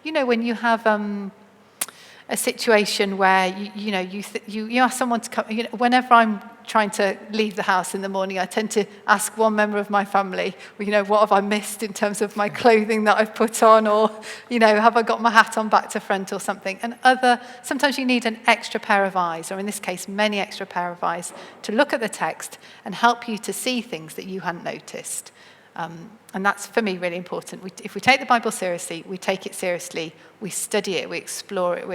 S2: when you have a situation where you ask someone to come. Whenever I'm trying to leave the house in the morning, I tend to ask one member of my family, what have I missed in terms of my clothing that I've put on, or have I got my hat on back to front or something? And sometimes you need an extra pair of eyes, or in this case, many extra pair of eyes, to look at the text and help you to see things that you hadn't noticed. And that's, for me, really important. If we take the Bible seriously, we take it seriously, we study it, we explore it,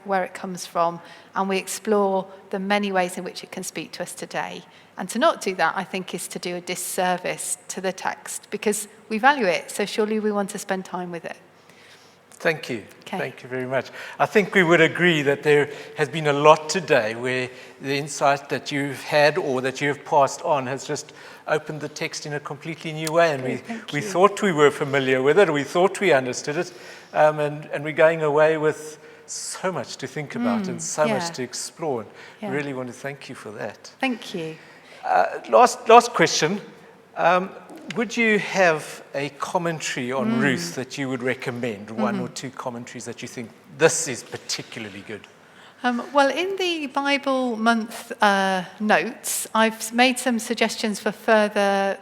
S2: where it comes from, and we explore the many ways in which it can speak to us today. And to not do that, I think, is to do a disservice to the text, because we value it, so surely we want to spend time with it.
S1: Thank you.
S2: Okay.
S1: Thank you very much. I think we would agree that there has been a lot today where the insight that you've had or that you have passed on has just opened the text in a completely new way. And we thought we were familiar with it, we thought we understood it, and we're going away with so much to think about and so much to explore. And really want to thank you for that.
S2: Thank you.
S1: Last question. Would you have a commentary on Ruth that you would recommend, one or two commentaries that you think this is particularly good?
S2: Well, in the Bible Month notes, I've made some suggestions for further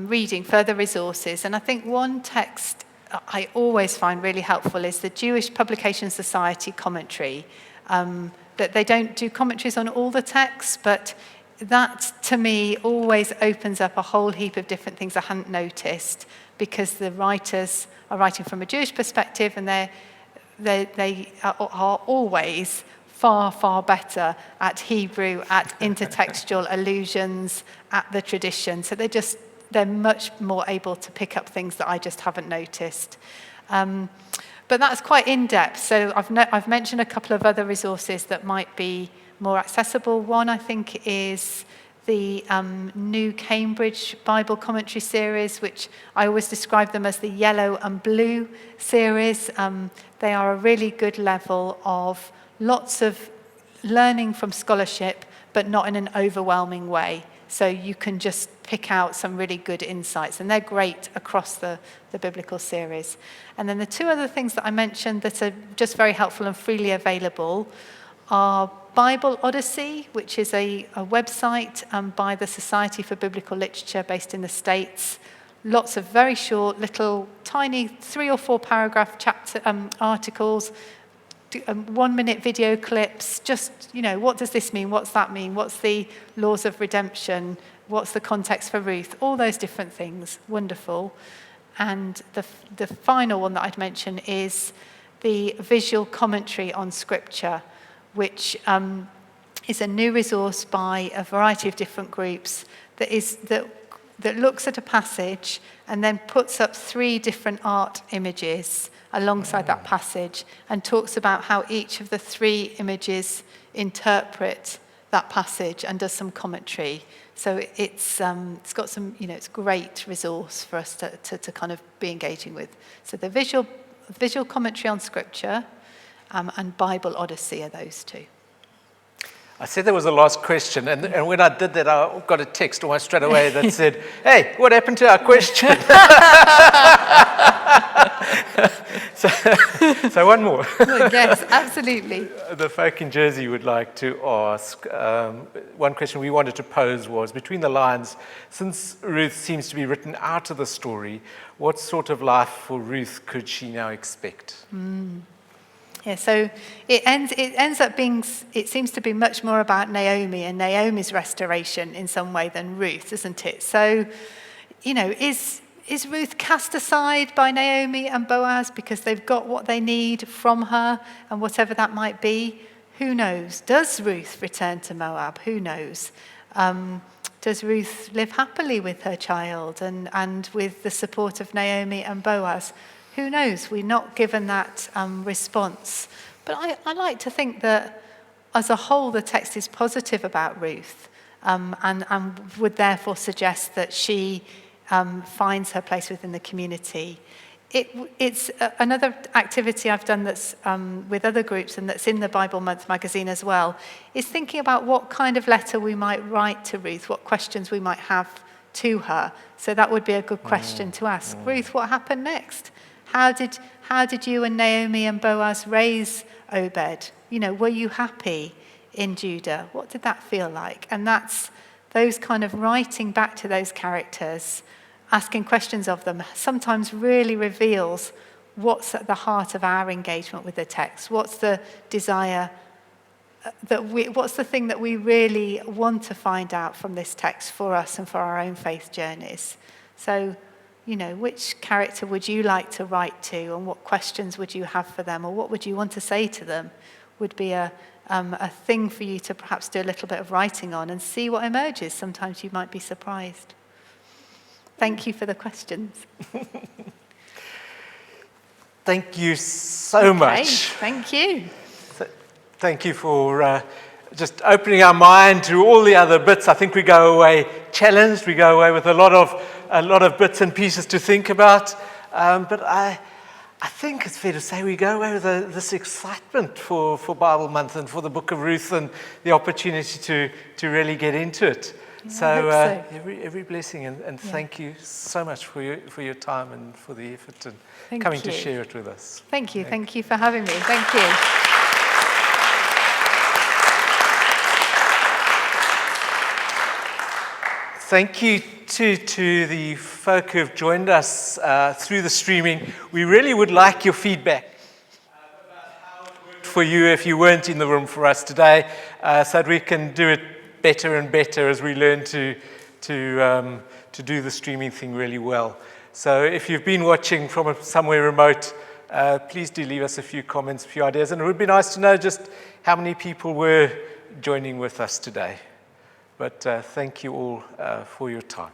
S2: reading, further resources. And I think one text I always find really helpful is the Jewish Publication Society commentary. That they don't do commentaries on all the texts, but that, to me, always opens up a whole heap of different things I hadn't noticed, because the writers are writing from a Jewish perspective, and they are always far, far better at Hebrew, at intertextual allusions, at the tradition. So they're just they're much more able to pick up things that I just haven't noticed. But that's quite in-depth. So I've mentioned a couple of other resources that might be more accessible. One, I think, is the New Cambridge Bible Commentary series, which I always describe them as the yellow and blue series. They are a really good level of lots of learning from scholarship, but not in an overwhelming way. So you can just pick out some really good insights, and they're great across the biblical series. And then the two other things that I mentioned that are just very helpful and freely available are Bible Odyssey, which is a website by the Society for Biblical Literature based in the States. Lots of very short, little, tiny 3 or 4 paragraph articles, 1-minute video clips, just, what does this mean? What's that mean? What's the laws of redemption? What's the context for Ruth? All those different things. Wonderful. And the final one that I'd mention is the visual commentary on Scripture, which is a new resource by a variety of different groups that looks at a passage and then puts up 3 different art images alongside that passage and talks about how each of the 3 images interpret that passage and does some commentary. So it's got some, it's a great resource for us to kind of be engaging with. So the visual commentary on Scripture and Bible Odyssey are those 2.
S1: I said there was a last question, and when I did that, I got a text almost straight away that said, "Hey, what happened to our question?" so one more.
S2: Yes, absolutely.
S1: The folk in Jersey would like to ask, one question we wanted to pose was, between the lines, since Ruth seems to be written out of the story, what sort of life for Ruth could she now expect?
S2: Yeah, so it ends up being, it seems to be much more about Naomi and Naomi's restoration in some way than Ruth, isn't it? So, is Ruth cast aside by Naomi and Boaz because they've got what they need from her, and whatever that might be? Who knows? Does Ruth return to Moab? Who knows? Does Ruth live happily with her child and with the support of Naomi and Boaz? Who knows? We're not given that response. But I like to think that as a whole, the text is positive about Ruth and would therefore suggest that she finds her place within the community. It's another activity I've done that's with other groups and that's in the Bible Month magazine as well, is thinking about what kind of letter we might write to Ruth, what questions we might have to her. So that would be a good question to ask. Ruth, what happened next? How did you and Naomi and Boaz raise Obed? Were you happy in Judah? What did that feel like? And that's those kind of writing back to those characters, asking questions of them, sometimes really reveals what's at the heart of our engagement with the text. What's the desire what's the thing that we really want to find out from this text for us and for our own faith journeys? So, which character would you like to write to, and what questions would you have for them, or what would you want to say to them? Would be a thing for you to perhaps do a little bit of writing on and see what emerges. Sometimes you might be surprised. Thank you for the questions.
S1: Thank you so much.
S2: Thank you.
S1: Thank you for just opening our mind to all the other bits. I think we go away challenged. We go away with a lot of bits and pieces to think about. But I think it's fair to say we go away with this excitement for Bible Month and for the Book of Ruth and the opportunity to really get into it.
S2: Yeah,
S1: Every blessing and thank you so much for your time and for the effort and coming to share it with us.
S2: Thank you. Thank you for having me. Thank you.
S1: Thank you to the folk who have joined us through the streaming. We really would like your feedback about how it worked for you if you weren't in the room for us today, so that we can do it better and better as we learn to do the streaming thing really well. So if you've been watching from somewhere remote, please do leave us a few comments, a few ideas, and it would be nice to know just how many people were joining with us today. But thank you all for your time.